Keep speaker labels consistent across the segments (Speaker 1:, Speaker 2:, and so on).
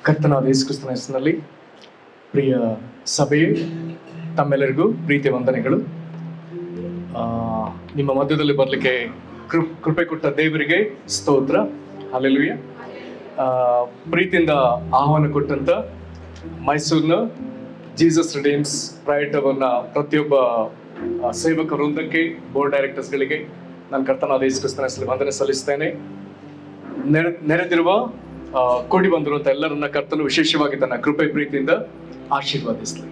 Speaker 1: ಕರ್ತನಾದ ಯೇಸು ಕ್ರಿಸ್ತನ ಹೆಸರಿನಲ್ಲಿ ಪ್ರಿಯ ಸಭೆಯೇ, ತಮ್ಮೆಲ್ಲರಿಗೂ ಪ್ರೀತಿಯ ವಂದನೆಗಳು. ನಿಮ್ಮ ಮಧ್ಯದಲ್ಲಿ ಬರಲಿಕ್ಕೆ ಕೃಪೆ ಕೊಟ್ಟ ದೇವರಿಗೆ ಸ್ತೋತ್ರ. ಹಲ್ಲೆಲೂಯಾ. ಪ್ರೀತಿಯಿಂದ ಆಹ್ವಾನ ಕೊಟ್ಟಂತ ಮೈಸೂರಿನ ಜೀಸಸ್ ರಿಡೀಮ್ಸ್ ಪ್ರೈವೇಟವನ್ನ ಪ್ರತಿಯೊಬ್ಬ ಸೇವಕ ವೃಂದಕ್ಕೆ, ಬೋರ್ಡ್ ಡೈರೆಕ್ಟರ್ಸ್ಗಳಿಗೆ ನಾನು ಕರ್ತನಾದ ಯೇಸು ಕ್ರಿಸ್ತನ ಹೆಸರಲ್ಲಿ ವಂದನೆ ಸಲ್ಲಿಸ್ತೇನೆ. ನೆರೆದಿರುವ ಕೂಡಿ ಬಂದಿರುವಂತ ಎಲ್ಲರನ್ನ ಕರ್ತನು ವಿಶೇಷವಾಗಿ ತನ್ನ ಕೃಪೆ ಪ್ರೀತಿಯಿಂದ ಆಶೀರ್ವಾದಿಸಲಿ.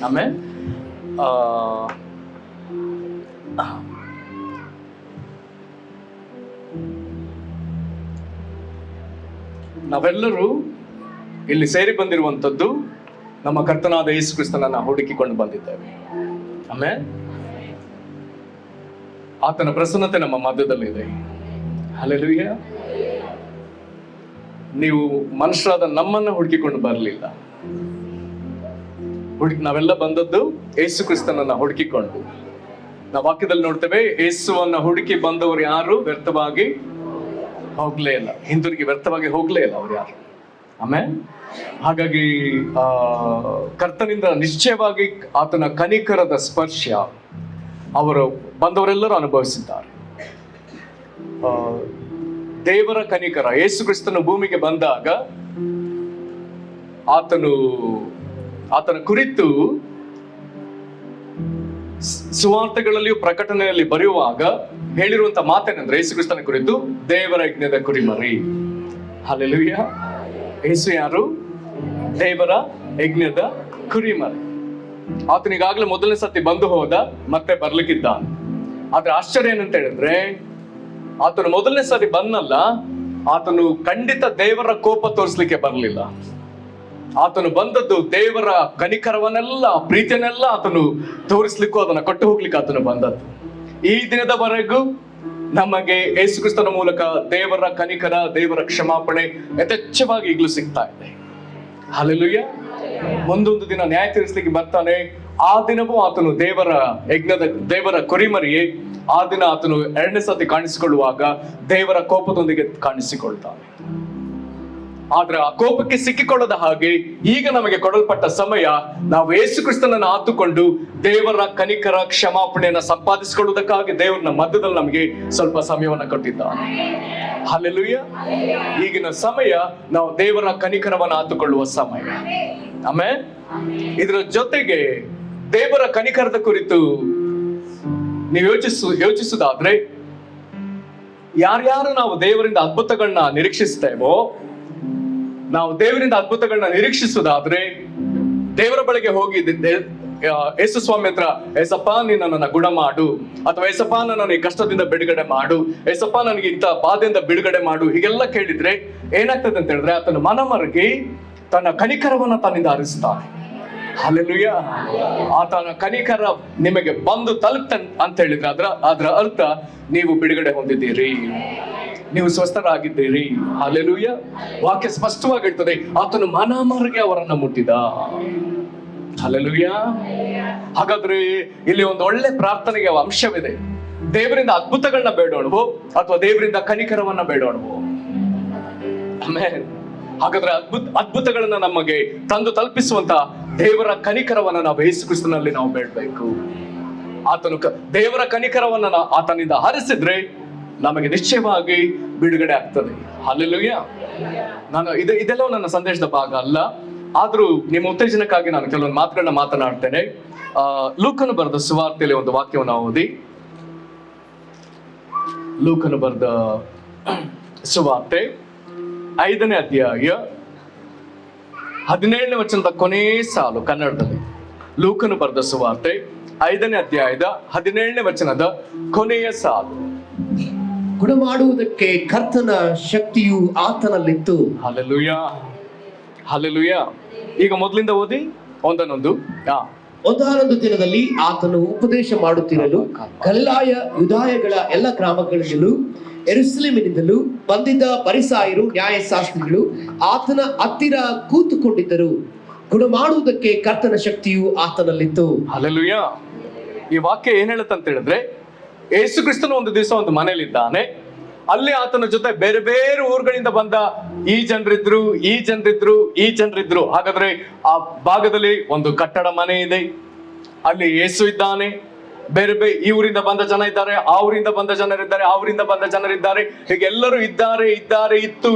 Speaker 1: ಆಮೇಲೆ ನಾವೆಲ್ಲರೂ ಇಲ್ಲಿ ಸೇರಿ ಬಂದಿರುವಂತದ್ದು ನಮ್ಮ ಕರ್ತನಾದ ಯೇಸು ಕ್ರಿಸ್ತನನ್ನ ಹುಡುಕಿಕೊಂಡು ಬಂದಿದ್ದೇವೆ. ಆಮೇಲೆ ಆತನ ಪ್ರಸನ್ನತೆ ನಮ್ಮ ಮಧ್ಯದಲ್ಲಿದೆ. ಹಲ್ಲೆಲೂಯಾ. ನೀವು ಮನುಷ್ಯರಾದ ನಮ್ಮನ್ನ ಹುಡುಕಿಕೊಂಡು ಬರಲಿಲ್ಲ. ನಾವೆಲ್ಲ ಬಂದದ್ದು ಯೇಸು ಕ್ರಿಸ್ತನನ್ನ ಹುಡುಕಿಕೊಂಡು. ನಾವು ವಾಕ್ಯದಲ್ಲಿ ನೋಡ್ತೇವೆ, ಯೇಸುವನ್ನ ಹುಡುಕಿ ಬಂದವರು ಯಾರು ವ್ಯರ್ಥವಾಗಿ ಹೋಗ್ಲೇ ಇಲ್ಲ, ಹಿಂದಿರುಗಿ ವ್ಯರ್ಥವಾಗಿ ಹೋಗ್ಲೇ ಇಲ್ಲ ಅವ್ರು ಯಾರು. ಆಮೇಲೆ ಹಾಗಾಗಿ ಕರ್ತನಿಂದ ನಿಶ್ಚಯವಾಗಿ ಆತನ ಕನಿಕರದ ಸ್ಪರ್ಶ ಅವರು ಬಂದವರೆಲ್ಲರೂ ಅನುಭವಿಸಿದ್ದಾರೆ. ದೇವರ ಕನಿಕರ, ಯೇಸು ಕ್ರಿಸ್ತನು ಭೂಮಿಗೆ ಬಂದಾಗ ಆತನ ಕುರಿತು ಸುವಾರ್ತೆಗಳಲ್ಲಿಯೂ ಪ್ರಕಟಣೆಯಲ್ಲಿ ಬರೆಯುವಾಗ ಹೇಳಿರುವಂತ ಮಾತೇನೆಂದ್ರೆ, ಯೇಸು ಕ್ರಿಸ್ತನ ಕುರಿತು ದೇವರ ಯಜ್ಞದ ಕುರಿಮರಿ. ಹಲ್ಲೆಲೂಯಾ. ಯೇಸು ಯಾರು? ದೇವರ ಯಜ್ಞದ ಕುರಿಮರಿ. ಆತನಿಗಾಗ್ಲೇ ಮೊದಲನೇ ಸತಿ ಬಂದು ಹೋದ, ಮತ್ತೆ ಬರ್ಲಿಕ್ಕಿದ್ದ. ಆದ್ರೆ ಆಶ್ಚರ್ಯ ಏನಂತ ಹೇಳಿದ್ರೆ, ಆತನು ಮೊದಲನೇ ಸಾರಿ ಬಂದಲ್ಲ, ಆತನು ಖಂಡಿತ ದೇವರ ಕೋಪ ತೋರಿಸ್ಲಿಕ್ಕೆ ಬರಲಿಲ್ಲ. ಆತನು ಬಂದದ್ದು ದೇವರ ಕನಿಕರವನ್ನೆಲ್ಲ, ಪ್ರೀತಿಯನ್ನೆಲ್ಲ ಆತನು ತೋರಿಸ್ಲಿಕ್ಕೂ, ಅದನ್ನ ಕೊಟ್ಟು ಹೋಗ್ಲಿಕ್ಕೆ ಆತನು ಬಂದದ್ದು. ಈ ದಿನದವರೆಗೂ ನಮಗೆ ಯೇಸು ಕ್ರಿಸ್ತನ ಮೂಲಕ ದೇವರ ಕನಿಕರ, ದೇವರ ಕ್ಷಮಾಪಣೆ ಯಥೇಚ್ಛವಾಗಿ ಈಗಲೂ ಸಿಗ್ತಾ ಇದೆ. ಹಲ್ಲೆಲೂಯಾ. ಮುಂದೊಂದು ದಿನ ನ್ಯಾಯ ತೀರಿಸಲಿಕ್ಕೆ ಬರ್ತಾನೆ. ಆ ದಿನವೂ ಆತನು ದೇವರ ಯಜ್ಞದ, ದೇವರ ಕುರಿಮರಿಯೇ. ಆ ದಿನ ಆತನು ಎರಡನೇ ಸತಿ ಕಾಣಿಸಿಕೊಳ್ಳುವಾಗ ದೇವರ ಕೋಪದೊಂದಿಗೆ ಕಾಣಿಸಿಕೊಳ್ತಾನೆ. ಆದ್ರೆ ಆ ಕೋಪಕ್ಕೆ ಸಿಕ್ಕಿಕೊಳ್ಳದ ಹಾಗೆ ಈಗ ನಮಗೆ ಕೊಡಲ್ಪಟ್ಟ ಸಮಯ, ನಾವು ಯೇಸು ಕ್ರಿಸ್ತನನ್ನು ಆತುಕೊಂಡು ದೇವರ ಕನಿಕರ ಕ್ಷಮಾಪಣೆಯನ್ನ ಸಂಪಾದಿಸಿಕೊಳ್ಳುವುದಕ್ಕಾಗಿ ದೇವರನ್ನ ಮಧ್ಯದಲ್ಲಿ ನಮಗೆ ಸ್ವಲ್ಪ ಸಮಯವನ್ನ ಕೊಟ್ಟಿದ್ದಾನೆ. ಹಲ್ಲೆಲೂಯಾ. ಈಗಿನ ಸಮಯ ನಾವು ದೇವರ ಕನಿಕರವನ್ನು ಆತುಕೊಳ್ಳುವ ಸಮಯ. ಆಮೇಲೆ ಇದರ ಜೊತೆಗೆ ದೇವರ ಕನಿಕರದ ಕುರಿತು ನೀವು ಯೋಚಿಸುವುದಾದ್ರೆ, ಯಾರ್ಯಾರು ನಾವು ದೇವರಿಂದ ಅದ್ಭುತಗಳನ್ನ ನಿರೀಕ್ಷಿಸ್ತೇವೋ, ನಾವು ದೇವರಿಂದ ಅದ್ಭುತಗಳನ್ನ ನಿರೀಕ್ಷಿಸುವುದಾದ್ರೆ ದೇವರ ಬಳಿಗೆ ಹೋಗಿ ಯೇಸು ಸ್ವಾಮಿ ಹತ್ರ, ಏಸಪ್ಪ ನಿನ್ನನ್ನ ಗುಣ ಮಾಡು, ಅಥವಾ ಏಸಪ್ಪ ನನ್ನ ಈ ಕಷ್ಟದಿಂದ ಬಿಡುಗಡೆ ಮಾಡು, ಏಸಪ್ಪ ನನಗೆ ಇಂಥ ಬಾಧೆಯಿಂದ ಬಿಡುಗಡೆ ಮಾಡು, ಹೀಗೆಲ್ಲ ಕೇಳಿದ್ರೆ ಏನಾಗ್ತದೆ ಅಂತ ಹೇಳಿದ್ರೆ, ಆತನ ಮನಮರಗಿ ತನ್ನ ಕನಿಕರವನ್ನ ತನ್ನಿಂದ ಹರಿಸ್ತಾನೆ. ಹಲ್ಲೆಲೂಯಾ. ಆತನ ಕನಿಕರ ನಿಮಗೆ ಬಂದು ತಲುಪ್ತ ಅಂತ ಹೇಳಿದ್ರೆ ಅದರ ಅರ್ಥ ನೀವು ಬಿಡುಗಡೆ ಹೊಂದಿದ್ದೀರಿ, ನೀವು ಸ್ವಸ್ಥರಾಗಿದ್ದೀರಿ. ಹಲ್ಲೆಲೂಯಾ. ವಾಕ್ಯ ಸ್ಪಷ್ಟವಾಗಿ ಹೇಳ್ತದೆ, ಆತನು ಮನಮರಗಿ ಅವರನ್ನ ಮುಟ್ಟಿದ. ಹಲ್ಲೆಲೂಯಾ. ಹಾಗಾದ್ರೆ ಇಲ್ಲಿ ಒಂದು ಒಳ್ಳೆ ಪ್ರಾರ್ಥನೆಗೆ ಅಂಶವಿದೆ. ದೇವರಿಂದ ಅದ್ಭುತಗಳನ್ನ ಬೇಡೋಣವೋ ಅಥವಾ ದೇವರಿಂದ ಕನಿಕರವನ್ನ ಬೇಡೋಣವೋ? ಆಮೇಲೆ ಹಾಗಾದ್ರೆ ಅದ್ಭುತಗಳನ್ನ ನಮಗೆ ತಂದು ತಲುಪಿಸುವಂತ ದೇವರ ಕನಿಕರವನ್ನ ನಾವು ಯೇಸು ಕ್ರಿಸ್ತನಲ್ಲಿ ನಾವು ಬೇಡಬೇಕು. ಆತನು ದೇವರ ಕನಿಕರವನ್ನ ಆತನಿಂದ ಹರಿಸಿದ್ರೆ ನಮಗೆ ನಿಶ್ಚಯವಾಗಿ ಬಿಡುಗಡೆ ಆಗ್ತದೆ. ಹಲ್ಲೆಲೂಯಾ. ಇದೆಲ್ಲವೂ ನನ್ನ ಸಂದೇಶದ ಭಾಗ ಅಲ್ಲ, ಆದ್ರೂ ನಿಮ್ಮ ಉತ್ತೇಜನಕ್ಕಾಗಿ ನಾನು ಕೆಲವೊಂದು ಮಾತುಗಳನ್ನ ಮಾತನಾಡ್ತೇನೆ. ಲೂಕನು ಬರೆದ ಸುವಾರ್ತೆಯಲ್ಲಿ ಒಂದು ವಾಕ್ಯವನ್ನು ಓದಿ. ಲೂಕನು ಬರೆದ ಸುವಾರ್ತೆ 5ನೇ ಅಧ್ಯಾಯ 17ನೇ ವಚನದ ಕೊನೆ ಸಾಲು ಕನ್ನಡದಲ್ಲಿ. ಲೂಕನು ಬರೆದ ಸುವಾರ್ತೆ 5ನೇ ಅಧ್ಯಾಯದ 17ನೇ ವಚನದ ಕೊನೆಯ ಸಾಲು.
Speaker 2: ಗುಣಮಾಡುವುದಕ್ಕೆ ಕರ್ತನ ಶಕ್ತಿಯು ಆತನಲ್ಲಿತ್ತು.
Speaker 1: ಹಲ್ಲೆಲೂಯಾ. ಹಲ್ಲೆಲೂಯಾ. ಈಗ ಮೊದಲಿಂದ ಓದಿ ಒಂದನ್ನೊಂದು.
Speaker 2: ಒಂದಾನೊಂದು ದಿನದಲ್ಲಿ ಆತನು ಉಪದೇಶ ಮಾಡುತ್ತಿರಲು ಗಲಿಲಾಯ ಯೂದಾಯಗಳ ಎಲ್ಲ ಗ್ರಾಮಗಳಿಂದಲೂ ಯೆರೂಸಲೇಮಿನಿಂದಲೂ ಬಂದಿದ್ದ ಫರಿಸಾಯರು, ನ್ಯಾಯಶಾಸ್ತ್ರಿಗಳು ಆತನ ಹತ್ತಿರ ಕೂತುಕೊಂಡಿದ್ದರು. ಗುಣಮಾಡುವುದಕ್ಕೆ ಕರ್ತನ ಶಕ್ತಿಯು ಆತನಲ್ಲಿತ್ತು.
Speaker 1: ಹಲ್ಲೆಲೂಯಾ. ಈ ವಾಕ್ಯ ಏನ್ ಹೇಳುತ್ತಂತ ಹೇಳಿದ್ರೆ, ಯೇಸು ಕ್ರಿಸ್ತನು ಒಂದು ದಿವಸ ಒಂದು ಮನೆಯಲ್ಲಿದ್ದಾನೆ. ಅಲ್ಲಿ ಆತನ ಜೊತೆ ಬೇರೆ ಬೇರೆ ಊರುಗಳಿಂದ ಬಂದ ಈ ಜನರಿದ್ರು. ಹಾಗಾದ್ರೆ ಆ ಭಾಗದಲ್ಲಿ ಒಂದು ಕಟ್ಟಡ ಮನೆ ಇದೆ, ಅಲ್ಲಿ ಯೇಸು ಇದ್ದಾನೆ. ಬೇರೆ ಈ ಊರಿಂದ ಬಂದ ಜನ ಇದ್ದಾರೆ, ಆ ಊರಿಂದ ಬಂದ ಜನರಿದ್ದಾರೆ, ಆ ಊರಿಂದ ಬಂದ ಜನರಿದ್ದಾರೆ. ಹೀಗೆ ಎಲ್ಲರೂ ಇದ್ದಾರೆ, ಇತ್ತು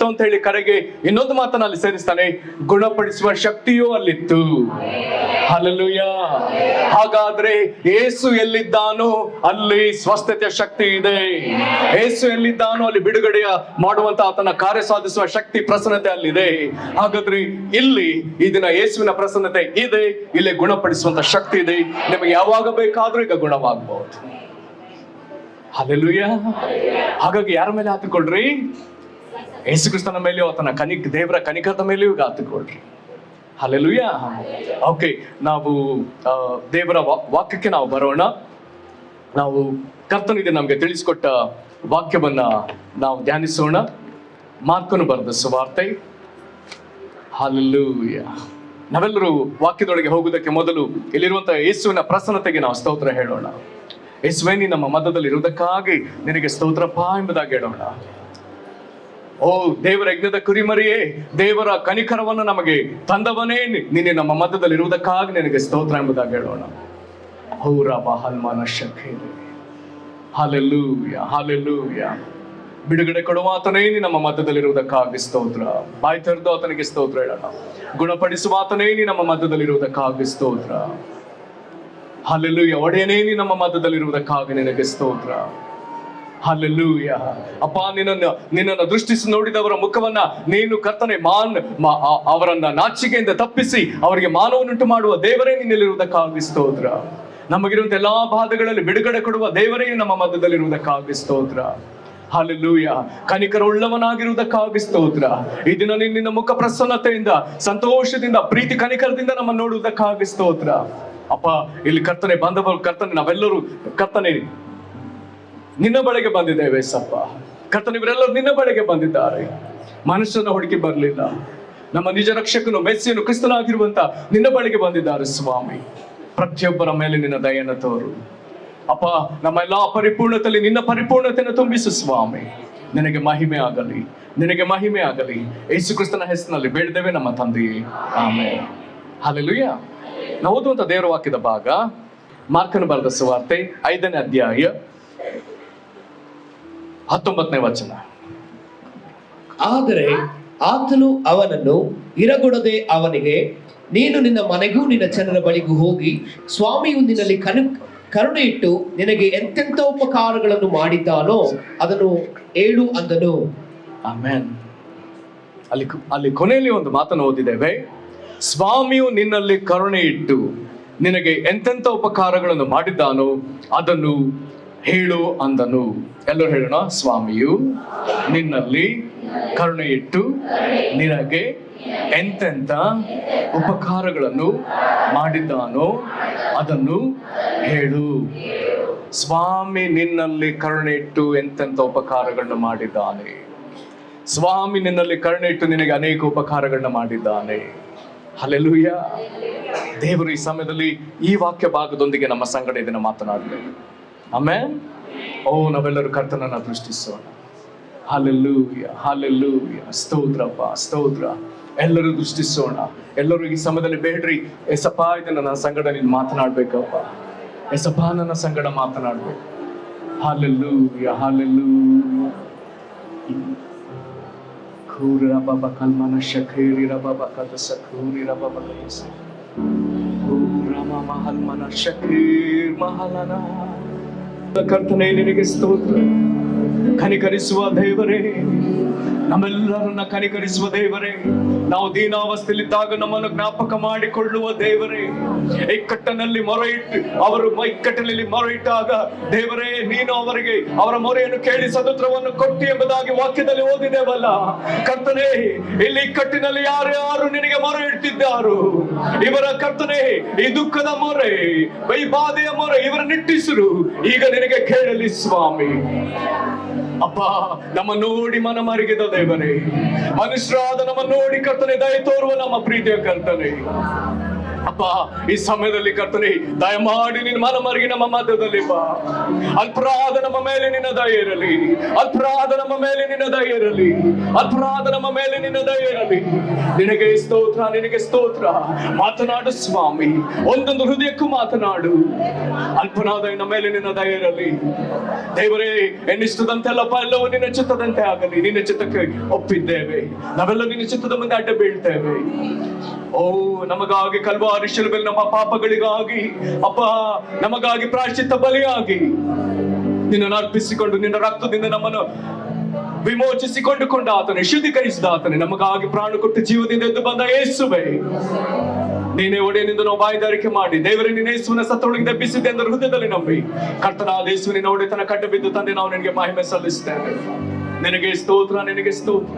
Speaker 1: ಅಂತ ಹೇಳಿ ಕಡೆಗೆ ಇನ್ನೊಂದು ಮಾತನ್ನ ಅಲ್ಲಿ ಸೇರಿಸ್ತಾನೆ, ಗುಣಪಡಿಸುವ ಶಕ್ತಿಯೂ ಅಲ್ಲಿತ್ತು. ಹಲ್ಲೆಲೂಯಾ. ಹಾಗಾದ್ರೆ ಯೇಸು ಎಲ್ಲಿದ್ದಾನೋ ಅಲ್ಲಿ ಸ್ವಸ್ಥತೆಯ ಶಕ್ತಿ ಇದೆ. ಯೇಸು ಎಲ್ಲಿದ್ದಾನೋ ಅಲ್ಲಿ ಬಿಡುಗಡೆಯ ಮಾಡುವಂತ ಆತನ ಕಾರ್ಯ ಸಾಧಿಸುವ ಶಕ್ತಿ, ಪ್ರಸನ್ನತೆ ಅಲ್ಲಿದೆ. ಹಾಗಾದ್ರೆ ಇಲ್ಲಿ ಈ ದಿನ ಯೇಸುವಿನ ಪ್ರಸನ್ನತೆ ಇದೆ, ಇಲ್ಲಿ ಗುಣಪಡಿಸುವಂತ ಶಕ್ತಿ ಇದೆ. ನಿಮಗೆ ಯಾವಾಗ ಬೇಕಾದ್ರೂ ಈಗ ಗುಣವಾಗಬಹುದು. ಹಲ್ಲೆಲೂಯಾ. ಹಾಗಾಗಿ ಯಾರ ಮೇಲೆ ಹತ್ತಿಕೊಳ್ಳ್ರಿ? ಯೇಸು ಕ್ರಿಸ್ತನ ಮೇಲೆಯೂ ಆತನ ದೇವರ ಕನಿಕರದ ಮೇಲೆಯೂ ಈಗ ಹತ್ತಿಕೊಳ್ಳ್ರಿ. ಹಲ್ಲೆಲೂಯಾ. ಓಕೆ, ನಾವು ದೇವರ ವಾಕ್ಯಕ್ಕೆ ನಾವು ಬರೋಣ. ನಾವು ಕರ್ತನಿಗೆ ನಮ್ಗೆ ತಿಳಿಸಿಕೊಟ್ಟ ವಾಕ್ಯವನ್ನ ನಾವು ಧ್ಯಾನಿಸೋಣ. ಮಾರ್ಕನು ಬರೆದ ಸುವಾರ್ತೆ. ಹಲ್ಲೆಲೂಯಾ. ನಾವೆಲ್ಲರೂ ವಾಕ್ಯದೊಳಗೆ ಹೋಗುವುದಕ್ಕೆ ಮೊದಲು ಇಲ್ಲಿರುವಂತಹ ಯೇಸುವಿನ ಪ್ರಸನ್ನತೆಗೆ ನಾವು ಸ್ತೋತ್ರ ಹೇಳೋಣ. ಯೇಸುವೇ, ನೀ ನಮ್ಮ ಮಧ್ಯದಲ್ಲಿ ಇರುವುದಕ್ಕಾಗಿ ನಿನಗೆ ಸ್ತೋತ್ರಪ್ಪ ಎಂಬುದಾಗಿ ಹೇಳೋಣ. ಓ ದೇವರ ಯಜ್ಞದ ಕುರಿಮರಿಯೇ, ದೇವರ ಕನಿಕರವನ್ನು ನಮಗೆ ತಂದವನೇ, ನಿನ್ನೆ ನಮ್ಮ ಮಧ್ಯದಲ್ಲಿ ಇರುವುದಕ್ಕಾಗಿ ನಿನಗೆ ಸ್ತೋತ್ರ ಎಂಬುದಾಗಿ ಹೇಳೋಣ. Hallelujah, hallelujah. ಬಿಡುಗಡೆ ಕೊಡುವ ಆತನೇ ನಮ್ಮ ಮಧ್ಯದಲ್ಲಿರುವುದಕ್ಕಾಗಿ ಸ್ತೋತ್ರ. ಬಾಯಿ ತೆರೆದು ಆತನಿಗೆ ಸ್ತೋತ್ರ ಹೇಳೋಣ. ಗುಣಪಡಿಸುವ ಆತನೇ ನಮ್ಮ ಮಧ್ಯದಲ್ಲಿರುವುದಕ್ಕಾಗಿ ಸ್ತೋತ್ರ. ಹಲ್ಲೆಲೂಯಾ. ಒಡೆಯನೇ ನಮ್ಮ ಮಧ್ಯದಲ್ಲಿರುವುದಕ್ಕಾಗಿ ನಿನಗೆ ಸ್ತೋತ್ರ. ಹಲ್ಲೆಲೂಯಾ. ಅಪ್ಪ, ನಿನ್ನನ್ನು ದೃಷ್ಟಿಸಿ ನೋಡಿದವರ ಮುಖವನ್ನ ನೀನು ಕರ್ತನೆ ಅವರನ್ನ ನಾಚಿಕೆಯಿಂದ ತಪ್ಪಿಸಿ ಅವರಿಗೆ ಮಾನವನ್ನುಂಟು ಮಾಡುವ ದೇವರೇ ನಿನ್ನಲ್ಲಿರುವುದಕ್ಕಾಗಿ ಸ್ತೋತ್ರ. ನಮಗಿರುವಂತ ಎಲ್ಲಾ ಬಾಧೆಗಳಲ್ಲಿ ಬಿಡುಗಡೆ ಕೊಡುವ ದೇವರೇ ನಮ್ಮ ಮಧ್ಯದಲ್ಲಿರುವುದಕ್ಕಾಗಿ ಸ್ತೋತ್ರ. ಹಲ್ಲೆಲೂಯಾ. ಕನಿಕರವುಳ್ಳವನಾಗಿರುವುದಕ್ಕಾಗಿ ಸ್ತೋತ್ರ. ಈ ದಿನ ನಿನ್ನ ಮುಖ ಪ್ರಸನ್ನತೆಯಿಂದ, ಸಂತೋಷದಿಂದ, ಪ್ರೀತಿ ಕನಿಕರದಿಂದ ನಮ್ಮ ನೋಡುವುದಕ್ಕಾಗಿ ಸ್ತೋತ್ರ. ಅಪ್ಪ, ಇಲ್ಲಿ ಕರ್ತನೆ ಬಂದವರು, ಕರ್ತನೆ ನಾವೆಲ್ಲರೂ ಕರ್ತನೆ ನಿನ್ನ ಬಳಿಗೆ ಬಂದಿದ್ದೇವೆ ಸಪ್ಪ. ಕರ್ತನೆ ಇವರೆಲ್ಲರೂ ನಿನ್ನ ಬಳಿಗೆ ಬಂದಿದ್ದಾರೆ. ಮನುಷ್ಯನ ಹುಡುಕಿ ಬರಲಿಲ್ಲ. ನಮ್ಮ ನಿಜ ರಕ್ಷಕನು ಮೆಸ್ಸಿಯನು ಕ್ರಿಸ್ತನಾಗಿರುವಂತ ನಿನ್ನ ಬಳಿಗೆ ಬಂದಿದ್ದಾರೆ ಸ್ವಾಮಿ. ಪ್ರತಿಯೊಬ್ಬರ ಮೇಲೆ ನಿನ್ನ ದಯೆಯನ್ನು ತೋರು ಅಪ್ಪ. ನಮ್ಮ ಎಲ್ಲಾ ಪರಿಪೂರ್ಣತೆಯಲ್ಲಿ ನಿನ್ನ ಪರಿಪೂರ್ಣತೆಯನ್ನು ತುಂಬಿಸು ಸ್ವಾಮಿ. ನಿನಗೆ ಮಹಿಮೆ ಆಗಲಿ, ನಿನಗೆ ಮಹಿಮೆ ಆಗಲಿ. ಯೇಸು ಕ್ರಿಸ್ತನ ಹೆಸರಿನಲ್ಲಿ ಬೇಡಿದ್ದೇವೆ ನಮ್ಮ ತಂದೆಯೇ, ಆಮೆನ್. ಹಲ್ಲೆಲೂಯಾ. ನಾವು ಓದುವಂತ ದೇವರ ವಾಕ್ಯದ ಭಾಗ ಮಾರ್ಕನು ಬರೆದ ಸುವಾರ್ತೆ 5ನೇ ಅಧ್ಯಾಯ 19ನೇ ವಚನ.
Speaker 2: ಆದರೆ ಆತನು ಅವನನ್ನು ಇರಗೊಡದೆ ಅವನಿಗೆ, ನೀನು ನಿನ್ನ ಮನೆಗೂ ನಿನ್ನ ಜನರ ಬಳಿಗೂ ಹೋಗಿ ಸ್ವಾಮಿಯು ನಿನ್ನಲ್ಲಿ ಕರುಣೆ ಇಟ್ಟು ನಿನಗೆ ಎಂತೆಂಥ ಉಪಕಾರಗಳನ್ನು ಮಾಡಿದ್ದಾನೋ ಅದನ್ನು ಹೇಳು ಅಂದನು.
Speaker 1: ಆಮೆನ್. ಅಲ್ಲಿ ಕೊನೆಯಲ್ಲಿ ಒಂದು ಮಾತನ್ನು ಓದಿದ್ದೇವೆ. ಸ್ವಾಮಿಯು ನಿನ್ನಲ್ಲಿ ಕರುಣೆ ಇಟ್ಟು ನಿನಗೆ ಎಂತೆಂಥ ಉಪಕಾರಗಳನ್ನು ಮಾಡಿದ್ದಾನೋ ಅದನ್ನು ಹೇಳು ಅಂದನು. ಎಲ್ಲರೂ ಹೇಳೋಣ. ಸ್ವಾಮಿಯು ನಿನ್ನಲ್ಲಿ ಕರುಣೆ ಇಟ್ಟು ನಿನಗೆ ಎಂತೆಂಥ ಉಪಕಾರಗಳನ್ನು ಮಾಡಿದ್ದಾನೋ ಅದನ್ನು ಹೇಳು. ಸ್ವಾಮಿ ನಿನ್ನಲ್ಲಿ ಕರುಣೆ ಇಟ್ಟು ಎಂತೆಂಥ ಉಪಕಾರಗಳನ್ನು ಮಾಡಿದ್ದಾನೆ. ಸ್ವಾಮಿ ನಿನ್ನಲ್ಲಿ ಕರುಣೆ ಇಟ್ಟು ನಿನಗೆ ಅನೇಕ ಉಪಕಾರಗಳನ್ನ ಮಾಡಿದ್ದಾನೆ. ಹಲ್ಲೆಲೂಯಾ. ದೇವರು ಈ ಸಮಯದಲ್ಲಿ ಈ ವಾಕ್ಯ ಭಾಗದೊಂದಿಗೆ ನಮ್ಮ ಸಂಗಡ ಇದನ್ನ ಮಾತನಾಡಬೇಕು. ಆಮೆನ್. ಓ, ನಾವೆಲ್ಲರೂ ಕರ್ತನನ್ನ ದೃಷ್ಟಿಸೋಣ. Hallelujah, hallelujah. ಸ್ತೋತ್ರಪ್ಪ, ಸ್ತೋತ್ರ. ಎಲ್ಲರೂ ದೃಷ್ಟಿಸೋಣ. ಎಲ್ಲರೂ ಈ ಸಮಯದಲ್ಲಿ ಬೇಡ್ರಿ, ಎಸಪ್ಪ ಇದನ್ನ ನನ್ನ ಸಂಗಡ ನೀನು ಮಾತನಾಡ್ಬೇಕಪ್ಪ. ಎಸಪ್ಪ ನನ್ನ ಸಂಗಡ ಮಾತನಾಡ್ಬೇಕು. Hallelujah, hallelujah. ಖೂರ ಬಾಬಾ ಕಲ್ಮನ ಶಖೇರಿ ರಬಾಬಾ ಕದ ಸಖೂರಿ ರಬಾಬಾ ಕದ ಖೂರ ಮಹಲ್ಮನ ಶಖೀರ್ ಮಹಲನ. ಕರ್ತನೇ ನಿನಗೆ ಸ್ತೋತ್ರ. ಕನಿಕರಿಸುವ ದೇವರೇ, ನಮ್ಮೆಲ್ಲರನ್ನ ಕನಿಕರಿಸುವ ದೇವರೇ, ನಾವು ದೀನಾವಸ್ಥೆಯಲ್ಲಿದ್ದಾಗ ನಮ್ಮನ್ನು ಜ್ಞಾಪಕ ಮಾಡಿಕೊಳ್ಳುವ ದೇವರೇ, ಇಕ್ಕಟ್ಟಿನಲ್ಲಿ ಇಕ್ಕಟ್ಟಿನಲ್ಲಿ ಮೊರೆ ಇಟ್ಟಾಗ ದೇವರೇ ನೀನು ಅವರಿಗೆ ಅವರ ಮೊರೆಯನ್ನು ಕೇಳಿ ಸದುತ್ರವನ್ನು ಕೊಟ್ಟಿ ಎಂಬುದಾಗಿ ವಾಕ್ಯದಲ್ಲಿ ಓದಿದ್ದೇವಲ್ಲ ಕರ್ತನೇ. ಇಲ್ಲಿ ಇಕ್ಕಟ್ಟಿನಲ್ಲಿ ಯಾರ್ಯಾರು ನಿನಗೆ ಮೊರೆ ಇಡ್ತಿದ್ದಾರೋ ಇವರ ಕರ್ತನೇ, ಈ ದುಃಖದ ಮೊರೆ, ಈ ಬಾಧೆಯ ಮೊರೆ, ಇವರ ನಿಟ್ಟಿಸಿರು ಈಗ ನಿನಗೆ ಕೇಳಲಿ ಸ್ವಾಮಿ. ಅಪ್ಪ, ನಮ್ಮ ನೋಡಿ ಮನ ಮರುಗಿದ ದೇವರೇ, ಮನುಷ್ಯರಾದ ನಮ್ಮ ನೋಡಿ ಕರ್ತನೆ ದಯ ತೋರುವ ನಮ್ಮ ಪ್ರೀತಿಯ ಕರ್ತನೆ. ಅಪ್ಪ ಈ ಸಮಯದಲ್ಲಿ ಕರ್ತನೆ ದಯಮಾಡಿ ನಿನ್ನ ಮನಮರಿಗೆ ನಮ್ಮ ಮಧ್ಯದಲ್ಲಿ ಬಾ. ಅಪರಾಧ ನಮ್ಮ ಮೇಲೆ ನಿನ್ನ ದಯೆ ಇರಲಿ, ಅಪರಾಧ ನಮ್ಮ ಮೇಲೆ ನಿನ್ನ ದಯೆ ಇರಲಿ, ಅಪರಾಧ ನಮ್ಮ ಮೇಲೆ ನಿನ್ನ ದಯೆ ಇರಲಿ. ನಿನಗೆ ಸ್ತೋತ್ರ, ನಿನಗೆ ಸ್ತೋತ್ರ. ಮಾತನಾಡು ಸ್ವಾಮಿ, ಒಂದೊಂದು ಹೃದಯಕ್ಕೂ ಮಾತನಾಡು. ಅಲ್ಪನಾದ ನಮ್ಮ ಮೇಲೆ ನಿನ್ನ ದಯೆ ಇರಲಿ ದೇವರೇ. ಎನ್ನಿಷ್ಟದಂತೆಲ್ಲಪ್ಪ ಎಲ್ಲವೂ ನಿನ್ನ ಚಿತ್ತದಂತೆ ಆಗಲಿ. ನಿನ್ನ ಚಿತ್ತಕ್ಕೆ ಒಪ್ಪಿದ್ದೇವೆ, ನಾವೆಲ್ಲ ನಿನ್ನ ಚಿತ್ತದ ಮುಂದೆ ಅಡ್ಡ ಬೀಳ್ತೇವೆ. ಓ, ನಮಗಾಗಿ ಕಲ್ವಾರಿ ಶಿಲುಬೆಯಲ್ಲಿ ನಮ್ಮ ಪಾಪಗಳಿಗಾಗಿ ಅಪ್ಪ, ನಮಗಾಗಿ ಪ್ರಾಯಶ್ಚಿತ್ತ ಬಲಿಯಾಗಿ ನಿನ್ನನ್ನು ಅರ್ಪಿಸಿಕೊಂಡು ನಿನ್ನ ರಕ್ತದಿಂದ ನಮ್ಮನ್ನು ವಿಮೋಚಿಸಿಕೊಂಡುಕೊಂಡ ಆತನೇ, ಶುದ್ಧೀಕರಿಸಿದ ಆತನೇ, ನಮಗಾಗಿ ಪ್ರಾಣ ಕೊಟ್ಟು ಜೀವದಿಂದ ಎದ್ದು ಬಂದ ಯೇಸುವೇ, ನೀನೇ ಒಡೆಯನಿಂದ ನಾವು ಬಾಯಿದಾರಿಕೆ ಮಾಡಿ ದೇವರೇ ನಿನ್ನ ಯೇಸುವಿನ ಸತ್ತೊಳಗೆ ಎಬ್ಬಿಸಿದೆ ಎಂದು ಹೃದಯದಲ್ಲಿ ನಂಬಿ ಕರ್ತನಾದ ಯೇಸುವಿನ ಒಡೆತನ ಕಟ್ಟ ಬಿದ್ದು ತಂದೆ ನಾವು ನಿನಗೆ ಮಹಿಮೆ ಸಲ್ಲಿಸ್ತೇವೆ. ನಿನಗೆ ಸ್ತೋತ್ರ, ನಿನಗೆ ಸ್ತೋತ್ರ.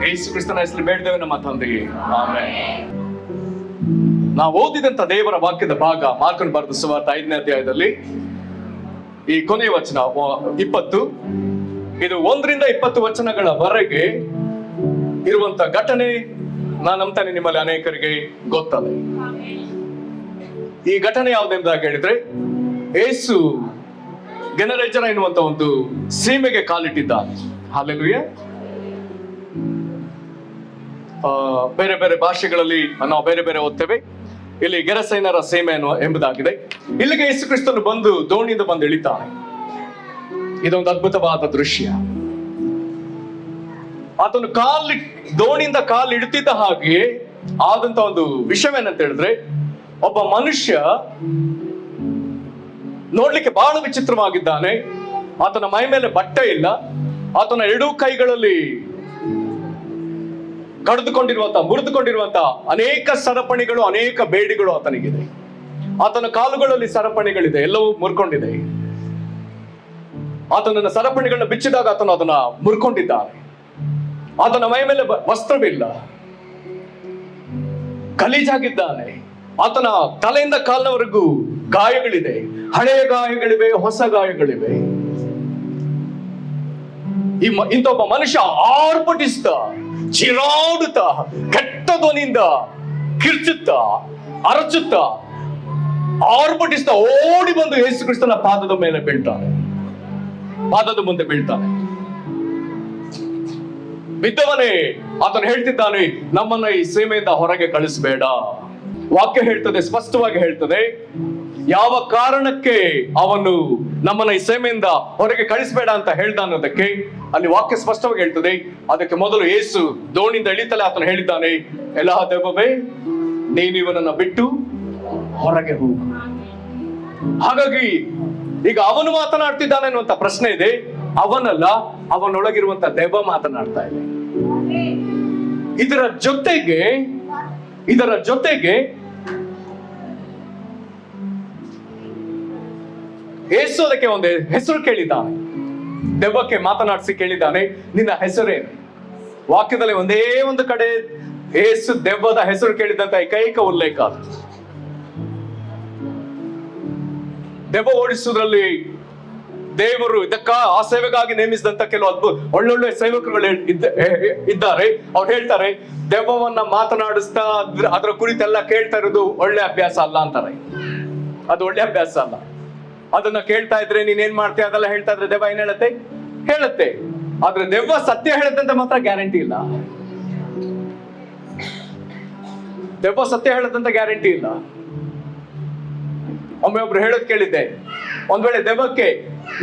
Speaker 1: ಯೇಸು ಕ್ರಿಸ್ತನ ಹೆಸರು ಬೇಡ್ತೇವೆ ನಮ್ಮ ತಂದೆಯೇ, ಆಮೆನ್. ನಾವು ಓದಿದಂತ ದೇವರ ವಾಕ್ಯದ ಭಾಗ ಮಾರ್ಕನ ಬರೆದ ಸುವಾರ್ತೆ 5ನೇ ಅಧ್ಯಾಯದಲ್ಲಿ ಈ ಕೊನೆಯ ವಚನ 20, ಇದು 1ರಿಂದ 20 ವಚನಗಳವರೆಗೆ ಇರುವಂತ ಘಟನೆ ನಾನು ನಂಬ್ತಾನೆ ನಿಮ್ಮಲ್ಲಿ ಅನೇಕರಿಗೆ ಗೊತ್ತದೆ. ಈ ಘಟನೆ ಯಾವುದೆಂಬುದಾಗಿ ಹೇಳಿದ್ರೆ, ಯೇಸು ಗೆನರೇಜರ ಎನ್ನುವಂತ ಒಂದು ಸೀಮೆಗೆ ಕಾಲಿಟ್ಟಿದ್ದಾನೆ. ಹಲ್ಲೆಲೂಯಾ. ಬೇರೆ ಬೇರೆ ಭಾಷೆಗಳಲ್ಲಿ ನಾವು ಬೇರೆ ಬೇರೆ ಓದ್ತೇವೆ. ಇಲ್ಲಿ ಗೆರಸೇನರ ಸೀಮೆ ಎಂಬುದಾಗಿದೆ. ಇಲ್ಲಿಗೆ ಯೇಸು ಕ್ರಿಸ್ತನು ಬಂದು ದೋಣಿಯಿಂದ ಬಂದು ಇಳಿತಾನೆ. ಇದೊಂದು ಅದ್ಭುತವಾದ ದೃಶ್ಯ. ಆತನು ದೋಣಿಯಿಂದ ಕಾಲು ಇಡ್ತಿದ್ದ ಹಾಗೆ ಆದಂತ ಒಂದು ವಿಷಯವೇನಂತ ಹೇಳಿದ್ರೆ, ಒಬ್ಬ ಮನುಷ್ಯ ನೋಡ್ಲಿಕ್ಕೆ ಬಹಳ ವಿಚಿತ್ರವಾಗಿದ್ದಾನೆ. ಆತನ ಮೈ ಮೇಲೆ ಬಟ್ಟೆ ಇಲ್ಲ. ಆತನ ಎರಡೂ ಕೈಗಳಲ್ಲಿ ಮುರಿದುಕೊಂಡಿರುವಂತ ಅನೇಕ ಸರಪಣಿಗಳು, ಅನೇಕ ಬೇಡಿಗಳು ಆತನಿಗಿದೆ. ಆತನ ಕಾಲುಗಳಲ್ಲಿ ಸರಪಣಿಗಳಿದೆ, ಎಲ್ಲವೂ ಮುರ್ಕೊಂಡಿದೆ. ಆತನ ಸರಪಣಿಗಳನ್ನ ಬಿಚ್ಚಿದಾಗ ಆತನು ಅದನ್ನ ಮುರ್ಕೊಂಡಿದ್ದಾನೆ. ಆತನ ಮೈ ಮೇಲೆ ವಸ್ತ್ರವಿಲ್ಲ, ಗಲೀಜಾಗಿದ್ದಾನೆ. ಆತನ ತಲೆಯಿಂದ ಕಾಲಿನವರೆಗೂ ಗಾಯಗಳಿದೆ, ಹಳೆಯ ಗಾಯಗಳಿವೆ, ಹೊಸ ಗಾಯಗಳಿವೆ. ಇಂಥ ಒಬ್ಬ ಮನುಷ್ಯ ಆರ್ಭಟಿಸ್ತಾ, ಚಿರಾಡುತ್ತಾ, ಕೆಟ್ಟ ಧ್ವನಿಯಿಂದ ಕಿರ್ಚುತ್ತಾ, ಅರಚುತ್ತಾ, ಆರ್ಭಟಿಸ್ತಾ ಓಡಿ ಬಂದು ಯೇಸು ಕ್ರಿಸ್ತನ ಪಾದದ ಮೇಲೆ ಬೀಳ್ತಾನೆ, ಪಾದದ ಮುಂದೆ ಬೀಳ್ತಾನೆ. ಬಿದ್ದವನೇ ಆತನು ಹೇಳ್ತಿದ್ದಾನೆ, ನಮ್ಮನ್ನ ಈ ಸೀಮೆಯಿಂದ ಹೊರಗೆ ಕಳಿಸಬೇಡ. ವಾಕ್ಯ ಹೇಳ್ತದೆ, ಸ್ಪಷ್ಟವಾಗಿ ಹೇಳ್ತದೆ, ಯಾವ ಕಾರಣಕ್ಕೆ ಅವನು ನಮ್ಮನ್ನ ಈ ಸೀಮೆಯಿಂದ ಹೊರಗೆ ಕಳಿಸಬೇಡ ಅಂತ ಹೇಳ್ದ ಅನ್ನೋದಕ್ಕೆ ಅಲ್ಲಿ ವಾಕ್ಯ ಸ್ಪಷ್ಟವಾಗಿ ಹೇಳ್ತದೆ. ಅದಕ್ಕೆ ಮೊದಲು ಯೇಸು ದೋಣಿಯಿಂದ ಇಳಿತಲೇ ಆತನು ಹೇಳಿದ್ದಾನೆ, ಎಲ್ಲ ದೆವ್ವವೇ, ನೀನು ಇವನನ್ನ ಬಿಟ್ಟು ಹೊರಗೆ ಹೋಗು. ಹಾಗಾಗಿ ಈಗ ಅವನು ಮಾತನಾಡ್ತಿದ್ದಾನೆ ಅನ್ನುವಂತ ಪ್ರಶ್ನೆ ಇದೆ. ಅವನಲ್ಲ, ಅವನೊಳಗಿರುವಂತ ದೆವ್ವ ಮಾತನಾಡ್ತಾ ಇದೆ. ಇದರ ಜೊತೆಗೆ ಯೇಸು ಅದಕ್ಕೆ ಒಂದು ಹೆಸರು ಕೇಳಿದ್ದಾನೆ. ದೆವ್ವಕ್ಕೆ ಮಾತನಾಡಿಸಿ ಕೇಳಿದ್ದಾನೆ, ನಿನ್ನ ಹೆಸರೇನು? ವಾಕ್ಯದಲ್ಲಿ ಒಂದೇ ಒಂದು ಕಡೆ ಯೇಸು ದೆವ್ವದ ಹೆಸರು ಕೇಳಿದಂತ ಏಕೈಕ ಉಲ್ಲೇಖ. ದೆವ್ವ ಓಡಿಸುವುದರಲ್ಲಿ ದೇವರು ಆ ಸೇವೆಗಾಗಿ ನೇಮಿಸಿದಂತ ಕೆಲವು ಒಳ್ಳೊಳ್ಳೆ ಸೇವಕರುಗಳು ಇದ್ದಾರೆ. ಅವ್ರು ಹೇಳ್ತಾರೆ, ದೆವ್ವವನ್ನ ಮಾತನಾಡಿಸ್ತಾ ಅದರ ಕುರಿತೆಲ್ಲ ಕೇಳ್ತಾ ಇರೋದು ಒಳ್ಳೆ ಅಭ್ಯಾಸ ಅಲ್ಲ ಅಂತಾರೆ. ಅದು ಒಳ್ಳೆ ಅಭ್ಯಾಸ ಅಲ್ಲ. ಅದನ್ನ ಕೇಳ್ತಾ ಇದ್ರೆ ನೀನ್ ಏನ್ ಮಾಡ್ತೀಯ ಅದೆಲ್ಲ ಹೇಳ್ತಾ ಇದ್ರೆ ದೆವ್ವ ಏನ್ ಹೇಳುತ್ತೆ. ಆದ್ರೆ ದೆವ್ವ ಸತ್ಯ ಹೇಳುತ್ತಂತ ಮಾತ್ರ ಗ್ಯಾರಂಟಿ ಇಲ್ಲ. ದೆವ್ವ ಸತ್ಯ ಹೇಳುತ್ತಂತ ಗ್ಯಾರಂಟಿ ಇಲ್ಲ. ಒಮ್ಮೆ ಒಬ್ರು ಹೇಳೋದ್ ಕೇಳಿದ್ದೆ, ಒಂದ್ ವೇಳೆ ದೆವ್ವಕ್ಕೆ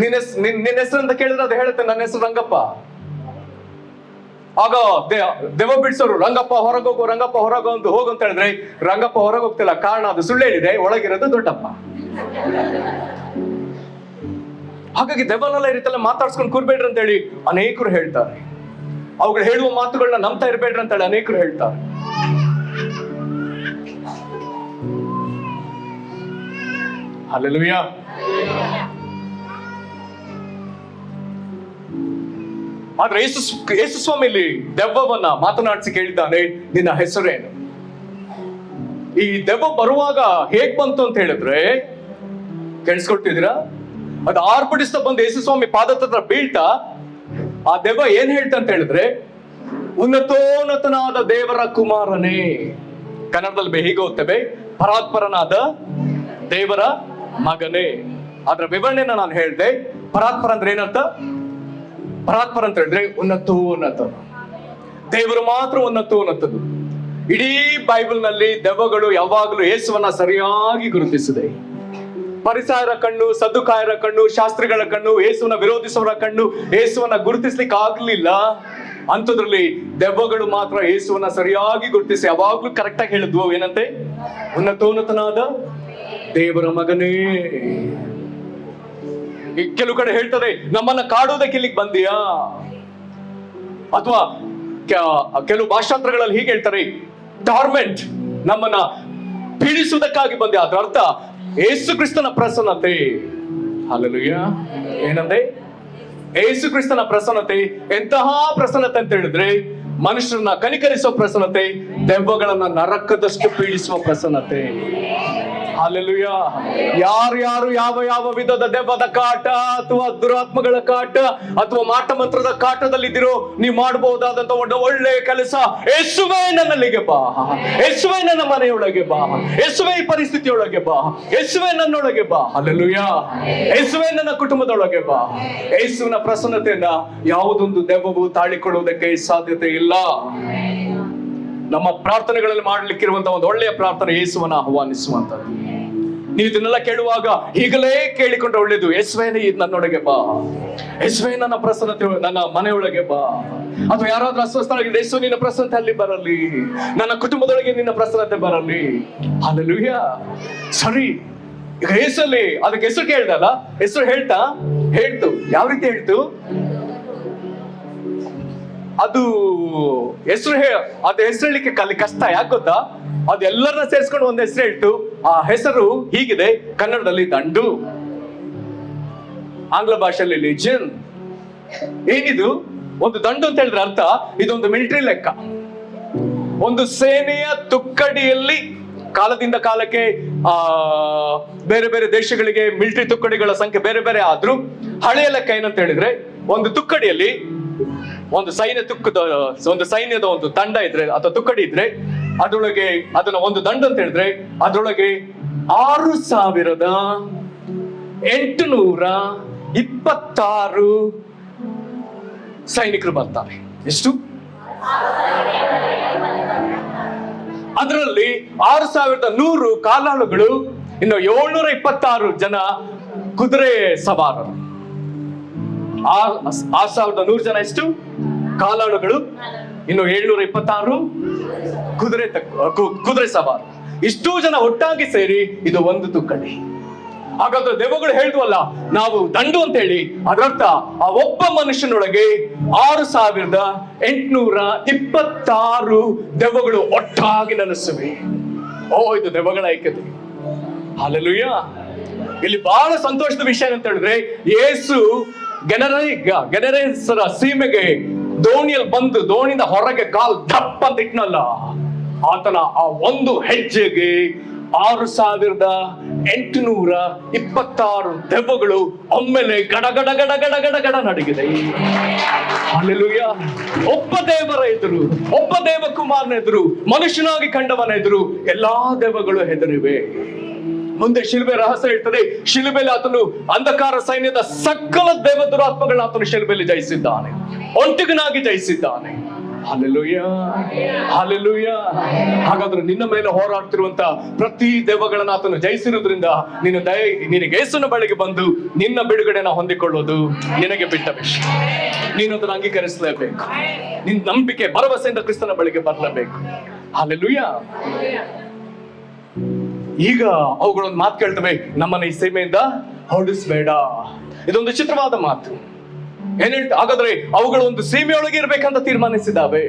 Speaker 1: ನಿನ್ನ ಹೆಸರು ಅಂತ ಕೇಳಿದ್ರೆ ಅದು ಹೇಳುತ್ತೆ, ನನ್ನ ಹೆಸರು ರಂಗಪ್ಪ. ಆಗ ದೆವ್ವ ಬಿಡ್ಸೋರು, ರಂಗಪ್ಪ ಹೊರಗೋಗು, ರಂಗಪ್ಪ ಹೊರಗೋ ಅಂತ ಹೋಗಂತ ಹೇಳಿದ್ರೆ ರಂಗಪ್ಪ ಹೊರಗೋಗ್ತಿಲ್ಲ. ಕಾರಣ ಅದು ಸುಳ್ಳು ಹೇಳಿದೆ, ಒಳಗಿರೋದು ದೊಡ್ಡಪ್ಪ. ಹಾಗಾಗಿ ದೆವ್ವನೆಲ್ಲ ಈ ರೀತಿಯಲ್ಲ ಮಾತಾಡ್ಸ್ಕೊಂಡು ಕೂರ್ಬೇಡ್ರಿ ಅಂತ ಹೇಳಿ ಅನೇಕರು ಹೇಳ್ತಾರೆ. ಅವುಗಳು ಹೇಳುವ ಮಾತುಗಳನ್ನ ನಂಬ್ತಾ ಇರ್ಬೇಡ್ರಿ ಅಂತ ಹೇಳಿ ಅನೇಕರು ಹೇಳ್ತಾರೆ. ಹಲ್ಲೆಲೂಯಾ. ಆದ್ರೆ ಯೇಸು ಸ್ವಾಮಿ ಇಲ್ಲಿ ದೆವ್ವವನ್ನ ಮಾತನಾಡಿಸಿ ಕೇಳಿದ್ದಾನೆ, ನಿನ್ನ ಹೆಸರೇನು? ಈ ದೆವ್ವ ಬರುವಾಗ ಹೇಗ್ ಬಂತು ಅಂತ ಹೇಳಿದ್ರೆ, ಕೇಳಿಸ್ಕೊಳ್ತಿದ್ದೀರಾ? ಅದು ಆರ್ಭಟಿಸ್ತಾ ಬಂದು ಯೇಸು ಸ್ವಾಮಿ ಪಾದದ ಹತ್ರ ಬೀಳ್ತಾ ಆ ದೆವ್ವ ಏನ್ ಹೇಳ್ತಾ ಅಂತ ಹೇಳಿದ್ರೆ, ಉನ್ನತೋನ್ನತನಾದ ದೇವರ ಕುಮಾರನೇ. ಕನ್ನಡದಲ್ಲಿ ಹೀಗೆ ಓದ್ತೇವೆ, ಪರಾತ್ಪರನಾದ ದೇವರ ಮಗನೇ. ಅದರ ವಿವರಣೆನ ನಾನು ಹೇಳಿದೆ. ಪರಾತ್ಪರ ಅಂದ್ರೆ ಏನರ್ಥ? ಪರಾತ್ಪರ ಅಂತ ಹೇಳಿದ್ರೆ ಉನ್ನತ. ದೇವರು ಮಾತ್ರ ಉನ್ನತದ್ದು. ಇಡೀ ಬೈಬಲ್ ನಲ್ಲಿ ದೆವ್ವಗಳು ಯಾವಾಗಲೂ ಯೇಸುವನ್ನ ಸರಿಯಾಗಿ ಗುರುತಿಸಿದೆ. ಪರಿಸಾಯರ ಕಣ್ಣು, ಸದ್ದುಕಾಯರ ಕಣ್ಣು, ಶಾಸ್ತ್ರಿಗಳ ಕಣ್ಣು, ಯೇಸುವನ್ನ ವಿರೋಧಿಸುವವರ ಕಣ್ಣು ಯೇಸುವನ್ನ ಗುರುತಿಸ್ಲಿಕ್ಕೆ ಆಗ್ಲಿಲ್ಲ. ಅಂಥದ್ರಲ್ಲಿ ದೆವ್ವಗಳು ಮಾತ್ರ ಯೇಸುವನ್ನ ಸರಿಯಾಗಿ ಗುರುತಿಸಿ ಯಾವಾಗ್ಲೂ ಕರೆಕ್ಟ್ ಆಗಿ ಹೇಳಿದ್ವು. ಏನಂತೆ? ಉನ್ನತನಾದ ದೇವರ ಮಗನೇ. ಕೆಲವು ಕಡೆ ಹೇಳ್ತಾರೆ, ನಮ್ಮನ್ನ ಕಾಡೋದಕ್ಕೆ ಇಲ್ಲಿಗೆ ಬಂದಿಯಾ? ಅಥವಾ ಕೆಲವು ಭಾಷಾಂತರಗಳಲ್ಲಿ ಹೀಗೆ ಹೇಳ್ತಾರೆ, ಟಾರ್ಮೆಂಟ್, ನಮ್ಮನ್ನ ಪೀಡಿಸುವುದಕ್ಕಾಗಿ ಬಂದೆ. ಅದರ ಅರ್ಥ ಯೇಸು ಕ್ರಿಸ್ತನ ಪ್ರಸನ್ನತೆ. ಹಲ್ಲೆಲೂಯಾ. ಏನಂದೆ? ಯೇಸು ಕ್ರಿಸ್ತನ ಪ್ರಸನ್ನತೆ ಎಂತಹ ಪ್ರಸನ್ನತೆ ಅಂತ ಹೇಳಿದ್ರೆ, ಮನುಷ್ಯರನ್ನ ಕನಿಕರಿಸುವ ಪ್ರಸನ್ನತೆ, ದೆವ್ವಗಳನ್ನ ನರಕದಷ್ಟು ಪೀಡಿಸುವ ಪ್ರಸನ್ನತೆ. ಹಲ್ಲೆಲೂಯಾ. ಯಾರ್ಯಾರು ಯಾವ ವಿಧದ ದೆವ್ವದ ಕಾಟ ಅಥವಾ ದುರಾತ್ಮಗಳ ಕಾಟ ಅಥವಾ ಮಾಟ ಮಂತ್ರದ ಕಾಟದಲ್ಲಿದ್ದೀರೋ, ನೀವು ಮಾಡಬಹುದಾದಂತ ಒಂದು ಒಳ್ಳೆ ಕೆಲಸ, ಯೇಸುವೇ ನನ್ನಲ್ಲಿಗೆ ಬಾ, ಯೇಸುವೇ ನನ್ನ ಮನೆಯೊಳಗೆ ಬಾ, ಯೇಸುವೇ ಈ ಪರಿಸ್ಥಿತಿಯೊಳಗೆ ಬಾ, ಯೇಸುವೇ ನನ್ನೊಳಗೆ ಬಾ. ಹಲ್ಲೆಲೂಯಾ. ಯೇಸುವೇ ನನ್ನ ಕುಟುಂಬದೊಳಗೆ ಬಾ. ಯೇಸುವಿನ ಪ್ರಸನ್ನತೆಯನ್ನ ಯಾವುದೊಂದು ದೆವ್ವವು ತಾಳಿಕೊಳ್ಳುವುದಕ್ಕೆ ಸಾಧ್ಯತೆ ಇಲ್ಲ. ನಮ್ಮ ಪ್ರಾರ್ಥನೆಗಳಲ್ಲಿ ಮಾಡಲಿಕ್ಕಿರುವಂತಹ ಒಂದು ಒಳ್ಳೆಯ ಪ್ರಾರ್ಥನೆ ಯೇಸುವನ್ನ ಆಹ್ವಾನಿಸುವಂತದ್ದು. ನೀವು ಇದನ್ನೆಲ್ಲ ಕೇಳುವಾಗ ಈಗಲೇ ಕೇಳಿಕೊಂಡ್ರೆ ಒಳ್ಳೇದು. ಯೇಸುವೇನೇ ನನ್ನೊಳಗೆ ಬಾ, ಯೇಸುವೇ ನನ್ನ ಪ್ರಸನ್ನತೆ ನನ್ನ ಮನೆಯೊಳಗೆ ಬಾ. ಅಥವಾ ಯಾರಾದ್ರೂ ಅಸ್ವಸ್ಥರಾಗಿದೆ, ಯೇಸು ನಿನ್ನ ಪ್ರಸನ್ನತೆ ಅಲ್ಲಿ ಬರಲಿ, ನನ್ನ ಕುಟುಂಬದೊಳಗೆ ನಿನ್ನ ಪ್ರಸನ್ನತೆ ಬರಲಿ. ಹಲ್ಲೆಲೂಯಾ. ಸರಿ, ಈಗ ಯೇಸಲ್ಲಿ ಅದಕ್ಕೆ ಹೆಸರು ಕೇಳ್ದಲ್ಲ, ಹೆಸರು ಹೇಳ್ತು. ಯಾವ ರೀತಿ ಹೇಳ್ತು? ಅದು ಹೆಸರು ಹೇಳಲಿಕ್ಕೆ ಕಷ್ಟ. ಯಾಕೆ ಗೊತ್ತಾ? ಅದು ಎಲ್ಲರನ್ನ ಸೇರಿಸ್ಕೊಂಡು ಒಂದು ಹೆಸರು ಹೇಳ್ತು. ಆ ಹೆಸರು ಹೀಗಿದೆ ಕನ್ನಡದಲ್ಲಿ ದಂಡು, ಆಂಗ್ಲ ಭಾಷೆಯಲ್ಲಿ ಲೆಜೆಂಡ್. ಏನಿದು? ಒಂದು ದಂಡು ಅಂತ ಹೇಳಿದ್ರೆ ಅರ್ಥ ಇದೊಂದು ಮಿಲಿಟರಿ ಲೆಕ್ಕ. ಒಂದು ಸೇನೆಯ ತುಕ್ಕಡಿಯಲ್ಲಿ ಕಾಲದಿಂದ ಕಾಲಕ್ಕೆ ಬೇರೆ ಬೇರೆ ದೇಶಗಳಿಗೆ ಮಿಲಿಟರಿ ತುಕ್ಕಡಿಗಳ ಸಂಖ್ಯೆ ಬೇರೆ ಬೇರೆ ಆದ್ರೂ ಹಳೆಯ ಲೆಕ್ಕ ಏನಂತ ಹೇಳಿದ್ರೆ, ಒಂದು ತುಕ್ಕಡಿಯಲ್ಲಿ ಒಂದು ಸೈನ್ಯದ ಒಂದು ತಂಡ ಇದ್ರೆ ಅಥವಾ ತುಕ್ಕಡಿ ಇದ್ರೆ ಅದರೊಳಗೆ ಅದನ್ನ ಒಂದು ದಂಡ ಅಂತ ಹೇಳಿದ್ರೆ ಅದರೊಳಗೆ 6826 ಸೈನಿಕರು ಬರ್ತಾರೆ. ಎಷ್ಟು? ಅದರಲ್ಲಿ 6100 ಕಾಲಾಳುಗಳು, ಇನ್ನು 726 ಜನ ಕುದುರೆ ಸವಾರರು. 6100 ಜನ ಎಷ್ಟು ಕಾಲಾಳುಗಳು, ಇನ್ನು 726 ಕುದುರೆ ಸವಾರ. ಇಷ್ಟೂ ಜನ ಒಟ್ಟಾಗಿ ಸೇರಿ ಇದು ಒಂದು ತುಕ್ಕಡಿ. ಹಾಗಾದ್ರೆ ದೆವ್ವಗಳು ಹೇಳಿದ್ವಲ್ಲ ನಾವು ದಂಡು ಅಂತ ಹೇಳಿ, ಅದರರ್ಥ ಆ ಒಬ್ಬ ಮನುಷ್ಯನೊಳಗೆ 6826 ದೆವ್ವಗಳು ಒಟ್ಟಾಗಿ ನೆಲೆಸಿವೆ. ಇದು ದೆವ್ವಗಳ ಐಕ್ಯತೆ. ಹಲ್ಲೆಲೂಯಾ. ಇಲ್ಲಿ ಬಹಳ ಸಂತೋಷದ ವಿಷಯ ಅಂತ ಹೇಳಿದ್ರೆ, ಯೇಸು ಗೆನರೇಸರ ಸೀಮೆಗೆ ದೋಣಿಯಲ್ಲಿ ಬಂದು ದೋಣಿಯಿಂದ ಹೊರಗೆ ಕಾಲ್ ದಪ್ಪ ಅಂತ ಇಟ್ನಲ್ಲ, ಆತನ ಆ ಒಂದು ಹೆಜ್ಜೆಗೆ 6826 ದೆವ್ವಗಳು ಒಮ್ಮೆಲೆ ಗಡ ಗಡ ಗಡ ಗಡ ಗಡ ಗಡ ನಡಗಿದೆ. ಹಲ್ಲೆಲೂಯಾ. ಒಬ್ಬ ದೇವರ ಎದುರು, ಒಬ್ಬ ದೇವಕುಮಾರನ ಎದುರು, ಮನುಷ್ಯನಾಗಿ ಕಂಡವನ ಎದುರು ಎಲ್ಲಾ ದೆವ್ವಗಳು ಹೆದರಿವೆ. ಮುಂದೆ ಶಿಲುಬೆ ರಹಸ್ಯ ಹೇಳ್ತದೆ, ಶಿಲುಬೆಯಲ್ಲಿ ಆತನು ಅಂಧಕಾರ ಸೈನ್ಯದ ಸಕಲ ದೇವ ದುರಾತ್ಮಗಳನ್ನ ಆತನು ಶಿಲುಬೆಯಲ್ಲಿ ಜಯಿಸಿದ್ದಾನೆ, ಒಂಟಿಗನಾಗಿ ಜಯಿಸಿದ್ದಾನೆ. Hallelujah, hallelujah. ಹಾಗಾದ್ರೆ ನಿನ್ನ ಮೇಲೆ ಹೋರಾಡ್ತಿರುವಂತ ಪ್ರತಿ ದೆವ್ವಗಳನ್ನ ಆತನು ಜಯಿಸಿರುವುದರಿಂದ ನಿನಗೆ ಯೇಸುವಿನ ಬಳಿಗೆ ಬಂದು ನಿನ್ನ ಬಿಡುಗಡೆನ ಹೊಂದಿಕೊಳ್ಳೋದು ನಿನಗೆ ಬಿಟ್ಟ ವಿಷಯ. ನೀನು ಅದನ್ನು ಅಂಗೀಕರಿಸಲೇಬೇಕು. ನಿನ್ನ ನಂಬಿಕೆ ಭರವಸೆಯಿಂದ ಕ್ರಿಸ್ತನ ಬಳಿಗೆ ಬರಲೇಬೇಕು. ಹಲ್ಲೆಲೂಯಾ. ಈಗ ಅವುಗಳೊಂದು ಮಾತು ಕೇಳ್ತವೆ, ನಮ್ಮನ್ನ ಈ ಸೀಮೆಯಿಂದ ಹೊರಡಿಸ್ಬೇಡ. ಇದೊಂದು ಚಿತ್ರವಾದ ಮಾತು. ಏನ್ ಹೇಳ್ತಾ? ಹಾಗಾದ್ರೆ ಅವುಗಳು ಒಂದು ಸೀಮೆಯೊಳಗೆ ಇರ್ಬೇಕಂತ ತೀರ್ಮಾನಿಸಿದಾವೆ.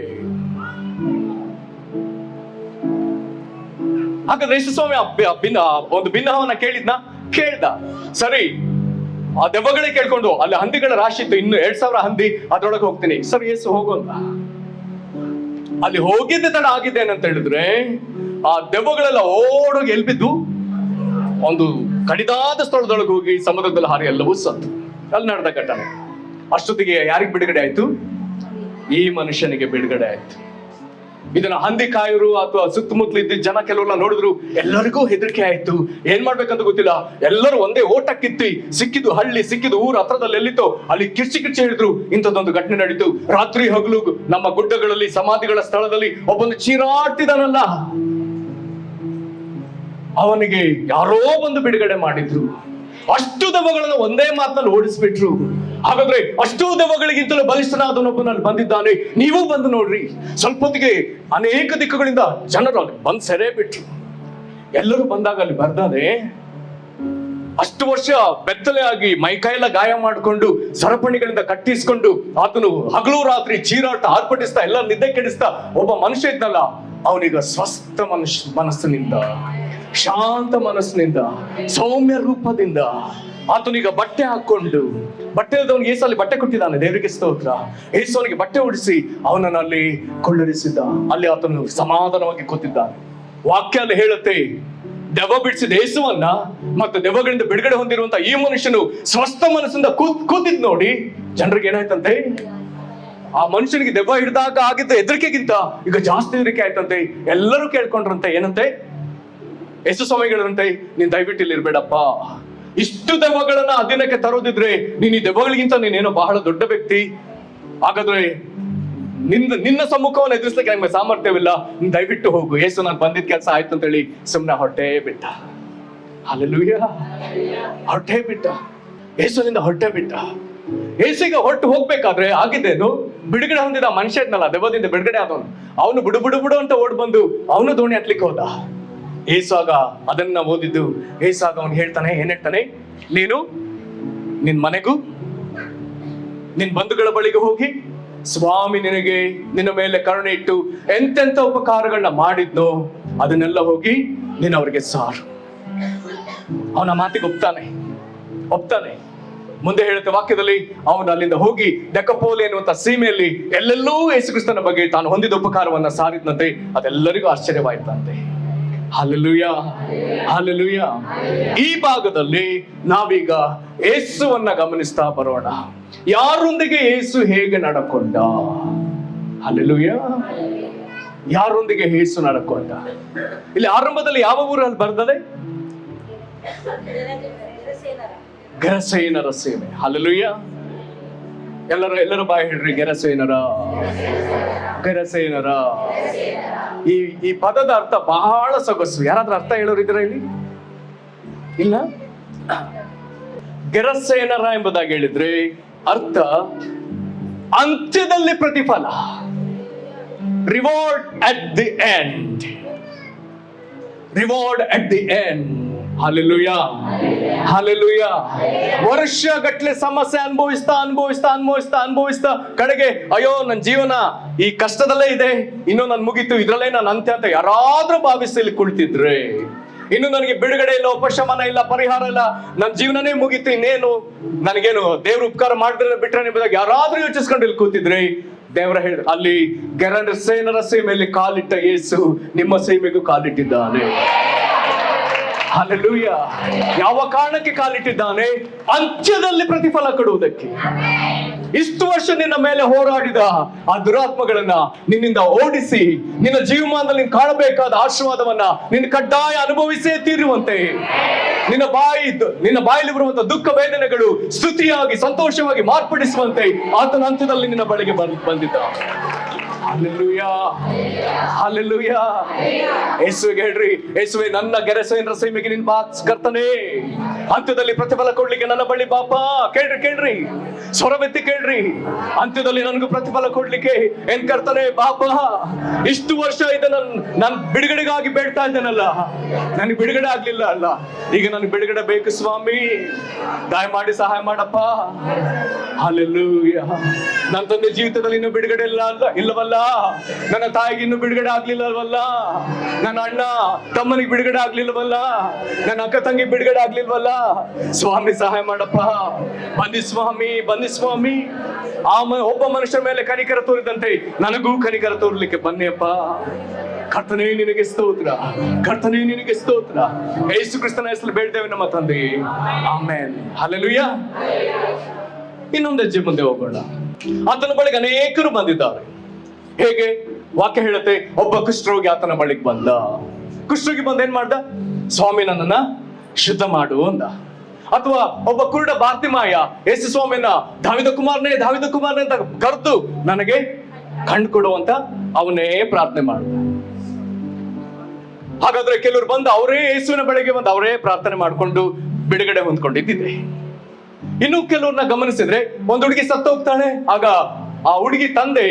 Speaker 1: ಹಾಗಾದ್ರೆ ಯೇಸುಸ್ವಾಮಿ ಒಂದು ಭಿನ್ನವನ್ನ ಕೇಳ್ದ. ಸರಿ, ಆ ದೆವ್ವಗಳೇ ಕೇಳ್ಕೊಂಡು ಅಲ್ಲಿ ಹಂದಿಗಳ ರಾಶಿ ಇತ್ತು, ಇನ್ನು 2000 ಹಂದಿ, ಅದ್ರೊಳಗೆ ಹೋಗ್ತೀನಿ. ಸರಿ, ಯೇಸು ಹೋಗೋಲ್ಲ. ಅಲ್ಲಿ ಹೋಗಿದ್ದೆ ತಡ ಆಗಿದೆ ಏನಂತ ಹೇಳಿದ್ರೆ, ಆ ದೆವ್ವಗಳೆಲ್ಲ ಓಡೋಗಿ ಎಲ್ಬಿದ್ದು ಒಂದು ಕಡಿದಾದ ಸ್ಥಳದೊಳಗೆ ಹೋಗಿ ಸಮುದ್ರದಲ್ಲಿ ಹಾರಿ ಎಲ್ಲವೂ ಸತ್ತು. ಅಲ್ಲಿ ನಡೆದ ಘಟನೆ. ಅಷ್ಟೊತ್ತಿಗೆ ಯಾರಿಗೆ ಬಿಡುಗಡೆ ಆಯ್ತು? ಈ ಮನುಷ್ಯನಿಗೆ ಬಿಡುಗಡೆ ಆಯ್ತು. ಇದನ್ನ ಹಂದಿ ಕಾಯರು ಅಥವಾ ಸುತ್ತಮುತ್ತಲು ಇದ್ದ ಜನ ಕೆಲವೆಲ್ಲ ನೋಡಿದ್ರು, ಎಲ್ಲರಿಗೂ ಹೆದರಿಕೆ ಆಯ್ತು. ಏನ್ ಮಾಡ್ಬೇಕಂತ ಗೊತ್ತಿಲ್ಲ. ಎಲ್ಲರೂ ಒಂದೇ ಓಟ ಕಿತ್ತಿ ಸಿಕ್ಕಿದ್ದು ಹಳ್ಳಿ, ಸಿಕ್ಕಿದ್ದು ಊರ ಹತ್ರದಲ್ಲಿ ಎಲ್ಲಿತ್ತೋ ಅಲ್ಲಿ ಕಿರ್ಚಿ ಹೇಳಿದ್ರು. ಇಂಥದ್ದೊಂದು ಘಟನೆ ನಡೀತು. ರಾತ್ರಿ ಹಗಲು ನಮ್ಮ ಗುಡ್ಡಗಳಲ್ಲಿ, ಸಮಾಧಿಗಳ ಸ್ಥಳದಲ್ಲಿ ಒಬ್ಬನು ಚೀರಾಡ್ತಿದಾನಲ್ಲ, ಅವನಿಗೆ ಯಾರೋ ಒಂದು ಬಿಡುಗಡೆ ಮಾಡಿದ್ರು. ಅಷ್ಟು ದೆವ್ವಗಳನ್ನು ಒಂದೇ ಮಾತಲ್ಲಿ ಓಡಿಸ್ಬಿಟ್ರು. ಹಾಗಾದ್ರೆ ಅಷ್ಟು ದೆವ್ವಗಳಿಗಿಂತಲೂ ಬಲಿಷ್ಠನಾದವನೊಬ್ಬನಲ್ಲಿ ಬಂದಿದ್ದಾನೆ, ನೀವು ಬಂದು ನೋಡ್ರಿ. ಸ್ವಲ್ಪ ಹೊತ್ತಿಗೆ ಅನೇಕ ದಿಕ್ಕುಗಳಿಂದ ಜನರು ಅಲ್ಲಿ ಬಂದು ಸೆರೆ ಬಿಟ್ರು. ಎಲ್ಲರೂ ಬಂದಾಗ ಅಲ್ಲಿ ಬರ್ದಾನೆ, ಅಷ್ಟು ವರ್ಷ ಬೆತ್ತಲೆ ಆಗಿ ಮೈಕೈಲ ಗಾಯ ಮಾಡಿಕೊಂಡು ಸರಪಣಿಗಳಿಂದ ಕಟ್ಟಿಸ್ಕೊಂಡು ಆತನು ಹಗಲು ರಾತ್ರಿ ಚೀರಾಟ ಆರ್ಭಟಿಸ್ತಾ ಎಲ್ಲ ನಿದ್ದೆ ಕೆಡಿಸ್ತಾ ಒಬ್ಬ ಮನುಷ್ಯ ಇದ್ನಲ್ಲ, ಅವನಿಗ ಸ್ವಸ್ಥ ಮನಸ್ಸಿನಿಂದ, ಶಾಂತ ಮನಸ್ಸಿನಿಂದ, ಸೌಮ್ಯ ರೂಪದಿಂದ ಆತನೀಗ ಬಟ್ಟೆ ಹಾಕೊಂಡು, ಬಟ್ಟೆ ಇದ್ದವನಿಗೆ ಏಸಲ್ಲಿ ಬಟ್ಟೆ ಕೊಟ್ಟಿದ್ದಾನೆ, ದೇವರಿಗೆ ಸ್ತೋತ್ರ. ಏಸವನಿಗೆ ಬಟ್ಟೆ ಉಡಿಸಿ ಅವನನ್ನು ಅಲ್ಲಿ ಕೊಳ್ಳರಿಸಿದ್ದ. ಅಲ್ಲಿ ಆತನು ಸಮಾಧಾನವಾಗಿ ಕೂತಿದ್ದಾನೆ. ವಾಕ್ಯ ಅಲ್ಲಿ ಹೇಳುತ್ತೆ, ದೆವ್ವ ಬಿಡಿಸಿದ ಯೇಸುವನ್ನ ಮತ್ತು ದೆವ್ವಗಳಿಂದ ಬಿಡುಗಡೆ ಹೊಂದಿರುವಂತ ಈ ಮನುಷ್ಯನು ಸ್ವಸ್ಥ ಮನಸ್ಸಿಂದ ಕೂತಿದ್ ನೋಡಿ ಜನರಿಗೆ ಏನಾಯ್ತಂತೆ, ಆ ಮನುಷ್ಯನಿಗೆ ದೆವ್ವ ಹಿಡಿದಾಗ ಆಗಿದ್ದ ಹೆದರಿಕೆಗಿಂತ ಈಗ ಜಾಸ್ತಿ ಹೆದರಿಕೆ ಆಯ್ತಂತೆ. ಎಲ್ಲರೂ ಕೇಳ್ಕೊಂಡ್ರಂತೆ, ಏನಂತೆ, ಯೇಸು ಸ್ವಾಮಿಗಳಂತೆ, ನೀನ್ ದಯವಿಟ್ಟು ಇಲ್ಲಿ ಇರ್ಬೇಡಪ್ಪ, ಇಷ್ಟು ದೆವ್ವಗಳನ್ನ ಅಧೀನಕ್ಕೆ ತರೋದಿದ್ರೆ ನೀನ್ ಈ ದೆವ್ವಗಳಿಗಿಂತ ನೀನೇನೋ ಬಹಳ ದೊಡ್ಡ ವ್ಯಕ್ತಿ, ಹಾಗಾದ್ರೆ ನಿನ್ನ ಸಮ್ಮುಖವನ್ನು ಎದುರಿಸ್ಲಿಕ್ಕೆ ನಮ್ಗೆ ಸಾಮರ್ಥ್ಯವಿಲ್ಲ, ನೀನ್ ದಯವಿಟ್ಟು ಹೋಗು, ಯೇಸು ನಾನು ಬಂದಿದ್ದ ಕೆಲಸ ಆಯ್ತು ಅಂತ ಹೇಳಿ ಸುಮ್ಮನೆ ಹೊಟ್ಟೆ ಬಿಟ್ಟ. ಹಲ್ಲೆಲೂಯಾ, ಹೊಟ್ಟೆ ಬಿಟ್ಟ, ಯೇಸುವಿನಿಂದ ಹೊಟ್ಟೆ ಬಿಟ್ಟ. ಯೇಸುಗೆ ಹೊಟ್ಟು ಹೋಗ್ಬೇಕಾದ್ರೆ ಆಗಿದ್ದೇನು, ಬಿಡುಗಡೆ ಹೊಂದಿದ ಮನುಷ್ಯ ಇದ್ನಲ್ಲ, ದೆವ್ವದಿಂದ ಬಿಡುಗಡೆ ಆದವನು, ಅವನು ಬುಡು ಬುಡು ಬುಡು ಅಂತ ಓಡ್ ಬಂದು ಅವನು ದೋಣಿ ಹತ್ಲಿಕ್ಕೆ ಹೋದ. ಏಸಾಗ ಅದನ್ನ ಓದಿದ್ದು. ಏಸಾಗ ಅವನು ಹೇಳ್ತಾನೆ, ಏನ್ ಹೇಳ್ತಾನೆ, ನೀನು ನಿನ್ ಮನೆಗೂ ನಿನ್ ಬಂಧುಗಳ ಬಳಿಗೆ ಹೋಗಿ ಸ್ವಾಮಿ ನಿನಗೆ ನಿನ್ನ ಮೇಲೆ ಕರುಣೆ ಇಟ್ಟು ಎಂತೆಂತ ಉಪಕಾರಗಳನ್ನ ಮಾಡಿದ್ನೋ ಅದನ್ನೆಲ್ಲ ಹೋಗಿ ನೀನು ಅವ್ರಿಗೆ ಸಾರು. ಅವನ ಮಾತಿಗೆ ಒಪ್ತಾನೆ. ಮುಂದೆ ಹೇಳುತ್ತೆ ವಾಕ್ಯದಲ್ಲಿ, ಅವನು ಅಲ್ಲಿಂದ ಹೋಗಿ ದೆಕಪೋಲಿ ಎನ್ನುವಂತ ಸೀಮೆಯಲ್ಲಿ ಎಲ್ಲೆಲ್ಲೂ ಯೇಸು ಕ್ರಿಸ್ತನ ಬಗ್ಗೆ ತಾನು ಹೊಂದಿದ ಉಪಕಾರವನ್ನ ಸಾರಿದ್ನಂತೆ. ಅದೆಲ್ಲರಿಗೂ ಆಶ್ಚರ್ಯವಾಯ್ತಂತೆ. Hallelujah, hallelujah. ಈ ಭಾಗದಲ್ಲಿ ನಾವೀಗ ಯೇಸುವನ್ನ ಗಮನಿಸ್ತಾ ಬರೋಣ. ಯಾರೊಂದಿಗೆ ಯೇಸು ಹೇಗೆ ನಡ್ಕೊಂಡ? ಹಲ್ಲೆಲೂಯಾ, ಯಾರೊಂದಿಗೆ ಯೇಸು ನಡ್ಕೊಂಡ? ಇಲ್ಲಿ ಆರಂಭದಲ್ಲಿ ಯಾವ ಊರಲ್ಲಿ ಬರ್ತದೆ? ಗೆರಸೇನರ ಸೇವೆ. ಹಲ್ಲೆಲೂಯಾ. ಎಲ್ಲರೂ ಬಾಯಿ ಹೇಳ್ರಿ, ಗೆರಸೇನರ. ಈ ಪದದ ಅರ್ಥ ಬಹಳ ಸೊಗಸು. ಯಾರಾದ್ರೂ ಅರ್ಥ ಹೇಳೋರು ಇದ್ರ ಇಲ್ಲಿ? ಇಲ್ಲ. ಗೆರಸೇನರ ಎಂಬುದಾಗಿ ಹೇಳಿದ್ರೆ ಅರ್ಥ ಅಂತ್ಯದಲ್ಲಿ ಪ್ರತಿಫಲ, reward at the end, reward at the end. Hallelujah, hallelujah. ವರ್ಷಗಟ್ಲೆ ಸಮಸ್ಯೆ ಅನುಭವಿಸ್ತಾ ಕಡೆಗೆ ಅಯ್ಯೋ ನನ್ನ ಜೀವನ ಈ ಕಷ್ಟದಲ್ಲೇ ಇದೆ, ಇನ್ನು ನನ್ ಮುಗೀತು, ಇದ್ರಲ್ಲೇ ನಾನು ಅಂತ್ಯ ಅಂತ ಯಾರಾದ್ರೂ ಭಾವಿಸಲಿ ಕುಳಿತಿದ್ರೆ, ಇನ್ನು ನನಗೆ ಬಿಡುಗಡೆ ಇಲ್ಲ, ಉಪಶಮನ ಇಲ್ಲ, ಪರಿಹಾರ ಇಲ್ಲ, ನನ್ನ ಜೀವನನೇ ಮುಗೀತು, ಇನ್ನೇನು ನನಗೇನು ದೇವ್ರ ಉಪಕಾರ ಮಾಡಿದ್ರೆ ಬಿಟ್ರೆ ಎಂಬುದಾಗಿ ಯಾರಾದ್ರೂ ಯೋಚಿಸ್ಕೊಂಡು ಇಲ್ಲಿ ಕೂತಿದ್ರೆ, ದೇವರ ಅಲ್ಲಿ ಗೆರಸೇನರ ಸೀಮೆಯಲ್ಲಿ ಕಾಲಿಟ್ಟ ಯೇಸು ನಿಮ್ಮ ಸೀಮೆಗೂ ಕಾಲಿಟ್ಟಿದ್ದಾನೆ. ಹಲ್ಲೆಲೂಯಾ. ಯಾವ ಕಾರಣಕ್ಕೆ ಕಾಲಿಟ್ಟಿದ್ದಾನೆ? ಅಂತ್ಯದಲ್ಲಿ ಪ್ರತಿಫಲ ಕೊಡುವುದಕ್ಕೆ. ಇಷ್ಟು ವರ್ಷ ನಿನ್ನ ಮೇಲೆ ಹೋರಾಡಿದ ಆ ದುರಾತ್ಮಗಳನ್ನ ನಿನ್ನಿಂದ ಓಡಿಸಿ ನಿನ್ನ ಜೀವಮಾನದಲ್ಲಿ ನೀನು ಕಾಣಬೇಕಾದ ಆಶೀರ್ವಾದವನ್ನ ನಿನ್ನ ಕಡ್ಡಾಯ ಅನುಭವಿಸೇ ತೀರುವಂತೆ, ನಿನ್ನ ಬಾಯಲ್ಲಿ ಬರುವಂತಹ ದುಃಖ ವೇದನೆಗಳು ಸ್ತುತಿಯಾಗಿ ಸಂತೋಷವಾಗಿ ಮಾರ್ಪಡಿಸುವಂತೆ ಆತನ ಅಂತ್ಯದಲ್ಲಿ ನಿನ್ನ ಬಳಿಗೆ ಬಂದಿದ್ದ. Hallelujah, hallelujah. ಯೇಸುವಿಗೆ ಹೇಳ್ರಿ, ಯೇಸುವೆ ನನ್ನ ಗೆರಸೇನರ ಸೀಮೆಗೆ ನಿನ್ ಬಾ ಕರ್ತನೇ, ಅಂತ್ಯದಲ್ಲಿ ಪ್ರತಿಫಲ ಕೊಡ್ಲಿಕ್ಕೆ ನನ್ನ ಬಳಿ ಬಾಪ. ಕೇಳ್ರಿ, ಸ್ವರವೆತ್ತಿ ಕೇಳ್ರಿ, ಅಂತ್ಯದಲ್ಲಿ ನನಗೂ ಪ್ರತಿಫಲ ಕೊಡ್ಲಿಕ್ಕೆ ಏನ್ ಕರ್ತನೆ ಬಾಪ. ಇಷ್ಟು ವರ್ಷ ಇದನ್ನ ನಾನು ಬಿಡುಗಡೆಗಾಗಿ ಬೇಡ್ತಾ ಇದ್ದೇನಲ್ಲ, ನನಗೆ ಬಿಡುಗಡೆ ಆಗ್ಲಿಲ್ಲ ಅಲ್ಲ, ಈಗ ನನಗೆ ಬಿಡುಗಡೆ ಬೇಕು ಸ್ವಾಮಿ, ದಯಮಾಡಿ ಸಹಾಯ ಮಾಡಪ್ಪ. ಹಲ್ಲೆಲೂಯಾ. ನನ್ನ ತಂದೆ ಜೀವಿತದಲ್ಲಿ ಇನ್ನೂ ಬಿಡುಗಡೆ ಇಲ್ಲವಲ್ಲ, ನನ್ನ ತಾಯಿಗೆ ಇನ್ನೂ ಬಿಡುಗಡೆ ಆಗ್ಲಿಲ್ಲವಲ್ಲ, ನನ್ನ ಅಣ್ಣ ತಮ್ಮನಿಗೆ ಬಿಡುಗಡೆ ಆಗ್ಲಿಲ್ಲವಲ್ಲ, ನನ್ನ ಅಕ್ಕ ತಂಗಿ ಬಿಡುಗಡೆ ಆಗ್ಲಿಲ್ವಲ್ಲ, ಸ್ವಾಮಿ ಸಹಾಯ ಮಾಡಪ್ಪ. ಬಂದಿ ಸ್ವಾಮಿ. ಒಬ್ಬ ಮನುಷ್ಯರ ಮೇಲೆ ಕನಿಕರ ತೋರಿದಂತೆ ನನಗೂ ಕನಿಕರ ತೋರ್ಲಿಕ್ಕೆ ಬನ್ನಿಯಪ್ಪ. ಕರ್ತನೇ ನಿನಗೆ ಸ್ತೋತ್ರ, ಕರ್ತನೇ ನಿನಗೆ ಸ್ತೋತ್ರ. ಯೇಸು ಕ್ರಿಸ್ತನ ಹೆಸರು ಬೇಡ್ತೇವೆ ನಮ್ಮ ತಂದೆ, ಆಮೆನ್. ಹಲ್ಲೆಲೂಯಾ. ಇನ್ನೊಂದು ಹೆಜ್ಜೆ ಮುಂದೆ ಹೋಗೋಣ. ಆತನ ಬಳಿಗೆ ಅನೇಕರು ಬಂದಿದ್ದಾರೆ. ಹೇಗೆ? ವಾಕ್ಯ ಹೇಳುತ್ತೆ, ಒಬ್ಬ ಕುಷ್ಠರೋಗಿ ಆತನ ಬಳಿಗೆ ಬಂದ. ಕುಷ್ಠರೋಗಿ ಬಂದ ಏನ್ ಮಾಡ್ದ? ಸ್ವಾಮಿ, ನನ್ನನ್ನ ಶುದ್ಧ ಮಾಡು ಅಂದ. ಅಥವಾ ಒಬ್ಬ ಕುರುಡ ಬಾರ್ತಿಮಾಯ ಯೇಸು ಸ್ವಾಮಿನ ದಾವಿದ ಕುಮಾರನೇ ಅಂತ ಕರೆದು ನನಗೆ ಕಣ್ಣು ಕೊಡುವಂತ ಅವನೇ ಪ್ರಾರ್ಥನೆ ಮಾಡಿದ. ಹಾಗಾದ್ರೆ ಕೆಲವರು ಬಂದು ಅವರೇ ಯೇಸುವಿನ ಬಳಿಗೆ ಬಂದು ಅವರೇ ಪ್ರಾರ್ಥನೆ ಮಾಡ್ಕೊಂಡು ಬಿಡುಗಡೆ ಹೊಂದ್ಕೊಂಡಿದ್ದಿದೆ. ಇನ್ನು ಕೆಲವ್ರನ್ನ ಗಮನಿಸಿದ್ರೆ, ಒಂದು ಹುಡುಗಿ ಸತ್ತು ಹೋಗ್ತಾಳೆ. ಆಗ ಆ ಹುಡುಗಿ ತಂದೆ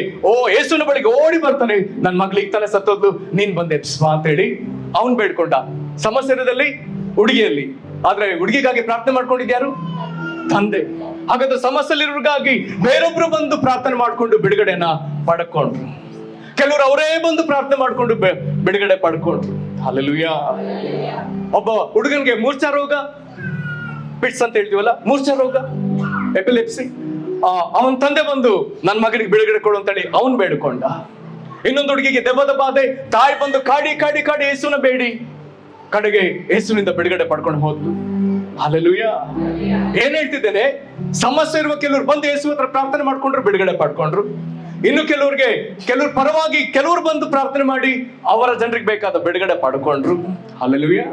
Speaker 1: ಯೇಸುವಿನ ಬಳಿಗೆ ಓಡಿ ಬರ್ತಾನೆ, ನನ್ ಮಗ್ಳಿಗೆ ತಾನೆ ಸತ್ತೋದ್ಲು, ನೀನ್ ಬಂದೆ ಎಬ್ಸ್ಬಾ ಅಂತ ಹೇಳಿ ಅವನ್ ಬೇಡ್ಕೊಂಡ. ಸಮಸ್ಯೆದಲ್ಲಿ ಹುಡುಗಿಯಲ್ಲಿ, ಆದ್ರೆ ಹುಡುಗಿಗಾಗಿ ಪ್ರಾರ್ಥನೆ ಮಾಡ್ಕೊಂಡಿದ್ಯಾರು? ತಂದೆ. ಹಾಗಾದ್ರೆ ಸಮಸ್ಯೆಲಿರೋರ್ಗಾಗಿ ಬೇರೊಬ್ರು ಬಂದು ಪ್ರಾರ್ಥನೆ ಮಾಡ್ಕೊಂಡು ಬಿಡುಗಡೆನ ಪಡ್ಕೊಂಡ್ರು. ಕೆಲವರು ಅವರೇ ಬಂದು ಪ್ರಾರ್ಥನೆ ಮಾಡ್ಕೊಂಡು ಬಿಡುಗಡೆ ಪಡ್ಕೊಂಡ್ರು. ಹಲ್ಲೆಲೂಯಾ. ಒಬ್ಬ ಹುಡುಗನಿಗೆ ಮೂರ್ಛಾ ರೋಗ, ಪಿಟ್ಸ್ ಅಂತ ಹೇಳ್ತೀವಲ್ಲ, ಮೂರ್ಛಾ ರೋಗ, ಎಪಿಲೆಪ್ಸಿ. ಅವನ್ ತಂದೆ ಬಂದು ನನ್ ಮಗನಿಗೆ ಬಿಡುಗಡೆ ಕೊಡು ಅಂತೇಳಿ ಅವನ್ ಬೇಡ್ಕೊಂಡ. ಇನ್ನೊಂದು ಹುಡುಗಿಗೆ ದೆವ್ವದ ಬಾಧೆ, ತಾಯಿ ಬಂದು ಕಾಡಿ ಕಾಡಿ ಕಾಡಿ ಯೇಸುನ ಬೇಡಿ ಕಡೆಗೆ ಯೇಸುವಿನಿಂದ ಬಿಡುಗಡೆ ಪಡ್ಕೊಂಡು ಹೋದ್ಲು. ಹಲ್ಲೆಲೂಯಾ. ಏನ್ ಹೇಳ್ತಿದ್ದೇನೆ, ಸಮಸ್ಯೆ ಇರುವ ಕೆಲವರು ಬಂದು ಯೇಸು ಹತ್ರ ಪ್ರಾರ್ಥನೆ ಮಾಡ್ಕೊಂಡ್ರು, ಬಿಡುಗಡೆ ಪಡ್ಕೊಂಡ್ರು. ಇನ್ನು ಕೆಲವ್ರ ಪರವಾಗಿ ಕೆಲವರು ಬಂದು ಪ್ರಾರ್ಥನೆ ಮಾಡಿ ಅವರ ಜನರಿಗೆ ಬೇಕಾದ ಬಿಡುಗಡೆ ಪಡ್ಕೊಂಡ್ರು. ಹಲ್ಲೆಲೂಯಾ.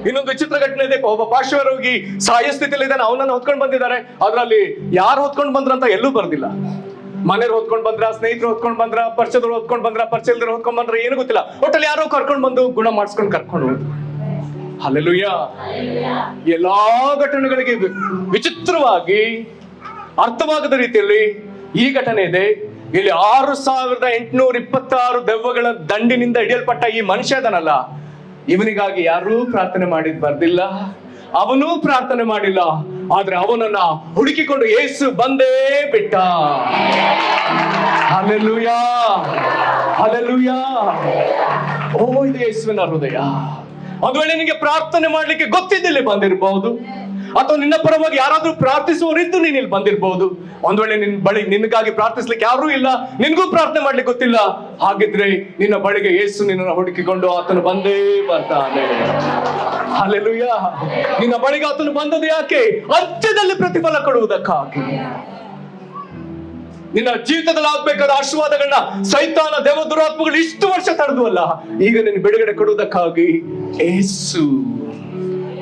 Speaker 1: ಇನ್ನೊಂದು ವಿಚಿತ್ರ ಘಟನೆ ಇದೆ. ಒಬ್ಬ ಪಾರ್ಶ್ವರೋಗಿ ಸಾಯೋ ಸ್ಥಿತಿಯಲ್ಲಿ ಇದ್ದಾನೆ, ಅವನನ್ನು ಹೊತ್ಕೊಂಡು ಬಂದಿದ್ದಾರೆ. ಅದ್ರಲ್ಲಿ ಯಾರು ಹೊತ್ಕೊಂಡು ಬಂದ್ರಂತ ಎಲ್ಲೂ ಬರ್ದಿಲ್ಲ. ಮನೆಯವ್ರು ಹೊತ್ಕೊಂಡ್ ಬಂದ್ರ, ಸ್ನೇಹಿತರು ಹೊತ್ಕೊಂಡ್ ಬಂದ್ರ, ಪರಿಚಯದವ್ರು ಹೊತ್ಕೊಂಡ್ ಬಂದ್ರ, ಪರಿಚಯದವ್ರು ಹೊತ್ಕೊಂಡ್ ಬಂದ್ರ, ಏನು ಗೊತ್ತಿಲ್ಲ. ಒಟ್ಟಲ್ಲಿ ಯಾರೋ ಕರ್ಕೊಂಡ್ ಬಂದು ಗುಣ ಮಾಡಿಸ್ಕೊಂಡು ಕರ್ಕೊಂಡು ಹೋದ್ರು. ಹಲ್ಲೆಲೂಯಾ. ಎಲ್ಲಾ ಘಟನೆಗಳಿಗೆ ವಿಚಿತ್ರವಾಗಿ ಅರ್ಥವಾಗದ ರೀತಿಯಲ್ಲಿ ಈ ಘಟನೆ ಇದೆ. ಇಲ್ಲಿ 6826 ದೆವ್ವಗಳ ದಂಡಿನಿಂದ ಹಿಡಿಯಲ್ಪಟ್ಟ ಈ ಮನುಷ್ಯ ಅದನಲ್ಲ, ಇವನಿಗಾಗಿ ಯಾರೂ ಪ್ರಾರ್ಥನೆ ಮಾಡಿದ್ ಬರ್ದಿಲ್ಲ, ಅವನೂ ಪ್ರಾರ್ಥನೆ ಮಾಡಿಲ್ಲ. ಆದ್ರೆ ಅವನನ್ನ ಹುಡುಕಿಕೊಂಡು ಯೇಸು ಬಂದೇ ಬಿಟ್ಟ. Hallelujah, hallelujah. ಇದು ಯೇಸುವಿನ ಹೃದಯ. ಒಂದು ವೇಳೆ ನಿನಗೆ ಪ್ರಾರ್ಥನೆ ಮಾಡ್ಲಿಕ್ಕೆ ಗೊತ್ತಿದ್ದಲ್ಲಿ ಬಂದಿರಬಹುದು, ಅಥವಾ ನಿನ್ನ ಪರವಾಗಿ ಯಾರಾದ್ರೂ ಪ್ರಾರ್ಥಿಸುವವರಿದ್ದು ನೀನ್ ಇಲ್ಲಿ ಬಂದಿರಬಹುದು. ಒಂದ್ ವೇಳೆ ನಿನ್ ಬಳಿ ನಿನಗಾಗಿ ಪ್ರಾರ್ಥಿಸ್ಲಿಕ್ಕೆ ಯಾರೂ ಇಲ್ಲ, ನಿನ್ಗೂ ಪ್ರಾರ್ಥನೆ ಮಾಡ್ಲಿಕ್ಕೆ ಗೊತ್ತಿಲ್ಲ, ಹಾಗಿದ್ರೆ ನಿನ್ನ ಬಳಿಗೆ ಯೇಸು ನಿನ್ನನ್ನು ಹುಡುಕಿಕೊಂಡು ಆತನು ಬಂದೇ ಬರ್ತಾನೆ. ಹಲ್ಲೆಲೂಯಾ. ನಿನ್ನ ಬಳಿಗೆ ಆತನು ಬಂದದ್ದು ಯಾಕೆ? ಅಂತ್ಯದಲ್ಲಿ ಪ್ರತಿಫಲ ಕೊಡುವುದಕ್ಕಾಗಿ. ನಿನ್ನ ಜೀವಿತದಲ್ಲಿ ಆಗ್ಬೇಕಾದ ಆಶೀರ್ವಾದಗಳನ್ನ ಸೈತಾನ, ದೇವ ದುರಾತ್ಮಗಳು ಇಷ್ಟು ವರ್ಷ ತಡೆದುವಲ್ಲ, ಈಗ ನಿನ್ನ ಬಿಡುಗಡೆ ಕೊಡುವುದಕ್ಕಾಗಿ ಯೇಸು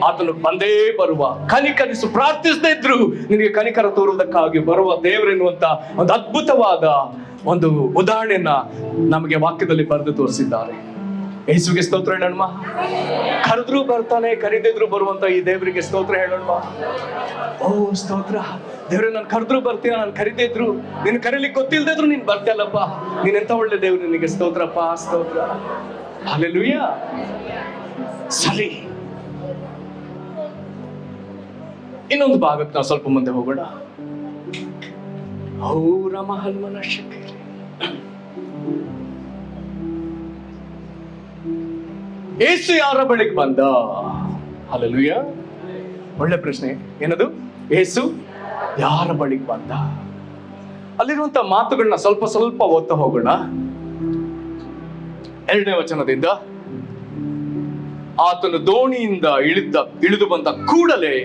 Speaker 1: ಆತನು ಬಂದೇ ಬರುವ. ಕನಿಕರಿಸು, ಪ್ರಾರ್ಥಿಸದೇ ಇದ್ರು ನಿನಗೆ ಕನಿಕರ ತೋರುವುದಕ್ಕಾಗಿ ಬರುವ ದೇವರೆನ್ನುವಂತ ಒಂದು ಅದ್ಭುತವಾದ ಒಂದು ಉದಾಹರಣೆಯನ್ನ ನಮಗೆ ವಾಕ್ಯದಲ್ಲಿ ಬರೆದು ತೋರಿಸಿದ್ದಾರೆ. ಯೇಸುಗೆ ಸ್ತೋತ್ರ ಹೇಳೋಣ. ಕರೆದ್ರು ಬರ್ತಾನೆ, ಕರಿದಿದ್ರು ಬರುವಂತ ಈ ದೇವರಿಗೆ ಸ್ತೋತ್ರ ಹೇಳೋಣ. ಸ್ತೋತ್ರ ದೇವ್ರೆ, ನಾನು ಕರೆದ್ರು ಬರ್ತೀಯ, ನಾನು ಕರಿದಿದ್ರು, ನಿನ್ ಕರೀಲಿಕ್ಕೆ ಗೊತ್ತಿಲ್ಲದೆ ಇದ್ರು ನೀನ್ ಬರ್ತೀಯಲ್ಲಪ್ಪ, ನೀನೆಂತ ಒಳ್ಳೆ ದೇವ್ರು, ನಿನಗೆ ಸ್ತೋತ್ರಪ್ಪ, ಸ್ತೋತ್ರ. ಹಲ್ಲೆಲೂಯಾ. ಸರಿ, ಇನ್ನೊಂದು ಭಾಗಕ್ಕೆ ನಾವು ಸ್ವಲ್ಪ ಮುಂದೆ ಹೋಗೋಣ. ಯೇಸು ಯಾರ ಬಳಿಗೆ ಬಂದ? ಹಲ್ಲೆಲೂಯಾ. ಒಳ್ಳೆ ಪ್ರಶ್ನೆ. ಏನದು? ಯೇಸು ಯಾರ ಬಳಿಗೆ ಬಂದ? ಅಲ್ಲಿರುವಂತ ಮಾತುಗಳನ್ನ ಸ್ವಲ್ಪ ಸ್ವಲ್ಪ ಓದ್ತಾ ಹೋಗೋಣ. 2ನೇ ವಚನದಿಂದ, ಆತನು ದೋಣಿಯಿಂದ ಇಳಿದು ಬಂದ ಕೂಡಲೇ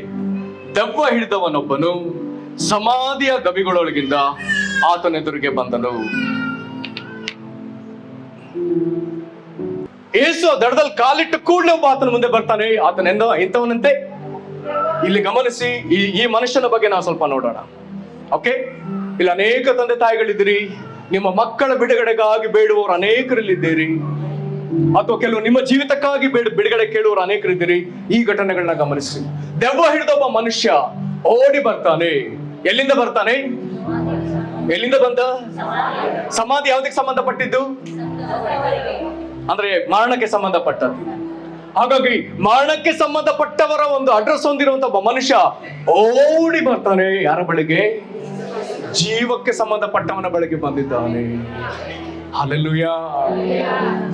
Speaker 1: ದೆವ್ವ ಹಿಡಿದವನೊಬ್ಬನು ಸಮಾಧಿಯ ಗವಿಗಳೊಳಗಿಂದ ಆತನ ಎದುರಿಗೆ ಬಂದನು. ಯೇಸು ದಡದಲ್ಲಿ ಕಾಲಿಟ್ಟು ಕೂಡಲೇ ಒಬ್ಬ ಆತನ ಮುಂದೆ ಬರ್ತಾನೆ. ಆತನ ಎಂತವನಂತೆ? ಇಲ್ಲಿ ಗಮನಿಸಿ, ಈ ಮನುಷ್ಯನ ಬಗ್ಗೆ ನಾವು ಸ್ವಲ್ಪ ನೋಡೋಣ. ಓಕೆ, ಇಲ್ಲಿ ಅನೇಕ ತಂದೆ ತಾಯಿಗಳಿದ್ದೀರಿ, ನಿಮ್ಮ ಮಕ್ಕಳ ಬಿಡುಗಡೆಗಾಗಿ ಬೇಡುವವರು ಅನೇಕರಲ್ಲಿದ್ದೀರಿ, ಅಥವಾ ಕೆಲವು ನಿಮ್ಮ ಜೀವಿತಕ್ಕಾಗಿ ಬಿಡುಗಡೆ ಕೇಳುವವರು ಅನೇಕರಿದ್ದೀರಿ. ಈ ಘಟನೆಗಳನ್ನ ಗಮನಿಸಿ. ದೆವ್ವ ಹಿಡಿದೊಬ್ಬ ಮನುಷ್ಯ ಓಡಿ ಬರ್ತಾನೆ. ಎಲ್ಲಿಂದ ಬರ್ತಾನೆ? ಎಲ್ಲಿಂದ ಬಂದ? ಸಮಾಧಿ ಯಾವುದಕ್ಕೆ ಸಂಬಂಧಪಟ್ಟಿದ್ದು? ಅಂದ್ರೆ ಮರಣಕ್ಕೆ ಸಂಬಂಧಪಟ್ಟದ್ದು. ಹಾಗಾಗಿ ಮರಣಕ್ಕೆ ಸಂಬಂಧಪಟ್ಟವರ ಒಂದು ಅಡ್ರೆಸ್ ಹೊಂದಿರುವಂತ ಒಬ್ಬ ಮನುಷ್ಯ ಓಡಿ ಬರ್ತಾನೆ. ಯಾರ ಬಳಿಗೆ? ಜೀವಕ್ಕೆ ಸಂಬಂಧಪಟ್ಟವನ ಬಳಿಗೆ ಬಂದಿದ್ದಾನೆ. ಹಲ್ಲೆಲೂಯಾ.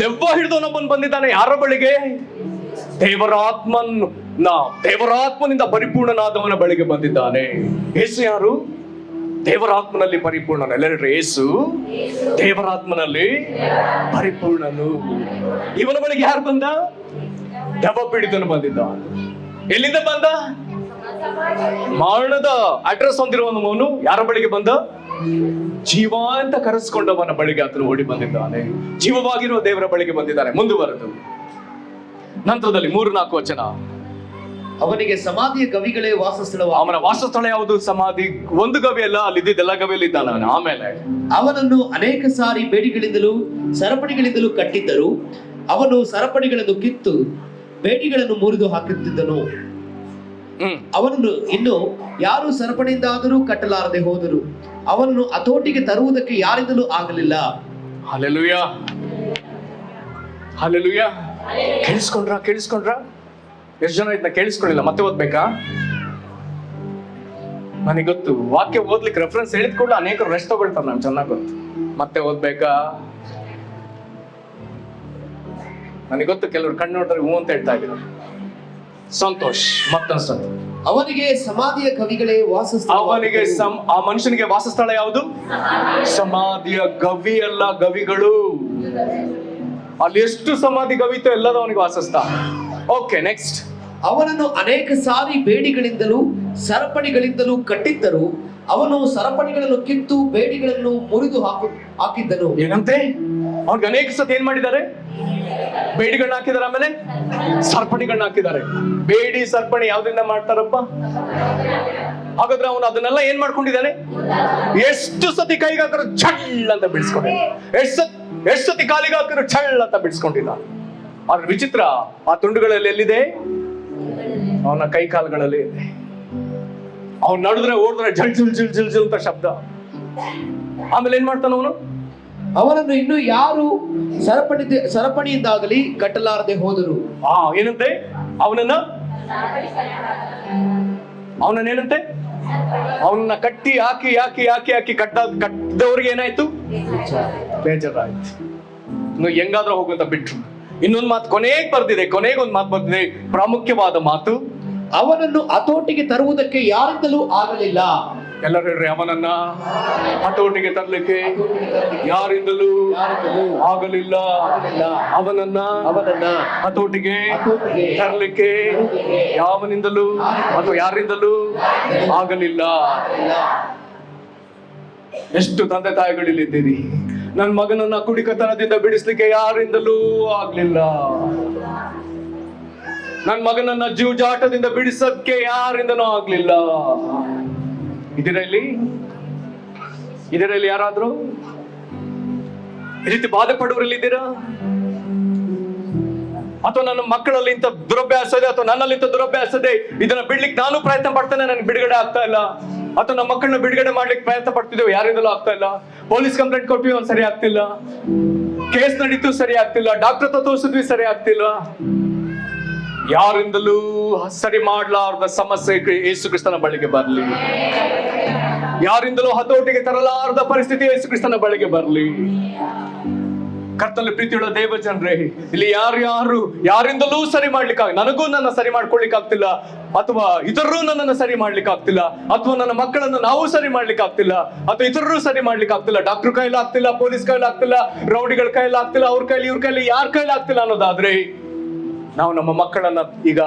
Speaker 1: ದೆವ್ವ ಹಿಡಿದವನೊಬ್ಬನ್ ಬಂದಿದ್ದಾನೆ. ಯಾರ ಬಳಿಗೆ? ದೇವರಾತ್ಮನಿಂದ ಪರಿಪೂರ್ಣನಾದವನ ಬಳಿಗೆ ಬಂದಿದ್ದಾನೆ. ಯೇಸು ಯಾರು? ದೇವರಾತ್ಮನಲ್ಲಿ ಪರಿಪೂರ್ಣನು. ಎಲ್ಲರೂ ಯೇಸು ದೇವರಾತ್ಮನಲ್ಲಿ ಪರಿಪೂರ್ಣನು. ಇವನ ಬಳಿಗೆ ಯಾರು ಬಂದ? ದೆವ್ವ ಪೀಡಿತನು ಬಂದಿದ್ದ. ಎಲ್ಲಿಂದ ಬಂದ? ಮರಣದ ಅಡ್ರೆಸ್ ಹೊಂದಿರುವವನು ಯಾರ ಬಳಿಗೆ ಬಂದ? ಜೀವ ಅಂತ ಕರೆಸ್ಕೊಂಡವನ ಬಳಿಗೆ ಆತನು ಓಡಿ ಬಂದಿದ್ದಾನೆ. ಜೀವವಾಗಿರುವ ದೇವರ ಬಳಿಗೆ ಬಂದಿದ್ದಾನೆ. ಮುಂದುವರೆದು ನಂತರದಲ್ಲಿ 3-4 ವಚನ.
Speaker 2: ಅವನಿಗೆ ಸಮಾಧಿಯ ಗವಿಗಳೇ ವಾಸಸ್ಥಳ.
Speaker 1: ಅವನ ವಾಸಸ್ಥಳ ಯಾವುದು? ಸಮಾಧಿ. ಒಂದು ಗವಿ ಅಲ್ಲ, ಅಲ್ಲಿ ಇದ್ದಿದ್ದೆಲ್ಲ ಗವಿಯಲ್ಲಿ ಇದ್ದಾನೆ ಅವನು. ಆಮೇಲೆ
Speaker 2: ಅವನನ್ನು ಅನೇಕ ಸಾರಿ ಬೇಡಿಗಳಿಂದಲೂ ಸರಪಣಿಗಳಿಂದಲೂ ಕಟ್ಟಿದ್ದರು. ಅವನು ಸರಪಣಿಗಳನ್ನು ಕಿತ್ತು ಬೇಡಿಗಳನ್ನು ಮುರಿದು ಹಾಕುತ್ತಿದ್ದನು. ಅವನನ್ನು ಇನ್ನು ಯಾರು ಸರಪಣಿಯಿಂದಾದರೂ ಕಟ್ಟಲಾರದೆ ಹೋದರು. ಅವನನ್ನು ಹತೋಟಿಗೆ ತರುವುದಕ್ಕೆ ಯಾರಿಂದಲೂ ಆಗಲಿಲ್ಲ.
Speaker 1: Hallelujah, hallelujah. ಕೇಳಿಸ್ಕೊಂಡ್ರ? ಎಷ್ಟು ಜನ ಇದನ್ನ ಕೇಳಿಸ್ಕೊಳ್ಳಿಲ್ಲ? ಮತ್ತೆ ಓದ್ಬೇಕಾ? ನನಗೆ ಗೊತ್ತು, ವಾಕ್ಯ ಓದ್ಲಿಕ್ಕೆ ರೆಫರೆನ್ಸ್ ಹೇಳಿದ ಕೂಡ ಅನೇಕರು ರೆಸ್ಟ್ ತಗೊಳ್ತಾರೆ, ನಮ್ಗೆ ಚೆನ್ನಾಗಿ ಗೊತ್ತು. ಮತ್ತೆ ಓದ್ಬೇಕಾ? ನನಗೆ ಗೊತ್ತು, ಕೆಲವರು ಕಣ್ಣು ನೋಡಿದ್ರೆ ಹೂ ಅಂತ ಹೇಳ್ತಾ ಇದ್ರು. ಸಂತೋಷ್. ಮತ್ತೊಂದು
Speaker 2: ಅವನಿಗೆ ಸಮಾಧಿಯ ಗವಿಗಳೇ ವಾಸಸ್ಥಳ.
Speaker 1: ಅವನಿಗೆ ಆ ಮನುಷ್ಯನಿಗೆ ವಾಸಸ್ಥಳ ಯಾವುದು? ಸಮಾಧಿಯ ಗವಿ ಅಲ್ಲ, ಗವಿಗಳು. ಅಲ್ಲಿ ಎಷ್ಟು ಸಮಾಧಿ ಗವಿತೋ ಎಲ್ಲದ ಅವನಿಗೆ ವಾಸಸ್ಥಳ. Okay, next.
Speaker 2: ಅವನನ್ನು ಅನೇಕ ಸಾರಿ ಬೇಡಿಗಳಿಂದಲೂ ಸರಪಣಿಗಳಿಂದಲೂ ಕಟ್ಟಿದ್ದರು. ಅವನು ಸರಪಣಿಗಳನ್ನು ಕಿತ್ತು ಬೇಡಿಗಳನ್ನು ಮುರಿದು ಹಾಕಿದ್ದನು.
Speaker 1: ಏನಂತೆ? ಅವ್ನಿಗೆ ಅನೇಕ ಸತಿ ಏನ್ ಮಾಡಿದ್ದಾರೆ? ಬೇಡಿಗಳನ್ನ ಹಾಕಿದಾರೆ, ಆಮೇಲೆ ಸರಪಣಿಗಳನ್ನ ಹಾಕಿದ್ದಾರೆ. ಬೇಡಿ ಸರಪಣಿ ಯಾವ್ದ್ರಿಂದ ಮಾಡ್ತಾರಪ್ಪ? ಹಾಗಾದ್ರೆ ಅವನು ಅದನ್ನೆಲ್ಲ ಏನ್ ಮಾಡ್ಕೊಂಡಿದ್ದಾನೆ? ಎಷ್ಟು ಸತಿ ಕೈಗೆ ಹಾಕಿದ್ರು ಛಳ್ ಅಂತ ಬಿಡಿಸ್ಕೊಂಡಿದ್ದಾನೆ. ಎಷ್ಟು ಸತಿ ಕಾಲಿಗೆ ಹಾಕಿದ್ರು ಛಳ್ ಅಂತ ಬಿಡಿಸ್ಕೊಂಡಿದ್ದಾನೆ. ಆದ್ರೆ ವಿಚಿತ್ರ, ಆ ತುಂಡುಗಳಲ್ಲಿ ಎಲ್ಲಿದೆ? ಅವನ ಕೈ ಕಾಲುಗಳಲ್ಲಿ ಇದೆ. ಅವನ್ ನಡೆದ್ರೆ ಓಡಿದ್ರೆ ಜಲ್ ಜಲ್ ಜಲ್ ಜಲ್ ಜಲ್ ಅಂತ ಶಬ್ದ. ಆಮೇಲೆ ಏನ್ ಮಾಡ್ತಾನ ಅವನು?
Speaker 2: ಅವನನ್ನು ಇನ್ನು ಯಾರು ಸರಪಣಿಯಿಂದಾಗಲಿ ಕಟ್ಟಲಾರದೆ ಹೋದರು.
Speaker 1: ಏನಂತೆ? ಅವನನ್ನೇನಂತೆ? ಅವನನ್ನ ಕಟ್ಟಿ ಹಾಕಿ ಹಾಕಿ ಹಾಕಿ ಹಾಕಿ ಕಟ್ಟದವ್ರಿಗೆ ಏನಾಯ್ತು? ಬೇಜಾರಾಯ್ತು. ಇನ್ನು ಹೆಂಗಾದ್ರೂ ಹೋಗುವಂತ ಬಿಟ್ರು. ಇನ್ನೊಂದು ಮಾತು ಕೊನೆಗೊಂದು ಮಾತು ಬರ್ದಿದೆ, ಪ್ರಾಮುಖ್ಯವಾದ ಮಾತು.
Speaker 2: ಅವನನ್ನು ಹತೋಟಿಗೆ ತರುವುದಕ್ಕೆ ಯಾರಿಂದಲೂ ಆಗಲಿಲ್ಲ.
Speaker 1: ಎಲ್ಲರೂ ಹೇಳ್ರಿ, ಅವನನ್ನ ಹತೋಟಿಗೆ ತರಲಿಕ್ಕೆ ಯಾರಿಂದಲೂ ಆಗಲಿಲ್ಲ. ಅವನನ್ನ ಹತೋಟಿಗೆ ತರಲಿಕ್ಕೆ ಯಾವನಿಂದಲೂ ಅಥವಾ ಯಾರಿಂದಲೂ ಆಗಲಿಲ್ಲ. ಎಷ್ಟು ತಂದೆ ತಾಯಿಗಳಿಲ್ಲಿದ್ದೀರಿ, ನನ್ನ ಮಗನನ್ನ ಕುಡಿಕತನದಿಂದ ಬಿಡಿಸ್ಲಿಕ್ಕೆ ಯಾರಿಂದಲೂ ಆಗ್ಲಿಲ್ಲ. ನನ್ನ ಮಗನನ್ನ ಜೂಜಾಟದಿಂದ ಬಿಡಿಸಕ್ಕೆ ಯಾರಿಂದನೂ ಆಗ್ಲಿಲ್ಲ. ಇದರಲ್ಲಿ ಯಾರಾದ್ರೂ ಈ ರೀತಿ ಬಾಧೆ ಪಡುವರಲ್ಲಿ ಇದ್ದೀರಾ? ಅಥವಾ ನನ್ನ ಮಕ್ಕಳಲ್ಲಿ ಇಂಥ ದುರಭ್ಯಾಸ ಇದೆ, ಅಥವಾ ನನ್ನಲ್ಲಿ ಇಂಥ ದುರಭ್ಯಾಸ ಇದೆ, ಇದನ್ನ ಬಿಡ್ಲಿಕ್ಕೆ ನಾನು ಪ್ರಯತ್ನ ಪಡ್ತೇನೆ, ನನಗೆ ಬಿಡುಗಡೆ ಆಗ್ತಾ ಇಲ್ಲ. ಅಥವಾ ನಮ್ಮ ಮಕ್ಕಳನ್ನ ಬಿಡುಗಡೆ ಮಾಡ್ಲಿಕ್ಕೆ ಪ್ರಯತ್ನ ಪಡ್ತಿದ್ದೇವೆ, ಯಾರಿಂದಲೂ ಆಗ್ತಾ ಇಲ್ಲ. ಪೊಲೀಸ್ ಕಂಪ್ಲೇಂಟ್ ಕೊಟ್ವಿ, ಒಂದ್ ಸರಿ ಆಗ್ತಿಲ್ಲ. ಕೇಸ್ ನಡೀತು, ಸರಿ ಆಗ್ತಿಲ್ಲ. ಡಾಕ್ಟರ್ ಹತ್ರ ತೋರಿಸಿದ್ವಿ, ಸರಿ ಆಗ್ತಿಲ್ಲ. ಯಾರಿಂದಲೂ ಸರಿ ಮಾಡ್ಲಾರ್ದ ಸಮಸ್ಯೆ ಯೇಸು ಕ್ರಿಸ್ತನ ಬಳಿಗೆ ಬರ್ಲಿ. ಯಾರಿಂದಲೂ ಹತೋಟಿಗೆ ತರಲಾರದ ಪರಿಸ್ಥಿತಿ ಯೇಸು ಕ್ರಿಸ್ತನ ಬಳಿಗೆ ಬರ್ಲಿ. ಕರ್ತನಲ್ಲಿ ಪ್ರೀತಿಯುಳ್ಳ ದೇವ ಜನರೇ, ಇಲ್ಲಿ ಯಾರಿಂದಲೂ ಸರಿ ಮಾಡ್ಲಿಕ್ಕೆ ನನಗೂ ನನ್ನ ಸರಿ ಮಾಡ್ಕೊಳ್ಲಿಕ್ಕೆ ಆಗ್ತಿಲ್ಲ, ಅಥವಾ ಇತರರು ನನ್ನನ್ನು ಸರಿ ಮಾಡ್ಲಿಕ್ಕೆ ಆಗ್ತಿಲ್ಲ, ಅಥವಾ ನನ್ನ ಮಕ್ಕಳನ್ನು ನಾವು ಸರಿ ಮಾಡ್ಲಿಕ್ಕೆ ಆಗ್ತಿಲ್ಲ, ಅಥವಾ ಇತರರು ಸರಿ ಮಾಡ್ಲಿಕ್ಕೆ ಆಗ್ತಿಲ್ಲ. ಡಾಕ್ಟರ್ ಕೈಲಿ ಆಗ್ತಿಲ್ಲ, ಪೊಲೀಸ್ ಕೈಲಿ ಆಗ್ತಿಲ್ಲ, ರೌಡಿಗಳ ಕೈಲಿ ಆಗ್ತಿಲ್ಲ, ಅವ್ರ ಕೈಲಿ ಇವ್ರ ಕೈಲಿ ಯಾರ ಕೈಲಿ ಆಗ್ತಿಲ್ಲ ಅನ್ನೋದಾದ್ರೆ, ನಾವು ನಮ್ಮ ಮಕ್ಕಳನ್ನ ಈಗ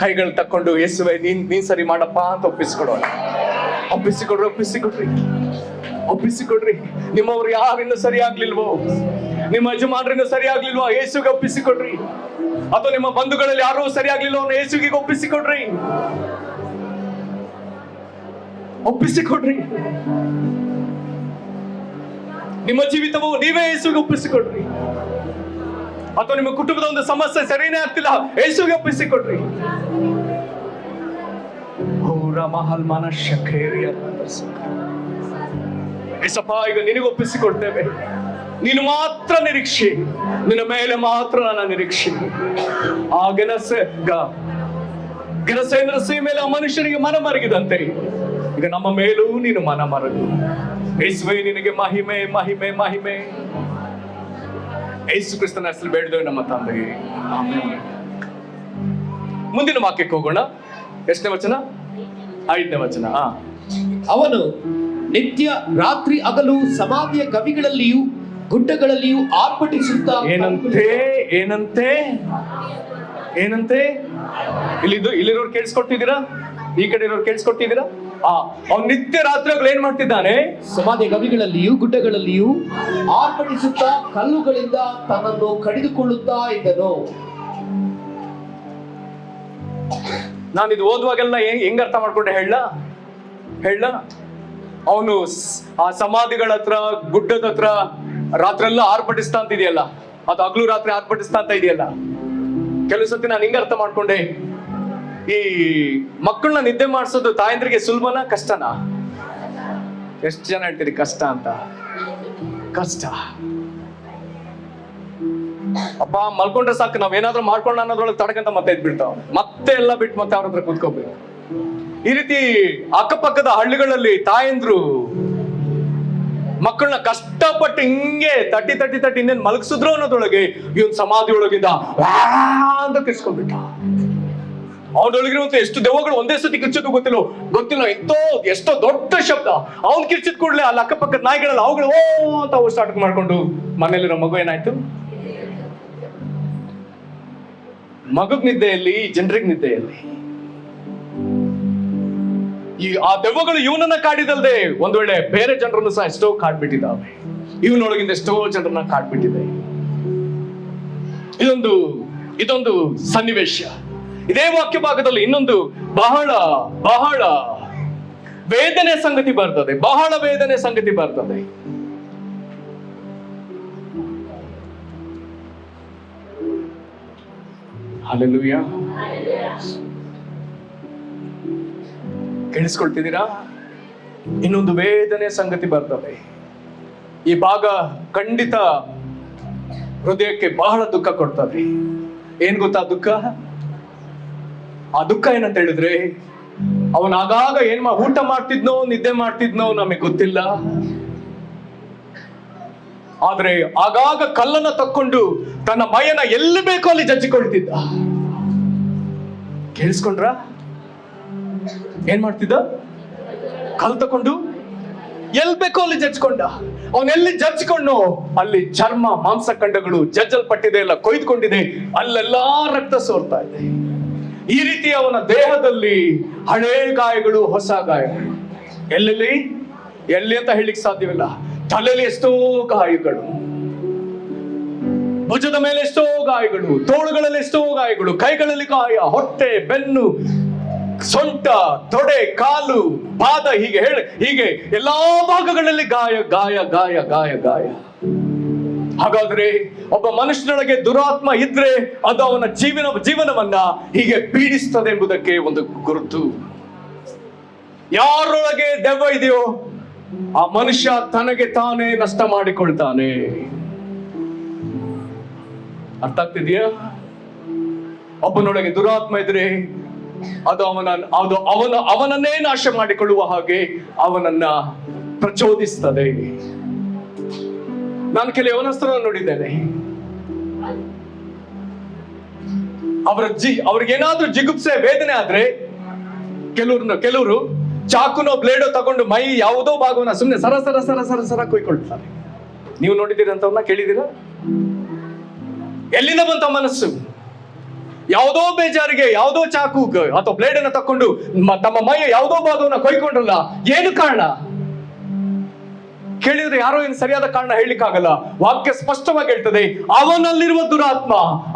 Speaker 1: ಕೈಗಳು ತಕ್ಕೊಂಡು ಯೇಸುವೆ ನೀನ್ ಸರಿ ಮಾಡಪ್ಪ ಅಂತ ಒಪ್ಪಿಸಿಕೊಡೋಣ. ಒಪ್ಪಿಸಿಕೊಡ್ರಿ. ನಿಮ್ಮವ್ರು ಯಾರಿನ್ನೂ ಸರಿ ಆಗ್ಲಿಲ್ವೋ, ನಿಮ್ಮ ಯಜಮಾನರಿಂದ ಸರಿ ಆಗ್ಲಿಲ್ವೋ, ಯೇಸುಗೆ ಒಪ್ಪಿಸಿಕೊಡ್ರಿ. ಅಥವಾ ನಿಮ್ಮ ಬಂಧುಗಳಲ್ಲಿ ಯಾರೂ ಸರಿ ಆಗ್ಲಿಲ್ವೋ, ಯೇಸುಗೆ ಒಪ್ಪಿಸಿಕೊಡ್ರಿ. ನಿಮ್ಮ ಜೀವಿತವು ನೀವೇ ಯೇಸುಗೆ ಒಪ್ಪಿಸಿಕೊಡ್ರಿ. ಅಥವಾ ನಿಮ್ಮ ಕುಟುಂಬದ ಒಂದು ಸಮಸ್ಯೆ ಸರಿನೇ ಆಗ್ತಿಲ್ಲ, ಯೇಸುಗೆ ಒಪ್ಪಿಸಿಕೊಡ್ರಿ. ಏಸಪ್ಪ, ಈಗ ನಿನಗೆ ಒಪ್ಪಿಸಿಕೊಡ್ತೇವೆ. ನೀನು ಮಾತ್ರ ನಿರೀಕ್ಷೆ, ನಿನ್ನ ಮೇಲೆ ಮಾತ್ರ ನನ್ನ ನಿರೀಕ್ಷೆ. ಆ ಗೆನಸೇಂದ್ರ ಮೇಲೆ ಆ ಮನುಷ್ಯನಿಗೆ ಮನ ಮರಗಿದಂತೆ ಈಗ ನಮ್ಮ ಮೇಲೂ ನೀನು ಮನ ಮರಗು. ಯೇಸುವೇ, ನಿನಗೆ ಮಹಿಮೆ ಮಹಿಮೆ ಮಹಿಮೆ. ಯೇಸು ಕ್ರಿಸ್ತನ ಹೆಸರು ಬೇಡಿದೆವು ನಮ್ಮ ತಂದೆಗೆ, ಆಮೆನ್. ಮುಂದಿನ ವಾಕ್ಯಕ್ಕೆ ಹೋಗೋಣ. ಎಷ್ಟನೇ ವಚನ? 5ನೇ ವಚನ.
Speaker 2: ಅವನು ನಿತ್ಯ ರಾತ್ರಿ ಹಗಲು ಸಮಾಧಿಯ ಗವಿಗಳಲ್ಲಿಯೂ ಗುಡ್ಡಗಳಲ್ಲಿಯೂ ಆರ್ಭಟಿಸುತ್ತಾ.
Speaker 1: ಏನಂತೆ ಇಲ್ಲಿರೋರು ಕೇಳಿಸ್ಕೊಡ್ತಿದ್ದೀರಾ? ಈ ಕಡೆ ಇರೋರು ಕೇಳಿಸ್ಕೊಡ್ತಿದ್ದೀರಾ? ಅವ್ನು ನಿತ್ಯ ರಾತ್ರಿಗಳು ಏನ್ ಮಾಡ್ತಿದ್ದಾನೆ?
Speaker 2: ಸಮಾಧಿಯ ಗವಿಗಳಲ್ಲಿಯೂ ಗುಡ್ಡಗಳಲ್ಲಿಯೂ ಆರ್ಭಟಿಸುತ್ತಾ ಕಲ್ಲುಗಳಿಂದ ತನ್ನನ್ನು ಕಡಿದುಕೊಳ್ಳುತ್ತಾ ಇದ್ದನು.
Speaker 1: ನಾನು ಇದು ಓದುವಾಗೆಲ್ಲ ಹೆಂಗ್ ಅರ್ಥ ಮಾಡ್ಕೊಂಡೆ ಹೇಳ ಅವನು ಆ ಸಮಾಧಿಗಳ ಹತ್ರ ಗುಡ್ಡದ ಹತ್ರ ರಾತ್ರಿ ಎಲ್ಲ ಆರ್ಭಟಿಸ್ತಾ ಅಂತ ಇದೆಯಲ್ಲ, ಅದು ಹಗಲು ರಾತ್ರಿ ಆರ್ಭಟಿಸ್ತಾ ಅಂತ ಇದೆಯಲ್ಲ. ಕೆಲವು ಸತಿ ನಾನು ಹಿಂಗ ಅರ್ಥ ಮಾಡ್ಕೊಂಡೆ, ಈ ಮಕ್ಕಳನ್ನ ನಿದ್ದೆ ಮಾಡಿಸೋದು ತಾಯಂದ್ರಿಗೆ ಸುಲಭನಾ ಕಷ್ಟನಾ? ಎಷ್ಟು ಜನ ಹೇಳ್ತೀರಿ ಕಷ್ಟ ಅಂತ? ಕಷ್ಟ. ಅಪ್ಪ ಮಲ್ಕೊಂಡ್ರೆ ಸಾಕು, ನಾವೇನಾದ್ರೂ ಮಾಡ್ಕೊಂಡ ಅನ್ನೋದ್ರೊಳಗೆ ತಡಕಂತ ಮತ್ತೆ ಎದ್ಬಿಡ್ತಾವ, ಮತ್ತೆ ಎಲ್ಲ ಬಿಟ್ಟು ಮತ್ತೆ ಅವ್ರ ಹತ್ರ ಕೂತ್ಕೋಬೇಕು. ಈ ರೀತಿ ಅಕ್ಕಪಕ್ಕದ ಹಳ್ಳಿಗಳಲ್ಲಿ ತಾಯಂದ್ರು ಮಕ್ಕಳನ್ನ ಕಷ್ಟಪಟ್ಟು ಹಿಂಗೆ ತಟ್ಟಿ ಇನ್ನೇನ್ ಮಲಗಿಸಿದ್ರು ಅನ್ನೋದ್ರೊಳಗೆ ಇವನ್ ಸಮಾಧಿ ಒಳಗಿಂದ ಅಂತ ಕಿರ್ಸ್ಕೊಂಡ್ಬಿಟ್ಟ. ಅವನೊಳಗಿರುವಂತ ಎಷ್ಟು ದೆವ್ವಗಳು ಒಂದೇ ಸತಿ ಕಿರ್ಚೋದು ಗೊತ್ತಿಲ್ಲ ಎಷ್ಟೋ ದೊಡ್ಡ ಶಬ್ದ. ಅವ್ನ್ ಕಿರ್ಚಿದ್ ಕೂಡ್ಲೆ ಅಲ್ಲಿ ಅಕ್ಕಪಕ್ಕದ ನಾಯಿಗಳೆಲ್ಲ ಅವುಗಳು ಓ ಅಂತ ಸ್ಟಾರ್ಟ್ ಮಾಡ್ಕೊಂಡು ಮನೇಲಿರೋ ಮಗು ಏನಾಯ್ತು? ಮಗುಗ್ ನಿದ್ದೆಯಲ್ಲಿ, ಜನರಿಗೆ ನಿದ್ದೆಯಲ್ಲಿ. ಆ ದೆವ್ವಗಳು ಇವನನ್ನ ಕಾಡಿದಲ್ದೆ ಒಂದ್ ವೇಳೆ ಬೇರೆ ಜನರನ್ನು ಸಹ ಎಷ್ಟೋ ಕಾಡ್ಬಿಟ್ಟಿದ್ದಾವೆ. ಇವನೊಳಗಿಂದ ಎಷ್ಟೋ ಜನರನ್ನ ಕಾಡ್ಬಿಟ್ಟಿದೆ. ಇದೊಂದು ಸನ್ನಿವೇಶ. ಇದೇ ವಾಕ್ಯ ಭಾಗದಲ್ಲಿ ಇನ್ನೊಂದು ಬಹಳ ಬಹಳ ವೇದನೆ ಸಂಗತಿ ಬರ್ತದೆ. ಬಹಳ ವೇದನೆ ಸಂಗತಿ ಬರ್ತದೆ. ಹಲ್ಲೆಲೂಯಾ. ಕೇಳಿಸ್ಕೊಳ್ತಿದ್ದೀರಾ? ಇನ್ನೊಂದು ವೇದನೆ ಸಂಗತಿ ಬರ್ತದೆ. ಈ ಭಾಗ ಖಂಡಿತ ಹೃದಯಕ್ಕೆ ಬಹಳ ದುಃಖ ಕೊಡ್ತದೆ. ಏನ್ ಗೊತ್ತಾ ದುಃಖ? ಆ ದುಃಖ ಏನಂತ ಹೇಳಿದ್ರೆ, ಅವನ ಆಗಾಗ ಊಟ ಮಾಡ್ತಿದ್ನೋ ನಿದ್ದೆ ಮಾಡ್ತಿದ್ನೋ ನಮಗೆ ಗೊತ್ತಿಲ್ಲ, ಆದ್ರೆ ಆಗಾಗ ಕಲ್ಲನ್ನ ತಕ್ಕೊಂಡು ತನ್ನ ಮೈಯನ್ನ ಎಲ್ಲಿ ಬೇಕೋ ಅಲ್ಲಿ ಜಜ್ಜಿಕೊಳ್ತಿದ್ದ. ಕೇಳಿಸ್ಕೊಂಡ್ರ? ಏನ್ ಮಾಡ್ತಿದ್ದ? ಕಲ್ ತಕೊಂಡು ಎಲ್ ಬೇಕೋ ಅಲ್ಲಿ ಜಜ್ಕೊಂಡ. ಅವನೆಲ್ಲಿ ಜಜ್ಕೊಂಡು ಅಲ್ಲಿ ಚರ್ಮ ಮಾಂಸಖಂಡಗಳು ಜಜ್ಜಲ್ಪಟ್ಟಿದೆ, ಎಲ್ಲ ಕೊಯ್ದುಕೊಂಡಿದೆ, ಅಲ್ಲೆಲ್ಲಾ ರಕ್ತ ಸೋರ್ತಾ ಇದೆ. ಈ ರೀತಿ ಅವನ ದೇಹದಲ್ಲಿ ಹಳೇ ಗಾಯಗಳು, ಹೊಸ ಗಾಯಗಳು. ಎಲ್ಲಿ ಅಂತ ಹೇಳಿಕ್ ಸಾಧ್ಯವಿಲ್ಲ. ತಲೆಯಲ್ಲಿ ಎಷ್ಟೋ ಗಾಯಗಳು, ಭುಜದ ಮೇಲೆ ಎಷ್ಟೋ ಗಾಯಗಳು, ತೋಳುಗಳಲ್ಲಿ ಎಷ್ಟೋ ಗಾಯಗಳು, ಕೈಗಳಲ್ಲಿ ಗಾಯ, ಹೊಟ್ಟೆ, ಬೆನ್ನು, ಸೊಂಟ, ತೊಡೆ, ಕಾಲು, ಪಾದ, ಹೀಗೆ ಎಲ್ಲಾ ಭಾಗಗಳಲ್ಲಿ ಗಾಯ ಗಾಯ ಗಾಯ ಗಾಯ ಗಾಯ. ಹಾಗಾದ್ರೆ ಒಬ್ಬ ಮನುಷ್ಯನೊಳಗೆ ದುರಾತ್ಮ ಇದ್ರೆ ಅದು ಅವನ ಜೀವನವನ್ನ ಹೀಗೆ ಪೀಡಿಸ್ತದೆ ಎಂಬುದಕ್ಕೆ ಒಂದು ಗುರುತು. ಯಾರೊಳಗೆ ದೆವ್ವ ಇದೆಯೋ ಆ ಮನುಷ್ಯ ತನಗೆ ತಾನೇ ನಷ್ಟ ಮಾಡಿಕೊಳ್ತಾನೆ. ಅರ್ಥ ಆಗ್ತಿದೆಯಾ? ಒಬ್ಬನೊಳಗೆ ದುರಾತ್ಮ ಇದ್ರೆ ಅದು ಅವನನ್ನೇ ನಾಶ ಮಾಡಿಕೊಳ್ಳುವ ಹಾಗೆ ಅವನನ್ನ ಪ್ರಚೋದಿಸ್ತದೆ. ನಾನು ಕೆಲವು ಯವನಸ್ಥರನ್ನು ನೋಡಿದ್ದೇನೆ. ಅವ್ರಿಗೇನಾದ್ರೂ ಜಿಗುಪ್ಸೆ, ವೇದನೆ ಆದ್ರೆ ಕೆಲವರು ಚಾಕುನೋ ಬ್ಲೇಡೋ ತಗೊಂಡು ಮೈ ಯಾವುದೋ ಭಾಗವನ್ನ ಸುಮ್ಮನೆ ಸರ ಸರ ಸರ ಸರ ಸರ ಕೊಯ್ಕೊಳ್ತಾರೆ. ನೀವು ನೋಡಿದ್ದೀರಂತವನ್ನ, ಕೇಳಿದ್ದೀರಾ? ಎಲ್ಲಿಂದ ಬಂತ ಮನಸ್ಸು? ಯಾವುದೋ ಬೇಜಾರಿಗೆ ಯಾವುದೋ ಚಾಕು ಅಥವಾ ಬ್ಲೇಡ್ ಅನ್ನ ತಕೊಂಡು ತಮ್ಮ ಮೈಯ ಯಾವುದೋ ಭಾಗವನ್ನ ಕೊಯ್ಕೊಂಡ್ರಲ್ಲ, ಏನು ಕಾರಣ ಕೇಳಿದ್ರೆ ಯಾರೋ ಏನು ಸರಿಯಾದ ಕಾರಣ ಹೇಳಲಿಕ್ಕಾಗಲ್ಲ. ವಾಕ್ಯ ಸ್ಪಷ್ಟವಾಗಿ ಹೇಳ್ತದೆ, ಅವನಲ್ಲಿರುವ ದುರಾತ್ಮ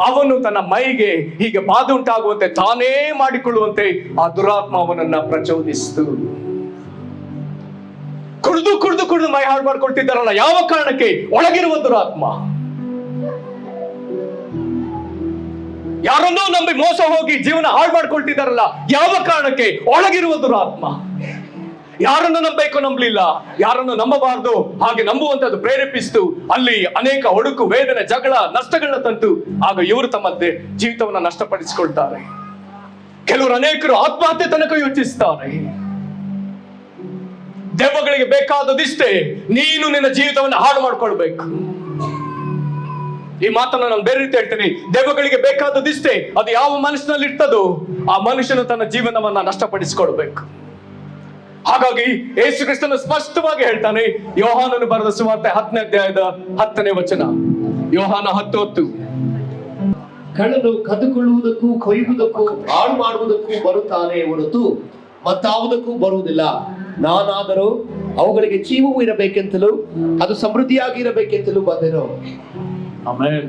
Speaker 1: ಅವನು ತನ್ನ ಮೈಗೆ ಹೀಗೆ ಬಾಧೆ ಉಂಟಾಗುವಂತೆ ತಾನೇ ಮಾಡಿಕೊಳ್ಳುವಂತೆ ಆ ದುರಾತ್ಮ ಅವನನ್ನ ಪ್ರಚೋದಿಸಿತು. ಕುಡಿದು ಕುಡಿದು ಕುಡಿದು ಮೈ ಹಾಳು ಮಾಡ್ಕೊಳ್ತಿದ್ದಾರಲ್ಲ, ಯಾವ ಕಾರಣಕ್ಕೆ? ಒಳಗಿರುವ ದುರಾತ್ಮ. ಯಾರನ್ನೋ ನಂಬಿ ಮೋಸ ಹೋಗಿ ಜೀವನ ಹಾಳು ಮಾಡ್ಕೊಳ್ತಿದ್ದಾರಲ್ಲ, ಯಾವ ಕಾರಣಕ್ಕೆ? ಒಳಗಿರುವ ದುರಾತ್ಮ. ಯಾರನ್ನು ನಂಬಬೇಕು ನಂಬಲಿಲ್ಲ, ಯಾರನ್ನು ನಂಬಬಾರದು ಹಾಗೆ ನಂಬುವಂತದ್ದು ಪ್ರೇರೇಪಿಸಿತು. ಅಲ್ಲಿ ಅನೇಕ ಒಡುಕು, ವೇದನೆ, ಜಗಳ, ನಷ್ಟಗಳನ್ನ ತಂತು. ಆಗ ಇವರು ತಮ್ಮ ಜೀವಿತವನ್ನ ನಷ್ಟಪಡಿಸಿಕೊಳ್ತಾರೆ. ಅನೇಕರು ಆತ್ಮಹತ್ಯೆ ತನಕ ಯೋಚಿಸ್ತಾರೆ. ದೆವ್ವಗಳಿಗೆ ಬೇಕಾದದಿಷ್ಟೇ, ನೀನು ನಿನ್ನ ಜೀವಿತವನ್ನ ಹಾಳು ಮಾಡ್ಕೊಳ್ಬೇಕು. ಈ ಮಾತನ್ನ ನಾನು ಬೇರೆ ರೀತಿ ಹೇಳ್ತೀನಿ. ದೆವ್ವಗಳಿಗೆ ಬೇಕಾದದಿಷ್ಟೇ, ಅದು ಯಾವ ಮನುಷ್ಯನಲ್ಲಿ ಇರ್ತದೋ ಆ ಮನುಷ್ಯನು ತನ್ನ ಜೀವನವನ್ನ ನಷ್ಟಪಡಿಸಿಕೊಳ್ಬೇಕು. ಹಾಗಾಗಿ ಯೇಸು ಕ್ರಿಸ್ತನು ಸ್ಪಷ್ಟವಾಗಿ ಹೇಳ್ತಾನೆ, ಯೋಹಾನನು ಬರೆದ ಸುವಾರ್ತೆ 10ನೇ ಅಧ್ಯಾಯದ 10ನೇ ವಚನ, ಯೋಹಾನ 10:10.
Speaker 2: ಕಳ್ಳನು ಕದ್ದುಕೊಳ್ಳುವುದಕ್ಕೂ, ಕೊಯ್ಯುವುದಕ್ಕೂ, ಹಾಳು ಮಾಡುವುದಕ್ಕೂ ಬರುತ್ತಾನೆ ಹೊರತು ಮತ್ತಾವುದಕ್ಕೂ ಬರುವುದಿಲ್ಲ. ನಾನಾದರೂ ಅವುಗಳಿಗೆ ಜೀವವೂ ಇರಬೇಕೆಂತಲೂ ಅದು ಸಮೃದ್ಧಿಯಾಗಿ ಇರಬೇಕೆಂತಲೂ ಬಂದೆನು.
Speaker 1: ಆಮೇಲೆ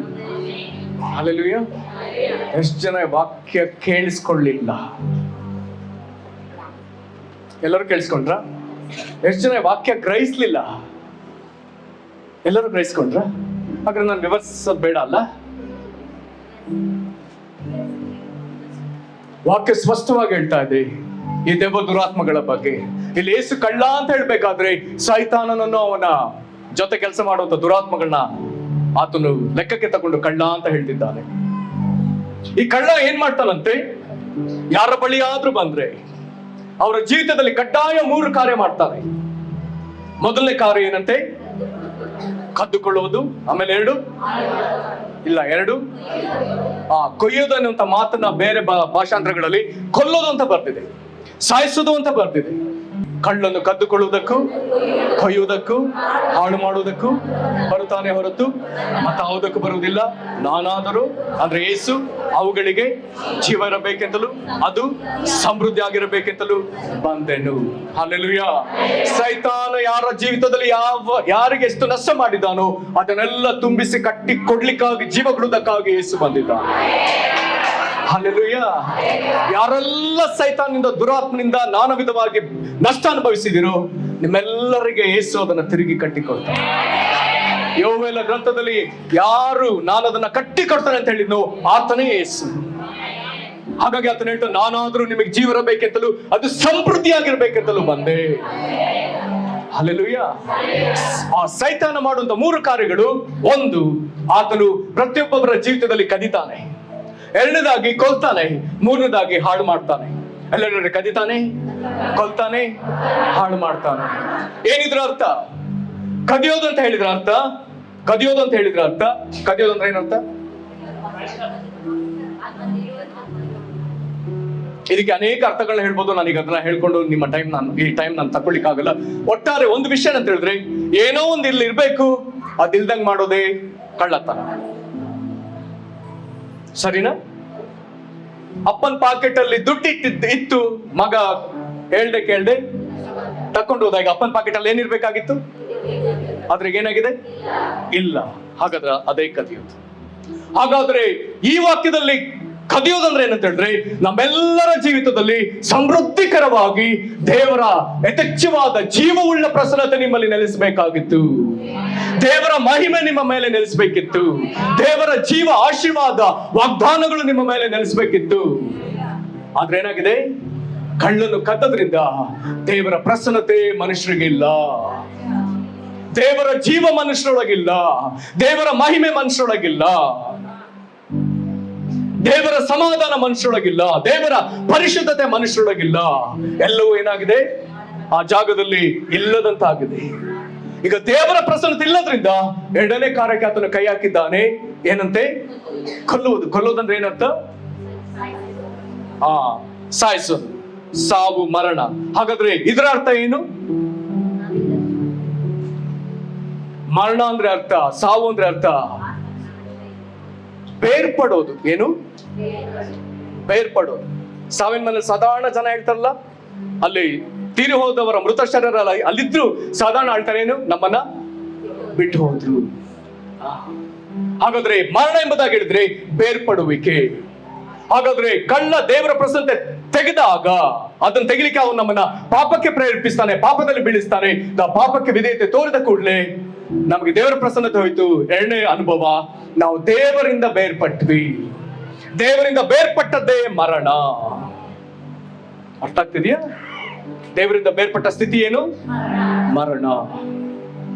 Speaker 1: ಹಲ್ಲೆಲೂಯಾ. ಎಷ್ಟು ಜನ ವಾಕ್ಯ ಕೇಳಿಸ್ಕೊಳ್ಳಿಲ್ಲ? ಎಲ್ಲರೂ ಕೇಳಿಸ್ಕೊಂಡ್ರ? ಎಷ್ಟು ಜನ ವಾಕ್ಯ ಗ್ರಹಿಸ್ಲಿಲ್ಲ? ಎಲ್ಲರೂ ಗ್ರಹಿಸ್ಕೊಂಡ್ರ? ಹಾಗಾದ್ರೆ ನಾನು ವಿವರಿಸೋದು ಬೇಡ ಅಲ್ಲ? ವಾಕ್ಯ ಸ್ಪಷ್ಟವಾಗಿ ಹೇಳ್ತಾ ಇದೆ ಈ ದೆವ್ವ ದುರಾತ್ಮಗಳ ಬಗ್ಗೆ. ಇಲ್ಲಿ ಯೇಸು ಕಳ್ಳ ಅಂತ ಹೇಳ್ಬೇಕಾದ್ರೆ ಸೈತಾನನನ್ನು ಅವನ ಜೊತೆ ಕೆಲಸ ಮಾಡುವಂತ ದುರಾತ್ಮಗಳನ್ನ ಆತನು ಲೆಕ್ಕಕ್ಕೆ ತಗೊಂಡು ಕಳ್ಳ ಅಂತ ಹೇಳ್ತಿದ್ದಾನೆ. ಈ ಕಳ್ಳ ಏನ್ ಮಾಡ್ತಾನಂತೆ? ಯಾರ ಬಳಿಯಾದ್ರೂ ಬಂದ್ರೆ ಅವರ ಜೀವಿತದಲ್ಲಿ ಕಡ್ಡಾಯ 3 ಕಾರ್ಯ ಮಾಡ್ತಾರೆ. ಮೊದಲನೇ ಕಾರ್ಯ ಏನಂತೆ? ಕದ್ದುಕೊಳ್ಳುವುದು. ಆಮೇಲೆ 2 ಕೊಯ್ಯೋದು ಅನ್ನುವಂತ ಮಾತನ್ನ ಬೇರೆ ಭಾಷಾಂತರಗಳಲ್ಲಿ ಕೊಲ್ಲೋದು ಅಂತ ಬರ್ತಿದೆ, ಸಾಯಿಸೋದು ಅಂತ ಬರ್ತಿದೆ. ಕಳ್ಳನ್ನು ಕದ್ದುಕೊಳ್ಳುವುದಕ್ಕೂ ಕೊಯ್ಯುವುದಕ್ಕೂ ಹಾಳು ಮಾಡುವುದಕ್ಕೂ ಬರುತ್ತಾನೆ ಹೊರತು ಮತ್ತಾವುದಕ್ಕೂ ಬರುವುದಿಲ್ಲ. ನಾನಾದರೂ ಅಂದ್ರೆ ಯೇಸು ಅವುಗಳಿಗೆ ಜೀವ ಇರಬೇಕೆಂತಲೂ ಅದು ಸಮೃದ್ಧಿ ಆಗಿರಬೇಕೆಂತಲೂ ಬಂದೆನು. ಹಲ್ಲೆಲೂಯಾ. ಸೈತಾನ ಯಾರ ಜೀವಿತದಲ್ಲಿ ಯಾರಿಗೆ ಎಷ್ಟು ನಷ್ಟ ಮಾಡಿದ್ದಾನೋ ಅದನ್ನೆಲ್ಲ ತುಂಬಿಸಿ ಕಟ್ಟಿ ಕೊಡ್ಲಿಕ್ಕಾಗಿ, ಜೀವ ಕೊಡುವುದಕ್ಕಾಗಿ ಯೇಸು ಬಂದಿದ್ದಾನೆ. ಹಲ್ಲೆಲೂಯಾ. ಯಾರೆಲ್ಲ ಸೈತಾನನಿಂದ, ದುರಾತ್ಮನಿಂದ ನಾನಾ ವಿಧವಾಗಿ ನಷ್ಟ ಅನುಭವಿಸಿದಿರೋ ನಿಮ್ಮೆಲ್ಲರಿಗೆ ಯೇಸು ಅದನ್ನ ತಿರುಗಿ ಕಟ್ಟಿಕೊಡ್ತಾನೆ. ಯೋವೇಲ ಗ್ರಂಥದಲ್ಲಿ ಯಾರು ನಾನು ಅದನ್ನ ಕಟ್ಟಿಕೊಡ್ತಾನೆ ಅಂತ ಹೇಳಿದ್ನೋ ಆತನೇ ಯೇಸು. ಹಾಗಾಗಿ ಆತನ ಹೇಳ್ತಾ ನಾನಾದ್ರೂ ನಿಮಗೆ ಜೀವ ಇರಬೇಕೆಂತಲೂ ಅದು ಸಮೃದ್ಧಿಯಾಗಿರ್ಬೇಕೆಂತಲೂ ಬಂದೆ. ಹಲ್ಲೆಲೂಯಾ. ಆ ಸೈತಾನ ಮಾಡುವಂತ 3 ಕಾರ್ಯಗಳು: 1, ಆತನು ಪ್ರತಿಯೊಬ್ಬೊಬ್ಬರ ಜೀವಿತದಲ್ಲಿ ಕದಿತಾನೆ. 2ನೇದಾಗಿ ಕೊಲ್ತಾನೆ. 3ನೇದಾಗಿ ಹಾಳು ಮಾಡ್ತಾನೆ. ಎಲ್ಲರೂ ಕದಿತಾನೆ, ಕೊಲ್ತಾನೆ, ಹಾಳು ಮಾಡ್ತಾನೆ. ಏನಿದ್ರ ಅರ್ಥ? ಕದಿಯೋದು ಅಂತ ಹೇಳಿದ್ರ ಅರ್ಥ? ಕದಿಯೋದು ಅಂತ ಹೇಳಿದ್ರ ಅರ್ಥ? ಕದಿಯೋದು ಅಂದ್ರೆ ಏನರ್ಥ? ಇದಕ್ಕೆ ಅನೇಕ ಅರ್ಥಗಳನ್ನ ಹೇಳ್ಬೋದು. ನಾನೀಗ ಅದನ್ನ ಹೇಳ್ಕೊಂಡು ನಿಮ್ಮ ಈ ಟೈಮ್ ನಾನು ತಕೊಳ್ಳಿಕ್ಕಾಗಲ್ಲ. ಒಟ್ಟಾರೆ ಒಂದು ವಿಷಯ ಅಂತ ಹೇಳಿದ್ರೆ, ಏನೋ ಒಂದು ಇಲ್ಲಿ ಇರ್ಬೇಕು, ಅದಿಲ್ದಂಗ್ ಮಾಡೋದೇ ಕಳ್ಳತನ. ಸರಿನಾ? ಅಪ್ಪನ ಪಾಕೆಟ್ ಅಲ್ಲಿ ದುಡ್ಡು ಇತ್ತು, ಮಗ ಕೇಳ್ದೆ ತಕೊಂಡು ಹೋದಾಗ ಅಪ್ಪನ ಪಾಕೆಟ್ ಅಲ್ಲಿ ಏನಿರ್ಬೇಕಾಗಿತ್ತು? ಅದ್ರಿಗೆ ಏನಾಗಿದೆ? ಇಲ್ಲ. ಹಾಗಾದ್ರೆ ಅದೇ ಕದಿಯೋದು. ಹಾಗಾದ್ರೆ ಈ ವಾಕ್ಯದಲ್ಲಿ ಕದಿಯೋದಂದ್ರೆ ಏನಂತ ಹೇಳಿದ್ರೆ, ನಮ್ಮೆಲ್ಲರ ಜೀವಿತದಲ್ಲಿ ಸಮೃದ್ಧಿಕರವಾಗಿ ದೇವರ ಯಥೇಚ್ಛವಾದ ಜೀವವುಳ್ಳ ಪ್ರಸನ್ನತೆ ನಿಮ್ಮಲ್ಲಿ ನೆಲೆಸಬೇಕಾಗಿತ್ತು. ದೇವರ ಮಹಿಮೆ ನಿಮ್ಮ ಮೇಲೆ ನೆಲೆಸಬೇಕಿತ್ತು. ದೇವರ ಜೀವ ಆಶೀರ್ವಾದ ವಾಗ್ದಾನಗಳು ನಿಮ್ಮ ಮೇಲೆ ನೆಲೆಸಬೇಕಿತ್ತು. ಆದ್ರೆ ಏನಾಗಿದೆ? ಕಳ್ಳನ್ನು ಕದ್ದದ್ರಿಂದ ದೇವರ ಪ್ರಸನ್ನತೆ ಮನುಷ್ಯರಿಗಿಲ್ಲ, ದೇವರ ಜೀವ ಮನುಷ್ಯರೊಳಗಿಲ್ಲ, ದೇವರ ಮಹಿಮೆ ಮನುಷ್ಯರೊಳಗಿಲ್ಲ, ದೇವರ ಸಮಾಧಾನ ಮನುಷ್ಯರೊಳಗಿಲ್ಲ, ದೇವರ ಪರಿಶುದ್ಧತೆ ಮನುಷ್ಯರೊಳಗಿಲ್ಲ. ಎಲ್ಲವೂ ಏನಾಗಿದೆ? ಆ ಜಾಗದಲ್ಲಿ ಇಲ್ಲದಂತಾಗಿದೆ. ಈಗ ದೇವರ ಪ್ರಸನ್ನತೆ ಇಲ್ಲದ್ರಿಂದ 2ನೇ ಕಾರ್ಯಕ್ಕೆ ಆತನು ಕೈ ಹಾಕಿದ್ದಾನೆ. ಏನಂತೆ? ಕೊಲ್ಲುವುದು. ಕೊಲ್ಲುವುದಂದ್ರೆ ಏನಂತ? ಸಾಯಿಸೋದು, ಸಾವು, ಮರಣ. ಹಾಗಾದ್ರೆ ಇದರ ಅರ್ಥ ಏನು? ಮರಣ ಅಂದ್ರೆ ಅರ್ಥ, ಸಾವು ಅಂದ್ರೆ ಅರ್ಥ ಬೇರ್ಪಡೋದು. ಏನು? ಬೇರ್ಪಡೋದು. ಸಾವಿನ ಮನೆ ಸಾಧಾರಣ ಜನ ಹೇಳ್ತಾರಲ್ಲ, ಅಲ್ಲಿ ತೀರಿ ಹೋದವರ ಮೃತ ಶರೀರ ಅಲ್ಲಿದ್ರು ಸಾಧಾರಣ ಹೇಳ್ತಾರೆ, ಏನು? ನಮ್ಮನ್ನ ಬಿಟ್ಟು ಹೋದ್ರು. ಹಾಗಾದ್ರೆ ಮರಣ ಎಂಬುದಾಗಿ ಹೇಳಿದ್ರೆ ಬೇರ್ಪಡುವಿಕೆ. ಹಾಗಾದ್ರೆ ಕಳ್ಳ ದೇವರ ಪ್ರಸನ್ನತೆ ತೆಗೆದಾಗ ಅದನ್ನು ತೆಗಿಲಿಕ್ಕೆ ಅವನು ನಮ್ಮನ್ನ ಪಾಪಕ್ಕೆ ಪ್ರೇರೇಪಿಸ್ತಾನೆ, ಪಾಪದಲ್ಲಿ ಬೀಳಿಸ್ತಾನೆ. ಪಾಪಕ್ಕೆ ವಿಧೇಯತೆ ತೋರಿದ ಕೂಡಲೇ ನಮಗೆ ದೇವರ ಪ್ರಸನ್ನತೆ ಹೋಯ್ತು. 2ನೇ ಅನುಭವ, ನಾವು ದೇವರಿಂದ ಬೇರ್ಪಟ್ವಿ. ದೇವರಿಂದ ಬೇರ್ಪಟ್ಟದ್ದೇ ಮರಣ. ಅರ್ಥ ಆಗ್ತಿದೆಯಾ? ದೇವರಿಂದ ಬೇರ್ಪಟ್ಟ ಸ್ಥಿತಿ ಏನು? ಮರಣ.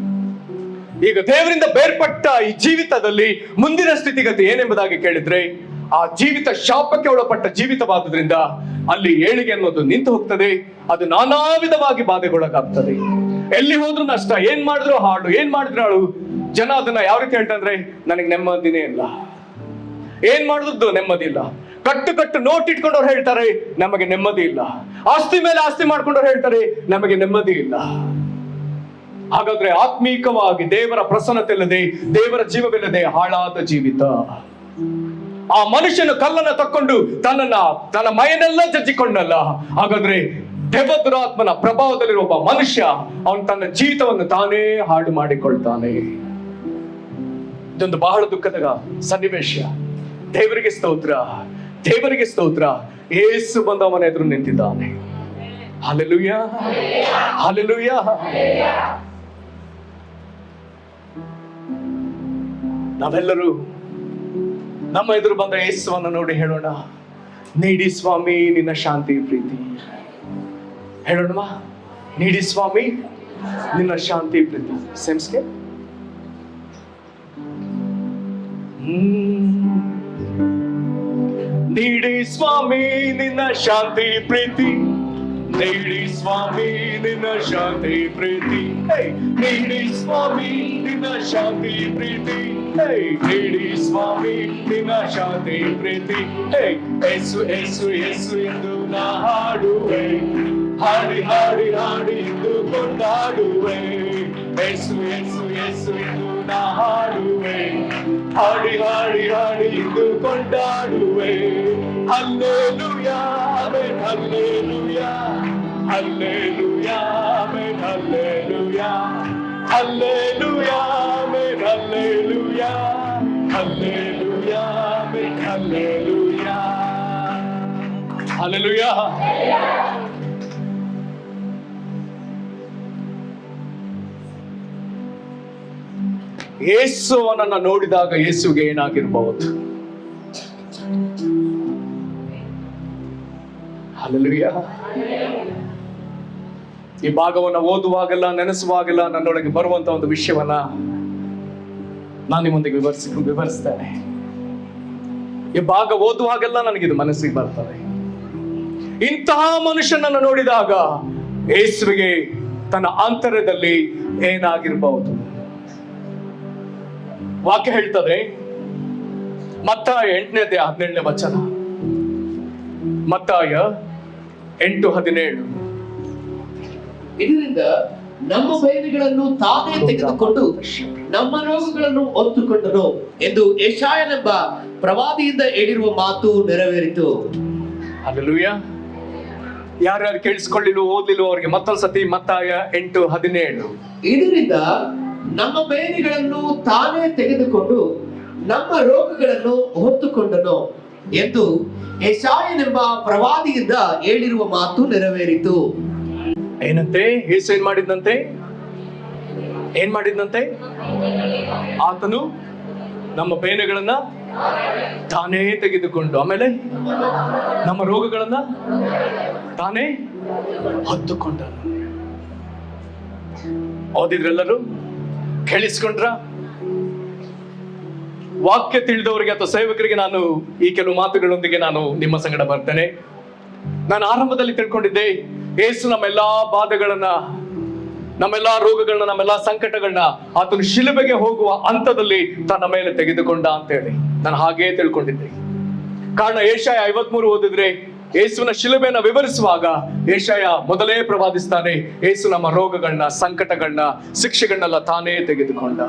Speaker 1: ಈಗ ದೇವರಿಂದ ಬೇರ್ಪಟ್ಟ ಈ ಜೀವಿತದಲ್ಲಿ ಮುಂದಿನ ಸ್ಥಿತಿಗತಿ ಏನೆಂಬುದಾಗಿ ಕೇಳಿದ್ರೆ, ಆ ಜೀವಿತ ಶಾಪಕ್ಕೆ ಒಳಪಟ್ಟ ಜೀವಿತವಾದ್ರಿಂದ ಅಲ್ಲಿ ಏಳಿಗೆ ಅನ್ನೋದು ನಿಂತು ಹೋಗ್ತದೆ. ಅದು ನಾನಾ ವಿಧವಾಗಿ ಬಾಧೆಗೊಳಗಾಗ್ತದೆ. ಎಲ್ಲಿ ಹೋದ್ರು ನಷ್ಟ, ಏನ್ ಮಾಡಿದ್ರು ಹಾಳು, ಏನ್ ಮಾಡಿದ್ರು ಹಾಳು. ಜನ ಅದನ್ನ ಯಾವ ರೀತಿ ಹೇಳ್ತಾರೆ? ನನಗೆ ನೆಮ್ಮದಿನೇ ಇಲ್ಲ. ಏನ್ ಮಾಡಿದ್ರು ನೆಮ್ಮದಿ ಇಲ್ಲ. ಕಟ್ಟು ನೋಟ್ ಇಟ್ಕೊಂಡವ್ರು ಹೇಳ್ತಾರೆ ನಮಗೆ ನೆಮ್ಮದಿ ಇಲ್ಲ. ಆಸ್ತಿ ಮೇಲೆ ಆಸ್ತಿ ಮಾಡ್ಕೊಂಡವ್ರು ಹೇಳ್ತಾರೆ ನಮಗೆ ನೆಮ್ಮದಿ ಇಲ್ಲ. ಹಾಗಾದ್ರೆ ಆತ್ಮೀಕವಾಗಿ ದೇವರ ಪ್ರಸನ್ನತೆ ಇಲ್ಲದೆ, ದೇವರ ಜೀವವಿಲ್ಲದೆ ಹಾಳಾದ ಜೀವಿತ. ಆ ಮನುಷ್ಯನು ಕಲ್ಲನ್ನ ತಕ್ಕೊಂಡು ತನ್ನ ಮೈಯನ್ನೆಲ್ಲ ಜಜ್ಜಿಕೊಂಡಲ್ಲ. ಹಾಗಾದ್ರೆ ದೆವ್ವದುರಾತ್ಮನ ಪ್ರಭಾವದಲ್ಲಿರುವ ಒಬ್ಬ ಮನುಷ್ಯ ಅವನು ತನ್ನ ಜೀವಿತವನ್ನು ತಾನೇ ಹಾಳು ಮಾಡಿಕೊಳ್ತಾನೆ. ಇದೊಂದು ಬಹಳ ದುಃಖದ ಸನ್ನಿವೇಶ. ದೇವರಿಗೆ ಸ್ತೋತ್ರ, ದೇವರಿಗೆ ಸ್ತೋತ್ರ. ಯೇಸು ಬಂದು ಅವನ ಎದುರು ನಿಂತಿದ್ದಾನೆ. Hallelujah, hallelujah. ನಾವೆಲ್ಲರೂ ನಮ್ಮ ಎದುರು ಬಂದ ಯೇಸುವನ್ನು ನೋಡಿ ಹೇಳೋಣ, ನೀಡಿ ಸ್ವಾಮಿ ನಿನ್ನ ಶಾಂತಿ ಪ್ರೀತಿ. ಹೇಳೋಣ, ನೀಡಿ ಸ್ವಾಮಿ ನಿನ್ನ ಶಾಂತಿ ಪ್ರೀತಿ. ಸೆಮ್ಸ್ಗೆ ನೀಡಿ ಸ್ವಾಮಿ ನಿನ್ನ ಶಾಂತಿ ಪ್ರೀತಿ, ನೀಡಿ ಸ್ವಾಮಿ ನಿನ್ನ ಶಾಂತಿ ಪ್ರೀತಿ, ನೀಡಿ ಸ್ವಾಮಿ ನಿನ್ನ ಶಾಂತಿ ಪ್ರೀತಿ, ನೀಡಿ ಸ್ವಾಮಿ ನಿನ್ನ ಶಾಂತಿ ಪ್ರೀತಿ. ಯೇಸು ಯೇಸು ಯೇಸು ಎಂದು ನಾ ಹಾಡುವೆ, ಹಾಡಿ ಹಾಡಿ ಹಾಡಿ ಎಂದು ಕೊಂಡಾಡುವೆ. ಯೇಸು ಯೇಸು ಯೇಸು ಎಂದು ನಾ ಹಾಡುವೆ, ಹಾಡಿ ಹಾಡಿ ಹಾಡಿ ಎಂದು ಕೊಂಡಾಡುವೆ. Hallelujah, amen, hallelujah, hallelujah, amen, hallelujah, hallelujah, amen, hallelujah, hallelujah, amen, hallelujah, hallelujah. ಯೇಸುವನನ್ನ ನೋಡಿದಾಗ ಯೇಸುಗೆ ಏನಾಗಿರಬಹುದು? ಹಲ್ಲೆಲೂಯಾ. ಈ ಭಾಗವನ್ನ ಓದುವಾಗೆಲ್ಲ, ನೆನೆಸುವಾಗೆಲ್ಲ ನನ್ನೊಳಗೆ ಬರುವಂತ ಒಂದು ವಿಷಯವನ್ನ ನಾನು ನಿಮ್ಮೊಂದಿಗೆ ವಿವರಿಸ್ತೇನೆ. ಈ ಭಾಗ ಓದುವಾಗೆಲ್ಲ ನನಗಿದು ಮನಸ್ಸಿಗೆ ಬರ್ತದೆ. ಇಂತಹ ಮನುಷ್ಯನನ್ನು ನೋಡಿದಾಗ ಯೇಸುವಿಗೆ ತನ್ನ ಆಂತರ್ಯದಲ್ಲಿ ಏನಾಗಿರಬಹುದು? ವಾಕ್ಯ ಹೇಳ್ತದೆ, ಮತ್ತಾಯ 8:17 ವಚನ. ಮತ್ತಾಯ 8:17.
Speaker 2: ಇದರಿಂದ ನಮ್ಮ ಬೇನೆಗಳನ್ನು ತಾನೇ ತೆಗೆದುಕೊಂಡು ನಮ್ಮ ರೋಗಗಳನ್ನು ಹೊತ್ತುಕೊಂಡನು ಎಂದು ಯೆಶಾಯನೆಂಬ ಪ್ರವಾದಿಯಿಂದ ಹೇಳಿರುವ ಮಾತು ನೆರವೇರಿತು.
Speaker 1: ಹಲ್ಲೆಲೂಯಾ. ಯಾರ್ಯಾರು ಕೇಳಿಸ್ಕೊಳ್ಳಿಲ್ಲ, ಓದ್ಲಿಲ್ಲ ಅವರಿಗೆ ಮತ್ತೊಂದ್ಸತಿ ಮತ್ತಾಯ 8:17.
Speaker 2: ಇದರಿಂದ ನಮ್ಮ ಬೇನೆಗಳನ್ನು ತಾನೇ ತೆಗೆದುಕೊಂಡು ನಮ್ಮ ರೋಗಗಳನ್ನು ಹೊತ್ತುಕೊಂಡನು ಎಂದು ಯೆಶಾಯನೆಂಬ ಪ್ರವಾದಿಯಿಂದ ಹೇಳಿರುವ ಮಾತು ನೆರವೇರಿತು.
Speaker 1: ಏನಂತೆ? ಯೇಸು ಏನ್ ಮಾಡಿದ್ನಂತೆ? ಏನ್ ಮಾಡಿದ್ನಂತೆ? ಆತನು ನಮ್ಮ ಬೇನೆಗಳನ್ನ ತಾನೇ ತೆಗೆದುಕೊಂಡು, ಆಮೇಲೆ ನಮ್ಮ ರೋಗಗಳನ್ನ ತಾನೇ ಹೊತ್ತುಕೊಂಡನು. ಓದಿದ್ರೆಲ್ಲರೂ? ಕೇಳಿಸ್ಕೊಂಡ್ರ? ವಾಕ್ಯ ತಿಳಿದವರಿಗೆ ಅಥವಾ ಸೇವಕರಿಗೆ ನಾನು ಈ ಕೆಲವು ಮಾತುಗಳೊಂದಿಗೆ ನಾನು ನಿಮ್ಮ ಸಂಗಡ ಬರ್ತೇನೆ. ನಾನು ಆರಂಭದಲ್ಲಿ ತಿಳ್ಕೊಂಡಿದ್ದೆ, ಯೇಸು ನಮ್ಮೆಲ್ಲಾ ಬಾಧೆಗಳನ್ನ, ನಮ್ಮೆಲ್ಲಾ ರೋಗಗಳನ್ನ, ನಮ್ಮೆಲ್ಲಾ ಸಂಕಟಗಳನ್ನ ಆತನು ಶಿಲುಬೆಗೆ ಹೋಗುವ ಹಂತದಲ್ಲಿ ತನ್ನ ಮೇಲೆ ತೆಗೆದುಕೊಂಡ ಅಂತ ಹೇಳಿ ನಾನು ಹಾಗೇ ತಿಳ್ಕೊಂಡಿದ್ದೆ. ಕಾರಣ ಯೆಶಾಯ 53 ಓದಿದ್ರೆ ಯೇಸುವಿನ ಶಿಲುಬೆಯನ್ನ ವಿವರಿಸುವಾಗ ಯೆಶಾಯ ಮೊದಲೇ ಪ್ರವಾದಿಸ್ತಾನೆ, ಯೇಸು ನಮ್ಮ ರೋಗಗಳನ್ನ, ಸಂಕಟಗಳನ್ನ, ಶಿಕ್ಷೆಗಳನ್ನೆಲ್ಲ ತಾನೇ ತೆಗೆದುಕೊಂಡ.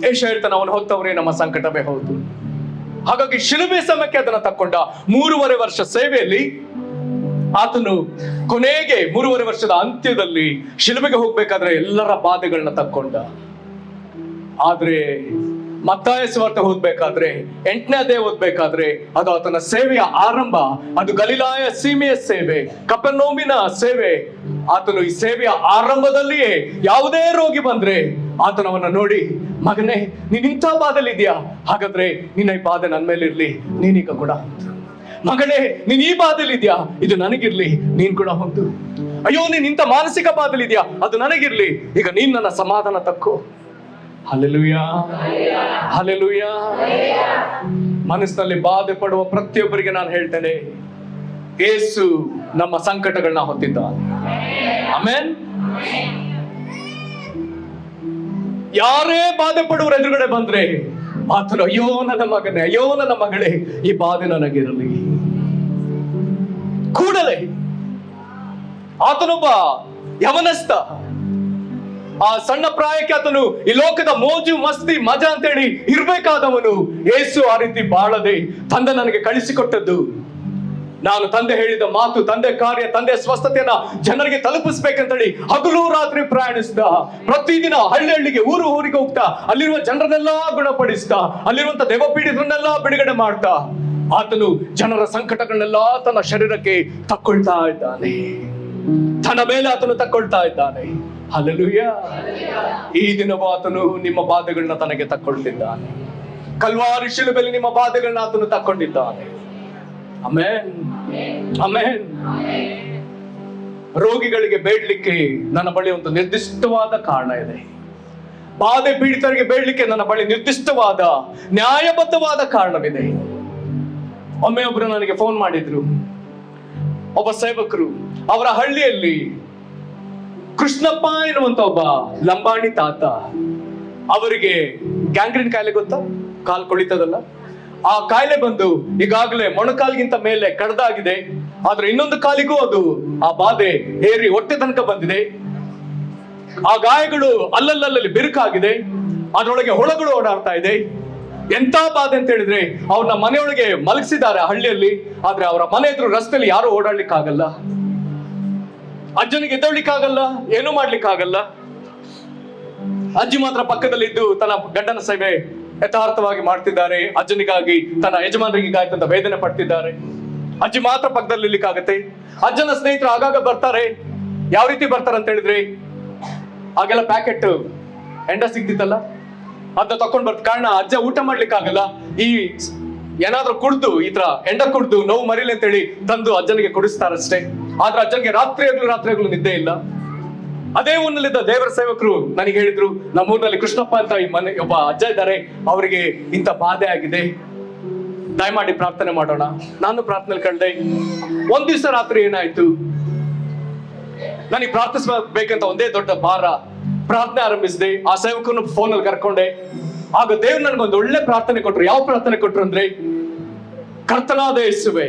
Speaker 1: ಯೆಶಾಯ ಹೇಳ್ತಾನೆ, ಅವನು ಹೊತ್ತವರೇ ನಮ್ಮ ಸಂಕಟವೇ ಹೌದು. ಹಾಗಾಗಿ ಶಿಲುಬೆ ಸಮಯಕ್ಕೆ ಅದನ್ನ ತಕ್ಕೊಂಡ. 3.5 ವರ್ಷ ಸೇವೆಯಲ್ಲಿ ಆತನು ಕೊನೆಗೆ 3.5 ವರ್ಷದ ಅಂತ್ಯದಲ್ಲಿ ಶಿಲುಬೆಗೆ ಹೋಗ್ಬೇಕಾದ್ರೆ ಎಲ್ಲರ ಬಾಧೆಗಳನ್ನ ತಕ್ಕೊಂಡ. ಆದ್ರೆ ಮತ್ತಾಯ ಸುವಾರ್ತೆ ಓದ್ಬೇಕಾದ್ರೆ 8ನೇ ಅಧ್ಯಾಯ ಓದ್ಬೇಕಾದ್ರೆ ಅದು ಆತನ ಸೇವೆಯ ಆರಂಭ. ಅದು ಗಲಿಲಾಯ ಸೀಮೆಯ ಸೇವೆ, ಕಪೆರ್ನೌಮಿನ ಸೇವೆ. ಆತನು ಈ ಸೇವೆಯ ಆರಂಭದಲ್ಲಿಯೇ ಯಾವುದೇ ರೋಗಿ ಬಂದ್ರೆ ಆತನವನ್ನ ನೋಡಿ, ಮಗನೇ ನೀನ್ ಇಂಥ ಬಾಧೆಲಿ ಇದೆಯಾ, ಹಾಗಾದ್ರೆ ನಿನ್ನ ಈ ಬಾಧೆ ನನ್ನ ಮೇಲೆ ಇರ್ಲಿ, ನೀನೀಗ ಕೂಡ ಹೊಂದು. ಮಗನೇ ನೀನ್ ಈ ಬಾಧೆಲಿ ಇದೆಯಾ, ಇದು ನನಗಿರ್ಲಿ, ನೀನ್ ಕೂಡ ಹೊಂದು. ಅಯ್ಯೋ ನೀನ್ ಇಂಥ ಮಾನಸಿಕ ಬಾಧೆಲಿ ಇದೆಯಾ, ಅದು ನನಗಿರ್ಲಿ, ಈಗ ನೀನ್ ನನ್ನ ಸಮಾಧಾನ ತಕ್ಕೋ. Hallelujah, hallelujah. ಮನಸ್ಸಿನಲ್ಲಿ ಬಾಧೆ ಪಡುವ ಪ್ರತಿಯೊಬ್ಬರಿಗೆ ನಾನು ಹೇಳ್ತೇನೆ, ಯೇಸು ನಮ್ಮ ಸಂಕಟಗಳನ್ನ ಹೊತ್ತಿದ್ದಾನೆ. ಆಮೆನ್. ಯಾರೇ ಬಾಧೆ ಪಡುವರ ಎದುರುಗಡೆ ಬಂದ್ರೆ ಆತನು, ಅಯ್ಯೋ ನನ್ನ ಮಗನೇ, ಅಯ್ಯೋ ನನ್ನ ಮಗಳೇ, ಈ ಬಾಧೆ ನನಗಿರಲಿ. ಕೂಡಲೇ ಆತನೊಬ್ಬ ಯವನಸ್ಥ, ಆ ಸಣ್ಣ ಪ್ರಾಯಕ್ಕೆ ಆತನು ಈ ಲೋಕದ ಮೋಜು ಮಸ್ತಿ ಮಜಾ ಅಂತೇಳಿ ಇರ್ಬೇಕಾದವನು. ಯೇಸು ಆ ರೀತಿ ಬಾಳದೆ ತಂದೆ ನನಗೆ ಕಳಿಸಿಕೊಟ್ಟದ್ದು ನಾನು ತಂದೆ ಹೇಳಿದ ಮಾತು, ತಂದೆ ಕಾರ್ಯ, ತಂದೆ ಸ್ವಸ್ಥತೆಯನ್ನ ಜನರಿಗೆ ತಲುಪಿಸ್ಬೇಕಂತೇಳಿ ಹಗಲು ರಾತ್ರಿ ಪ್ರಯಾಣಿಸ್ದ. ಪ್ರತಿದಿನ ಹಳ್ಳಿ ಹಳ್ಳಿಗೆ, ಊರು ಊರಿಗೆ ಹೋಗ್ತಾ ಅಲ್ಲಿರುವ ಜನರನ್ನೆಲ್ಲ ಗುಣಪಡಿಸ್ತಾ, ಅಲ್ಲಿರುವಂತ ದೆವ್ವಪೀಡಿತರನ್ನೆಲ್ಲ ಬಿಡುಗಡೆ ಮಾಡ್ತಾ ಆತನು ಜನರ ಸಂಕಟಗಳನ್ನೆಲ್ಲ ತನ್ನ ಶರೀರಕ್ಕೆ ತಕ್ಕೊಳ್ತಾ ಇದ್ದಾನೆ. ತನ್ನ ಮೇಲೆ ಆತನು ತಕ್ಕೊಳ್ತಾ ಇದ್ದಾನೆ. ಹಲ್ಲೆಲೂಯಾ. ಈ ದಿನವೂ ಆತನು ನಿಮ್ಮ ಬಾಧೆಗಳನ್ನ ತನಗೆ ತಕ್ಕೊಳ್ತಿದ್ದಾನೆ. ಕಲ್ವಾರಿ ಶಿಲುಬೆಯಲ್ಲಿ ನಿಮ್ಮ ಬಾಧೆಗಳನ್ನ ಆತನು ತಕ್ಕೊಂಡಿದ್ದಾನೆ. Amen, amen. ರೋಗಿಗಳಿಗೆ ಬೇಡ್ಲಿಕ್ಕೆ ನನ್ನ ಬಳಿ ಒಂದು ನಿರ್ದಿಷ್ಟವಾದ ಕಾರಣ ಇದೆ. ಬಾಧೆ ಪೀಡಿತರಿಗೆ ಬೇಡ್ಲಿಕ್ಕೆ ನನ್ನ ಬಳಿ ನಿರ್ದಿಷ್ಟವಾದ ನ್ಯಾಯಬದ್ಧವಾದ ಕಾರಣವಿದೆ. ಒಮ್ಮೆ ಒಬ್ರು ನನಗೆ ಫೋನ್ ಮಾಡಿದ್ರು. ಒಬ್ಬ ಸೇವಕರು, ಅವರ ಹಳ್ಳಿಯಲ್ಲಿ ಕೃಷ್ಣಪ್ಪ ಎನ್ನುವಂತ ಒಬ್ಬ ಲಂಬಾಣಿ ತಾತ, ಅವರಿಗೆ ಗ್ಯಾಂಗ್ರೀನ್ ಕಾಯಿಲೆ ಗೊತ್ತಾ, ಕಾಲು ಕೊಳಿತದಲ್ಲ, ಆ ಕಾಯಿಲೆ ಬಂದು ಈಗಾಗಲೇ ಮೊಣಕಾಲ್ಗಿಂತ ಮೇಲೆ ಕಡ್ದಾಗಿದೆ. ಆದ್ರೆ ಇನ್ನೊಂದು ಕಾಲಿಗೂ ಅದು ಆ ಬಾಧೆ ಏರಿ ಹೊಟ್ಟೆ ತನಕ ಬಂದಿದೆ. ಆ ಗಾಯಗಳು ಅಲ್ಲಲ್ಲಿ ಬಿರುಕಾಗಿದೆ. ಅದರೊಳಗೆ ಹುಳಗಳು ಓಡಾಡ್ತಾ ಇದೆ. ಎಂತ ಬಾಧೆ ಅಂತ ಹೇಳಿದ್ರೆ, ಅವ್ರನ್ನ ಮನೆಯೊಳಗೆ ಮಲಗಿಸಿದ್ದಾರೆ ಹಳ್ಳಿಯಲ್ಲಿ. ಆದ್ರೆ ಅವರ ಮನೆ ಎದುರು ರಸ್ತೆಯಲ್ಲಿ ಯಾರು ಓಡಾಡ್ಲಿಕ್ಕಾಗಲ್ಲ. ಅಜ್ಜನಿಗೆ ಎದ್ದೊಳ್ಲಿಕ್ಕಾಗಲ್ಲ, ಏನು ಮಾಡ್ಲಿಕ್ಕಾಗಲ್ಲ. ಅಜ್ಜಿ ಮಾತ್ರ ಪಕ್ಕದಲ್ಲಿದ್ದು ತನ್ನ ಗಂಡನ ಸೇವೆ ಯಥಾರ್ಥವಾಗಿ ಮಾಡ್ತಿದ್ದಾರೆ. ಅಜ್ಜನಿಗಾಗಿ, ತನ್ನ ಯಜಮಾನರಿಗಾಯ್ತಂತ ವೇದನೆ ಪಡ್ತಿದ್ದಾರೆ. ಅಜ್ಜಿ ಮಾತ್ರ ಪಕ್ಕದಲ್ಲಿ ಇರ್ಲಿಕ್ಕಾಗತ್ತೆ. ಅಜ್ಜನ ಸ್ನೇಹಿತರು ಆಗಾಗ ಬರ್ತಾರೆ. ಯಾವ ರೀತಿ ಬರ್ತಾರೆ ಅಂತ ಹೇಳಿದ್ರೆ, ಆಗೆಲ್ಲ ಪ್ಯಾಕೆಟ್ ಎಂಡ ಸಿಗ್ತಿತ್ತಲ್ಲ, ಅದನ್ನ ತಕೊಂಡ್ ಬರ್ತ. ಕಾರಣ ಅಜ್ಜ ಊಟ ಮಾಡ್ಲಿಕ್ಕಾಗಲ್ಲ. ಈ ಏನಾದ್ರೂ ಕುಡ್ದು, ಈ ತರ ಎಂಡ ಕುಡ್ದು ನೋವು ಮರಿಲಿ ಅಂತೇಳಿ ತಂದು ಅಜ್ಜನಿಗೆ ಕುಡಿಸ್ತಾರಷ್ಟೇ. ಆದ್ರೆ ಅಜ್ಜನಿಗೆ ರಾತ್ರಿಯಾಗ್ಲೂ ನಿದ್ದೆ ಇಲ್ಲ. ಅದೇ ಊರಿನಲ್ಲಿದ್ದ ದೇವರ ಸೇವಕರು ನನಗೆ ಹೇಳಿದ್ರು, ನಮ್ಮೂರಿನಲ್ಲಿ ಕೃಷ್ಣಪ್ಪ ಅಂತ ಈ ಮನೆ ಒಬ್ಬ ಅಜ್ಜ ಇದ್ದಾರೆ, ಅವರಿಗೆ ಇಂಥ ಬಾಧೆ ಆಗಿದೆ, ದಯಮಾಡಿ ಪ್ರಾರ್ಥನೆ ಮಾಡೋಣ. ನಾನು ಪ್ರಾರ್ಥನೆ ಕಳ್ದೆ. ಒಂದ್ ದಿವಸ ರಾತ್ರಿ ಏನಾಯ್ತು, ನನಗೆ ಪ್ರಾರ್ಥಿಸ್ಬೇಕಂತ ಒಂದೇ ದೊಡ್ಡ ಭಾರ. ಪ್ರಾರ್ಥನೆ ಆರಂಭಿಸಿದೆ. ಆ ಸೇವಕರನ್ನು ಫೋನಲ್ಲಿ ಕರ್ಕೊಂಡೆ. ಆಗ ದೇವ್ರು ನನಗೊಂದು ಒಳ್ಳೆ ಪ್ರಾರ್ಥನೆ ಕೊಟ್ರು. ಯಾವ ಪ್ರಾರ್ಥನೆ ಕೊಟ್ರು ಅಂದ್ರೆ, ಕರ್ತನಾದ ಯೇಸುವೆ,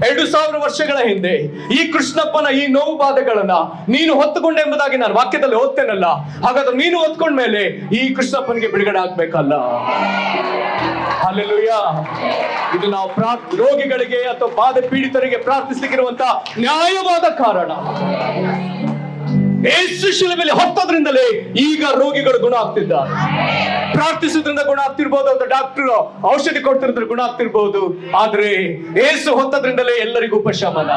Speaker 1: 2000 ವರ್ಷಗಳ ಹಿಂದೆ ಈ ಕೃಷ್ಣಪ್ಪನ ಈ ನೋವು ಬಾಧೆಗಳನ್ನ ನೀನು ಹೊತ್ತುಕೊಂಡೆ ಎಂಬುದಾಗಿ ನಾನು ವಾಕ್ಯದಲ್ಲಿ ಓದ್ತೇನಲ್ಲ, ಹಾಗಾದ್ರೆ ನೀನು ಹೊತ್ಕೊಂಡ ಮೇಲೆ ಈ ಕೃಷ್ಣಪ್ಪನಿಗೆ ಬಿಡುಗಡೆ ಆಗ್ಬೇಕಲ್ಲ. ಹಲ್ಲೆಲೂಯಾ. ಇದು ನಾವು ರೋಗಿಗಳಿಗೆ ಅಥವಾ ಬಾಧೆ ಪೀಡಿತರಿಗೆ ಪ್ರಾರ್ಥಿಸಲಿಕ್ಕಿರುವಂತ ನ್ಯಾಯವಾದ ಕಾರಣ. ಯೇಸು ಶಿಲುಬೆಯಲ್ಲಿ ಹೊತ್ತದ್ರಿಂದಲೇ ಈಗ ರೋಗಿಗಳು ಗುಣ ಆಗ್ತಿದ್ದಾರೆ. ಪ್ರಾರ್ಥಿಸೋದ್ರಿಂದ ಗುಣ ಆಗ್ತಿರ್ಬೋದು, ಅಥವಾ ಡಾಕ್ಟರ್ ಔಷಧಿ ಕೊಡ್ತಿರೋದ್ರ ಗುಣ ಆಗ್ತಿರ್ಬೋದು. ಆದ್ರೆ ಯೇಸು ಹೊತ್ತದ್ರಿಂದಲೇ ಎಲ್ಲರಿಗೂ ಉಪಶಮನ.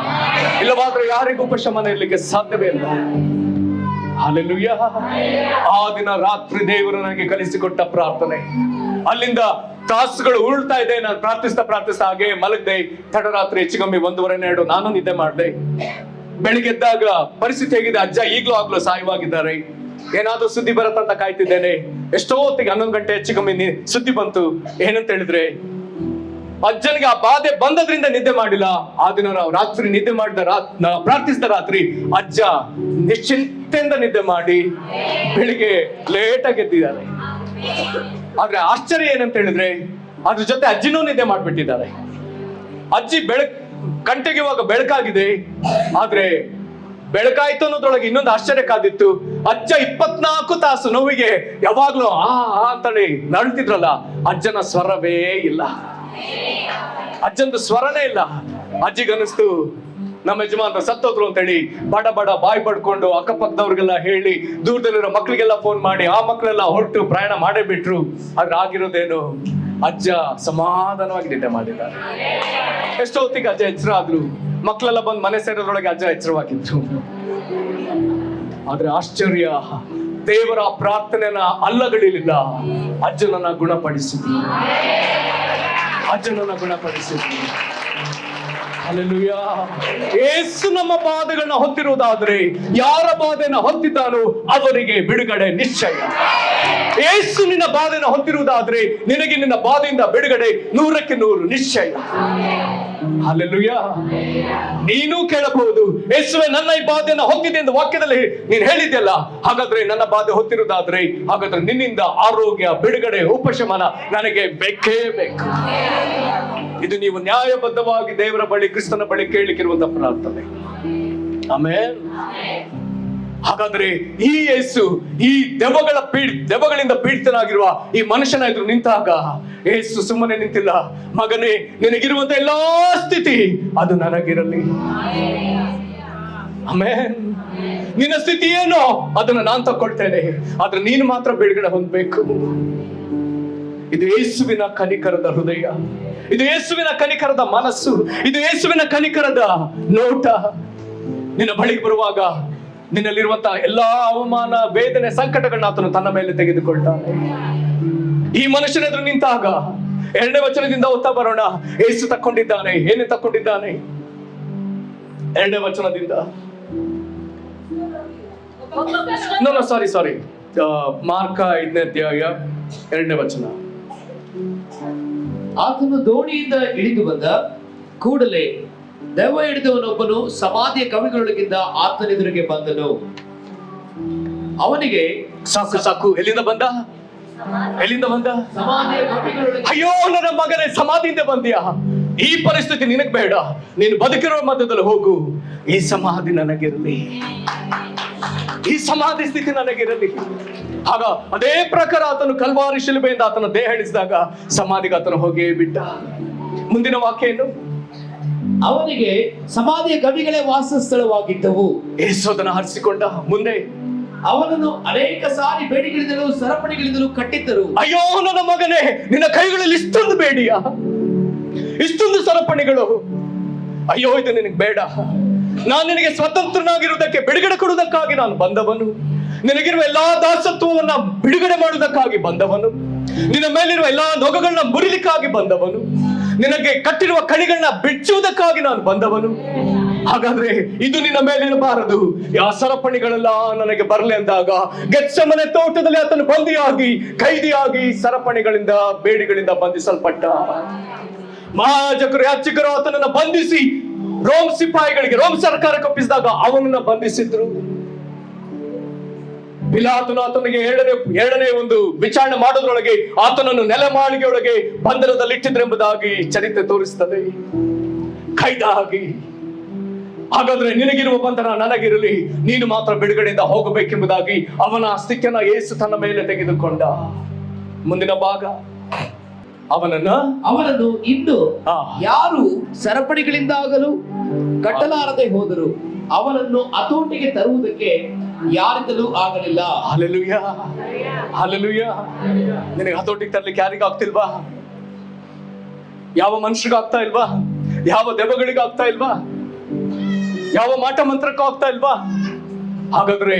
Speaker 1: ಇಲ್ಲವಾದ್ರೆ ಯಾರಿಗೂ ಉಪಶಮನ ಇರ್ಲಿಕ್ಕೆ ಸಾಧ್ಯವೇ ಇಲ್ಲ. ಹಲ್ಲೆಲೂಯಾ. ಆ ದಿನ ರಾತ್ರಿ ದೇವರು ನನಗೆ ಕಲಿಸಿಕೊಟ್ಟ ಪ್ರಾರ್ಥನೆ, ಅಲ್ಲಿಂದ ತಾಸುಗಳು ಉರುಳ್ತಾ ಇದೆ. ನಾನು ಪ್ರಾರ್ಥಿಸ್ತಾ ಹಾಗೆ ಮಲಗದೆ. ತಡರಾತ್ರಿ ಹೆಚ್ಚು ಕಮ್ಮಿ 1:30 ನಾನು ನಿದ್ದೆ ಮಾಡಿದೆ. ಬೆಳಿಗ್ಗೆದ್ದಾಗ ಪರಿಸ್ಥಿತಿ ಹೇಗಿದೆ, ಅಜ್ಜ ಆಗ್ಲೂ ಸಾಯವಾಗಿದ್ದಾರೆ. ಏನಾದ್ರೂ ಸುದ್ದಿ ಬರತ್ತಂತ ಕಾಯ್ತಿದ್ದೇನೆ. ಎಷ್ಟೋ ಹೊತ್ತಿಗೆ 11 ಗಂಟೆ ಹೆಚ್ಚು ಕಮ್ಮಿ ಸುದ್ದಿ ಬಂತು. ಏನಂತ ಹೇಳಿದ್ರೆ, ಅಜ್ಜನಿಗೆ ಆ ಬಾಧೆ ಬಂದದ್ರಿಂದ ನಿದ್ದೆ ಮಾಡಿಲ್ಲ. ಆ ದಿನ ನಾವು ರಾತ್ರಿ ನಿದ್ದೆ ಮಾಡಿದ ಪ್ರಾರ್ಥಿಸಿದ ರಾತ್ರಿ ಅಜ್ಜ ನಿಶ್ಚಿಂತೆಯಿಂದ ನಿದ್ದೆ ಮಾಡಿ ಬೆಳಿಗ್ಗೆ ಲೇಟಾಗಿ ಎದ್ದಿದ್ದಾರೆ. ಆದ್ರೆ ಆಶ್ಚರ್ಯ ಏನಂತ ಹೇಳಿದ್ರೆ, ಅದ್ರ ಜೊತೆ ಅಜ್ಜಿನೂ ನಿದ್ದೆ ಮಾಡ್ಬಿಟ್ಟಿದ್ದಾರೆ. ಅಜ್ಜಿ ಗಂಟೆಗೆ ಇವಾಗ ಬೆಳಕಾಗಿದೆ. ಆದ್ರೆ ಬೆಳಕಾಯ್ತು ಅನ್ನೋದ್ರೊಳಗೆ ಇನ್ನೊಂದು ಆಶ್ಚರ್ಯ ಕಾದಿತ್ತು. ಅಜ್ಜ 24 ತಾಸು ನೋವಿಗೆ ಯಾವಾಗ್ಲೂ ಅಂತೇಳಿ ನಡ್ತಿದ್ರಲ್ಲ, ಅಜ್ಜನ ಸ್ವರವೇ ಇಲ್ಲ. ಅಜ್ಜಂದು ಸ್ವರನೇ ಇಲ್ಲ. ಅಜ್ಜಿಗನ್ನಿಸ್ತು ನಮ್ಮ ಯಜಮಾನ್ರು ಸತ್ತೋದ್ರು ಅಂತೇಳಿ ಬಡ ಬಾಯಿ ಪಡ್ಕೊಂಡು ಅಕ್ಕಪಕ್ಕದವ್ರಿಗೆಲ್ಲ ಹೇಳಿ, ದೂರದಲ್ಲಿರೋ ಮಕ್ಳಿಗೆಲ್ಲ ಫೋನ್ ಮಾಡಿ ಆ ಮಕ್ಳೆಲ್ಲ ಹೊರಟು ಪ್ರಯಾಣ ಮಾಡೇ ಬಿಟ್ರು. ಆದ್ರೆ ಆಗಿರೋದೇನು, ಅಜ್ಜ ಸಮಾಧಾನವಾಗಿ ನಿದ್ದೆ ಮಾಡಿದ್ದಾರೆ. ಎಷ್ಟೋ ಹೊತ್ತಿಗೆ ಅಜ್ಜ ಎಚ್ಚರ ಆದ್ರು. ಮಕ್ಕಳೆಲ್ಲ ಬಂದು ಮನೆ ಸೇರೋದ್ರೊಳಗೆ ಅಜ್ಜ ಎಚ್ಚರವಾಗಿತ್ತು. ಆದ್ರೆ ಆಶ್ಚರ್ಯ, ದೇವರ ಪ್ರಾರ್ಥನೆಯನ್ನ ಅಲ್ಲಗಳಿಲಿಲ್ಲ. ಅಜ್ಜನನ್ನ ಗುಣಪಡಿಸಿದ್ರು. ಹಲ್ಲೆಲೂಯಾ. ಯೇಸು ನಮ್ಮ ಬಾಧೆಗಳನ್ನ ಹೊತ್ತಿರುವುದಾದ್ರೆ, ಯಾರ ಬಾಧೆನ ಹೊತ್ತಿದ್ದಾನೋ ಅವರಿಗೆ ಬಿಡುಗಡೆ ನಿಶ್ಚಯ. ಯೇಸು ನಿನ್ನ ಬಾಧೆನ ಹೊತ್ತಿರುವುದಾದ್ರೆ ನಿನಗೆ ನಿನ್ನ ಬಾಧೆಯಿಂದ ಬಿಡುಗಡೆ 100ಕ್ಕೆ 100 ನಿಶ್ಚಯ. ಹಲ್ಲೆಲೂಯಾ. ನೀನು ಕೇಳಬಹುದು, ಯೇಸುವೆ ನನ್ನ ಈ ಬಾಧೆಯನ್ನು ಹೊತ್ತಿದೆ ಎಂದು ವಾಕ್ಯದಲ್ಲಿ ನೀನು ಹೇಳಿದ್ಯಲ್ಲ, ಹಾಗಾದ್ರೆ ನನ್ನ ಬಾಧೆ ಹೊತ್ತಿರುವುದಾದ್ರೆ ಹಾಗಾದ್ರೆ ನಿನ್ನಿಂದ ಆರೋಗ್ಯ, ಬಿಡುಗಡೆ, ಉಪಶಮನ ನನಗೆ ಬೇಕೇ ಬೇಕು. ಇದು ನೀವು ನ್ಯಾಯಬದ್ಧವಾಗಿ ದೇವರ ಬಳಿ, ಕ್ರಿಸ್ತನ ಬಳಿ ಕೇಳಲಿಕ್ಕಿರುವಂತಹ ಪ್ರಾರ್ಥನೆ. ಆಮೆನ್. ಹಾಗಾದ್ರೆ ಈ ಯೇಸು ಈ ದೆವ್ವಗಳಿಂದ ಪೀಡಿತನಾಗಿರುವ ಈ ಮನುಷ್ಯನ ಎದುರು ನಿಂತಾಗ ಯೇಸು ಸುಮ್ಮನೆ ನಿಂತಿಲ್ಲ. ಮಗನೇ, ನಿನಗಿರುವಂತ ಎಲ್ಲಾ ಸ್ಥಿತಿ ಅದು ನನಗಿರಲಿ. ಆಮೆನ್. ನಿನ್ನ ಸ್ಥಿತಿ ಏನೋ ಅದನ್ನ ನಾನು ತಕೊಳ್ತೇನೆ, ಆದ್ರೆ ನೀನು ಮಾತ್ರ ಬಿಡುಗಡೆ ಹೊಂದಬೇಕು. ಇದು ಯೇಸುವಿನ ಕನಿಕರದ ಹೃದಯ, ಇದು ಯೇಸುವಿನ ಕನಿಕರದ ಮನಸ್ಸು, ಇದು ಯೇಸುವಿನ ಕನಿಕರದ ನೋಟ. ನಿನ್ನ ಬಳಿಗೆ ಬರುವಾಗ ನಿನ್ನಲ್ಲಿರುವಂತಹ ಎಲ್ಲಾ ಅವಮಾನ, ವೇದನೆ, ಸಂಕಟಗಳನ್ನ ಆತನು ತನ್ನ ಮೇಲೆ ತೆಗೆದುಕೊಳ್ತಾನೆ. ಈ ಮನುಷ್ಯನ ಎದುರು ನಿಂತಾಗ 2ನೇ ವಚನದಿಂದ ಓದ್ತಾ ಬರೋಣ. ಯೇಸು ತಕ್ಕೊಂಡಿದ್ದಾನೆ. ಏನೇ ತಕ್ಕೊಂಡಿದ್ದಾನೆ? 2ನೇ ವಚನದಿಂದ ಸಾರಿ ಮಾರ್ಕ 5ನೇ ಅಧ್ಯಾಯ 2ನೇ ವಚನ.
Speaker 2: ಆತನು ದೋಣಿಯಿಂದ ಇಳಿದು ಬಂದ ಕೂಡಲೇ ದೆವ್ವ ಹಿಡಿದವನೊಬ್ಬನು ಸಮಾಧಿಯ ಕವಿಗಳೊಳಗಿಂದ ಆತನೆದುರಿಗೆ ಬಂದನು. ಅವನಿಗೆ
Speaker 1: ಸಾಕು. ಎಲ್ಲಿಂದ ಬಂದ?
Speaker 2: ಸಮಾಧಿಯ ಕವಿಗಳೊಳಗೆ.
Speaker 1: ಅಯ್ಯೋ ನನ್ನ ಮಗನೇ, ಸಮಾಧಿಯಿಂದ ಬಂದ್ಯಾ? ಈ ಪರಿಸ್ಥಿತಿ ನಿನಗ್ ಬೇಡ. ನೀನು ಬದುಕಿರುವ ಮಧ್ಯದಲ್ಲಿ ಹೋಗು. ಈ ಸಮಾಧಿ ನನಗಿರಲಿ, ಈ ಸಮಾಧಿ ಸ್ಥಿತಿ ನನಗಿರಲಿ. ಆಗ ಅದೇ ಪ್ರಕಾರ ಆತನು ಕಲ್ವಾರಿ ಶಿಲುಬೆಯಿಂದ ಆತನ ದೇಹ ಇಳಿಸಿದಾಗ ಸಮಾಧಿಗೆ ಆತನು ಹೋಗಿ ಬಿಟ್ಟ. ಮುಂದಿನ ವಾಕ್ಯ ಏನು?
Speaker 2: ಅವನಿಗೆ ಸಮಾಧಿಯ ಗವಿಗಳೇ ವಾಸಸ್ಥಳವಾಗಿದ್ದವು.
Speaker 1: ಯೇಸುದನ್ನ ಹರಿಸಿಕೊಂಡ. ಮುಂದೆ
Speaker 2: ಅವನನ್ನು ಅನೇಕ ಸಾರಿ ಬೇಡಿಗಳಿಂದಲೂ ಸರಪಣಿಗಳಿಂದಲೂ ಕಟ್ಟಿದ್ದರು.
Speaker 1: ಅಯ್ಯೋ ನನ್ನ ಮಗನೇ, ನಿನ್ನ ಕೈಗಳಲ್ಲಿ ಇಷ್ಟೊಂದು ಬೇಡಿಯ, ಇಷ್ಟೊಂದು ಸರಪಣಿಗಳು. ಅಯ್ಯೋ ಇದು ನಿನಗೆ ಬೇಡ. ನಾನು ನಿನಗೆ ಸ್ವತಂತ್ರನಾಗಿರುವುದಕ್ಕೆ, ಬಿಡುಗಡೆ ಕೊಡುವುದಕ್ಕಾಗಿ ನಾನು ಬಂದವನು. ನಿನಗಿರುವ ಎಲ್ಲಾ ದಾಸತ್ವವನ್ನ ಬಿಡುಗಡೆ ಮಾಡುವುದಕ್ಕಾಗಿ ಬಂದವನು. ನಿನ್ನ ಮೇಲಿರುವ ಎಲ್ಲಾ ನೊಗಗಳನ್ನ ಮುರಿಲಿಕ್ಕಾಗಿ ಬಂದವನು. ನಿನಗೆ ಕಟ್ಟಿರುವ ಕಣಿಗಳನ್ನ ಬಿಚ್ಚುವುದಕ್ಕಾಗಿ ನಾನು ಬಂದವನು. ಹಾಗಾದ್ರೆ ಇದು ನಿನ್ನ ಮೇಲಿರಬಾರದು. ಆ ಸರಪಣಿಗಳೆಲ್ಲ ನನಗೆ ಬರಲಿ ಅಂದಾಗ ಗೆತ್ಸೆಮನೆ ತೋಟದಲ್ಲಿ ಆತನು ಬಂದಿಯಾಗಿ, ಕೈದಿಯಾಗಿ, ಸರಪಣಿಗಳಿಂದ, ಬೇಡಿಗಳಿಂದ ಬಂಧಿಸಲ್ಪಟ್ಟ. ಮಹಾಯಾಜಕರು, ಯಾಜಕರು ಆತನನ್ನ ಬಂಧಿಸಿ ರೋಮ್ ಸಿಪಾಯಿಗಳಿಗೆ, ರೋಮ್ ಸರ್ಕಾರಕ್ಕೆ ಒಪ್ಪಿಸಿದಾಗ ಅವನನ್ನ ಬಂಧಿಸಿದ್ರು. ಪಿಲಾತನು ಆತನಿಗೆ ಏಳನೇ ಒಂದು ವಿಚಾರಣೆ ಮಾಡೋದ್ರೊಳಗೆ ಆತನನ್ನು ನೆಲಮಾಳಿಗೆಯೊಳಗೆ ಬಂಧನದಲ್ಲಿ ಇಟ್ಟಿದ್ರೆಂಬುದಾಗಿ ಚರಿತ್ರೆ ತೋರಿಸ್ತದೆ. ಕೈದಾಗಿ. ಹಾಗಾದ್ರೆ ನಿನಗಿರುವ ಬಂಧನ ನನಗಿರಲಿ, ನೀನು ಮಾತ್ರ ಬಿಡುಗಡೆಯಿಂದ ಹೋಗಬೇಕೆಂಬುದಾಗಿ ಅವನ ಸ್ಥಿತಿಯನ್ನ ಯೇಸು ತನ್ನ ಮೇಲೆ ತೆಗೆದುಕೊಂಡ. ಮುಂದಿನ ಭಾಗ,
Speaker 2: ಅವನನ್ನು ಇನ್ನು ಯಾರು ಸರಪಣಿಗಳಿಂದಾಗಲು ಕಟ್ಟಲಾರದೆ ಹೋದರು. ಅವನನ್ನು ಹತೋಟಿಗೆ ತರುವುದಕ್ಕೆ ಯಾರಿಂದಲೂ ಆಗಲಿಲ್ಲ.
Speaker 1: Hallelujah, hallelujah. ನಿನಗೆ ಹತೋಟಿಗೆ ತರ್ಲಿಕ್ಕೆ ಯಾರಿಗೂ ಆಗ್ತಿಲ್ವಾ? ಯಾವ ಮನುಷ್ಯರಿಗೂ ಆಗ್ತಾ ಇಲ್ವಾ? ಯಾವ ದೆವ್ವಗಳಿಗೂ ಆಗ್ತಾ ಇಲ್ವಾ? ಯಾವ ಮಾಟ ಮಂತ್ರಕ್ಕೂ ಆಗ್ತಾ ಇಲ್ವಾ? ಹಾಗಾದ್ರೆ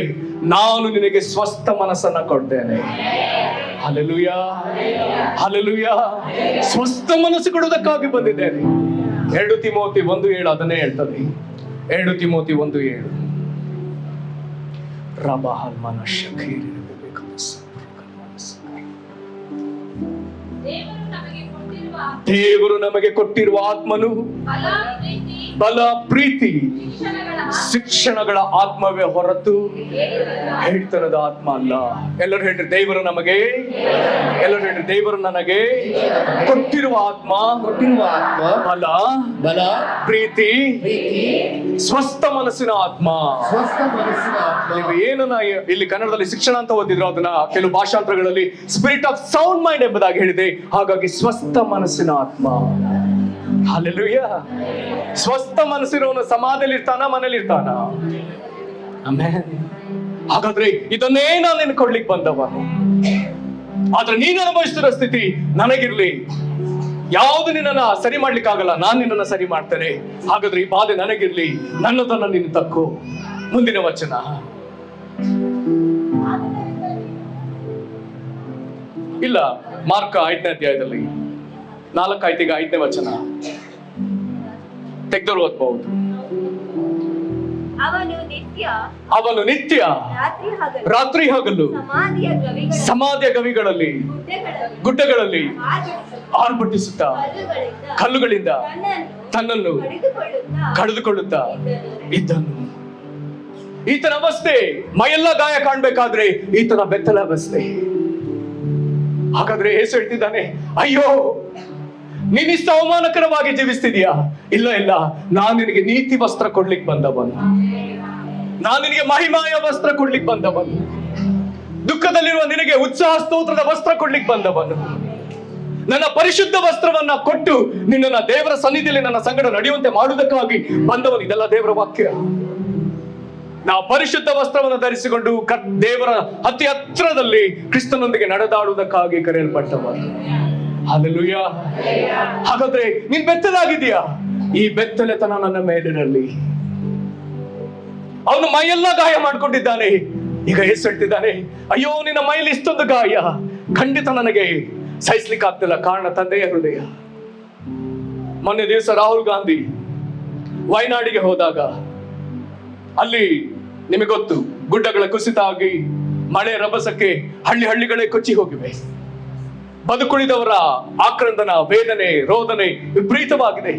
Speaker 1: ನಾನು ನಿನಗೆ ಸ್ವಸ್ಥ ಮನಸ್ಸನ್ನ ಕೊಡ್ತೇನೆ. Hallelujah, hallelujah. ಸ್ವಸ್ಥ ಮನಸ್ಸು ಕೊಡುವುದಕ್ಕಾಗಿ ಬಂದಿದ್ದೇನೆ. 2 ತಿಮೋತಿ 1:7 ಅದನ್ನೇ ಹೇಳ್ತದೆ. 2 ತಿಮೋತಿ 1:7. ದೇವರು ನಮಗೆ ಕೊಟ್ಟಿರುವ ಆತ್ಮನು ಬಲ, ಪ್ರೀತಿ, ಶಿಕ್ಷಣಗಳ ಆತ್ಮವೇ ಹೊರತು ಹೇಳ್ತನದ ಆತ್ಮ ಅಲ್ಲ. ಎಲ್ಲರೂ ಹೇಳ್ರಿ, ದೇವರು ನಮಗೆ, ಎಲ್ಲರೂ ಹೇಳ್ರಿ, ದೇವರು ನನಗೆ ಕೊಟ್ಟಿರುವ ಆತ್ಮ ಬಲ, ಪ್ರೀತಿ, ಸ್ವಸ್ಥ ಮನಸ್ಸಿನ ಆತ್ಮ. ನೀವು ಏನನ್ನ ಇಲ್ಲಿ ಕನ್ನಡದಲ್ಲಿ ಶಿಕ್ಷಣ ಅಂತ ಓದಿದ್ರು, ಅದನ್ನ ಕೆಲವು ಭಾಷಾಂತರಗಳಲ್ಲಿ ಸ್ಪಿರಿಟ್ ಆಫ್ ಸೌಂಡ್ ಮೈಂಡ್ ಎಂಬುದಾಗಿ ಹೇಳಿದೆ. ಹಾಗಾಗಿ ಸ್ವಸ್ಥ ಮನಸ್ಸಿನ ಆತ್ಮ. ಹಲ್ಲೆಲೂಯಾ. ಸ್ವಸ್ಥ ಮನಸ್ಸಿರೋನು ಸಮಾಧಿಯಲ್ಲಿ ಇರ್ತಾನ, ಮನೇಲಿ ಇರ್ತಾನ? ಆಮೆನ್. ಹಾಗಾದ್ರೆ ಇದನ್ನೇ ನಾನು ನಿನಗೆ ಕೊಡ್ಲಿಕ್ಕೆ ಬಂದವನು. ಆದ್ರೆ ನೀನು ಅನುಭವಿಸ್ತಿರೋ ಸ್ಥಿತಿ ನನಗಿರ್ಲಿ. ಯಾವುದು ನಿನ್ನನ್ನ ಸರಿ ಮಾಡ್ಲಿಕ್ಕಾಗಲ್ಲ, ನಾನು ನಿನ್ನನ್ನ ಸರಿ ಮಾಡ್ತೇನೆ. ಹಾಗಾದ್ರೆ ಈ ಬಾಧೆ ನನಗಿರ್ಲಿ, ನನ್ನದನ್ನ ನೀನು ತಕ್ಕೋ. ಮುಂದಿನ ವಚನ, ಇಲ್ಲ, ಮಾರ್ಕ 5ನೇ ಅಧ್ಯಾಯದಲ್ಲಿ 4:5 ವಚನ ತೆಗೆದವರು ಓದ್ಬಹುದು. ಅವನು ನಿತ್ಯ ರಾತ್ರಿ ಹಗಲು ಸಮಾಧಿಯ ಗವಿಗಳಲ್ಲಿ, ಗುಡ್ಡಗಳಲ್ಲಿ ಆರ್ಭಟಿಸುತ್ತಾ ಕಲ್ಲುಗಳಿಂದ ತನ್ನನ್ನು ಕಡಿದುಕೊಳ್ಳುತ್ತಾ ಇದ್ದನು. ಈತನ ಅವಸ್ಥೆ, ಮೈಯೆಲ್ಲ ಗಾಯ ಕಾಣ್ಬೇಕಾದ್ರೆ ಈತನ ಬೆತ್ತಲ ಅವಸ್ಥೆ. ಹಾಗಾದ್ರೆ ಯೇಸು ಹೇಳ್ತಿದ್ದಾನೆ, ಅಯ್ಯೋ ನೀನಿಷ್ಟು ಅವಮಾನಕರವಾಗಿ ಜೀವಿಸ್ತಿದ್ಯಾ? ಇಲ್ಲ, ನಾನು ನಿನಗೆ ನೀತಿ ವಸ್ತ್ರ ಕೊಡ್ಲಿಕ್ಕೆ ಬಂದವನು. ನಾನು ನಿನಗೆ ಮಹಿಮಾಯ ವಸ್ತ್ರ ಕೊಡ್ಲಿಕ್ಕೆ ಬಂದವನು, ದುಃಖದಲ್ಲಿರುವ ನಿನಗೆ ಉತ್ಸಾಹ ಸ್ತೋತ್ರದ ವಸ್ತ್ರ ಕೊಡ್ಲಿಕ್ಕೆ ಬಂದವನು, ನನ್ನ ಪರಿಶುದ್ಧ ವಸ್ತ್ರವನ್ನ ಕೊಟ್ಟು ನಿನ್ನ ದೇವರ ಸನ್ನಿಧಿಯಲ್ಲಿ ನನ್ನ ಸಂಗಡ ನಡೆಯುವಂತೆ ಮಾಡುವುದಕ್ಕಾಗಿ ಬಂದವನು. ಇದೆಲ್ಲ ದೇವರ ವಾಕ್ಯ. ನಾವು ಪರಿಶುದ್ಧ ವಸ್ತ್ರವನ್ನು ಧರಿಸಿಕೊಂಡು ದೇವರ ಅತಿ ಹತ್ತಿರದಲ್ಲಿ ಕ್ರಿಸ್ತನೊಂದಿಗೆ ನಡೆದಾಡುವುದಕ್ಕಾಗಿ ಕರೆಯಲ್ಪಟ್ಟವನು. ಹಲ್ಲೆಲೂಯ. ಹಾಗಾದ್ರೆ ನೀನ್ ಬೆತ್ತಲಾಗಿದೆಯಾ? ಈ ಬೆತ್ತಲೆತನ ನನ್ನ ಮೇಲಿರಲಿ. ಅವನು ಮೈಯೆಲ್ಲ ಗಾಯ ಮಾಡ್ಕೊಂಡಿದ್ದಾನೆ. ಈಗ ಯೇಸು ಹೇಳ್ತಿದ್ದಾನೆ, ಅಯ್ಯೋ ನಿನ್ನ ಮೈಯಲ್ಲಿ ಇಷ್ಟೊಂದು ಗಾಯ ಖಂಡಿತ ನನಗೆ ಸಹಿಸ್ಲಿಕ್ಕೆ ಆಗ್ತಿಲ್ಲ. ಕಾರಣ ತಂದೆಯ ಹೃದಯ. ಮೊನ್ನೆ ದಿವಸ ರಾಹುಲ್ ಗಾಂಧಿ ವಯನಾಡಿಗೆ ಹೋದಾಗ ಅಲ್ಲಿ ನಿಮಗೆ ಗೊತ್ತು, ಗುಡ್ಡಗಳ ಕುಸಿತ ಆಗಿ ಮಳೆ ರಭಸಕ್ಕೆ ಹಳ್ಳಿಗಳೇ ಕೊಚ್ಚಿ ಹೋಗಿವೆ. ಬದುಕುಳಿದವರ ಆಕ್ರಂದನ, ವೇದನೆ, ರೋದನೆ ವಿಪರೀತವಾಗಿದೆ.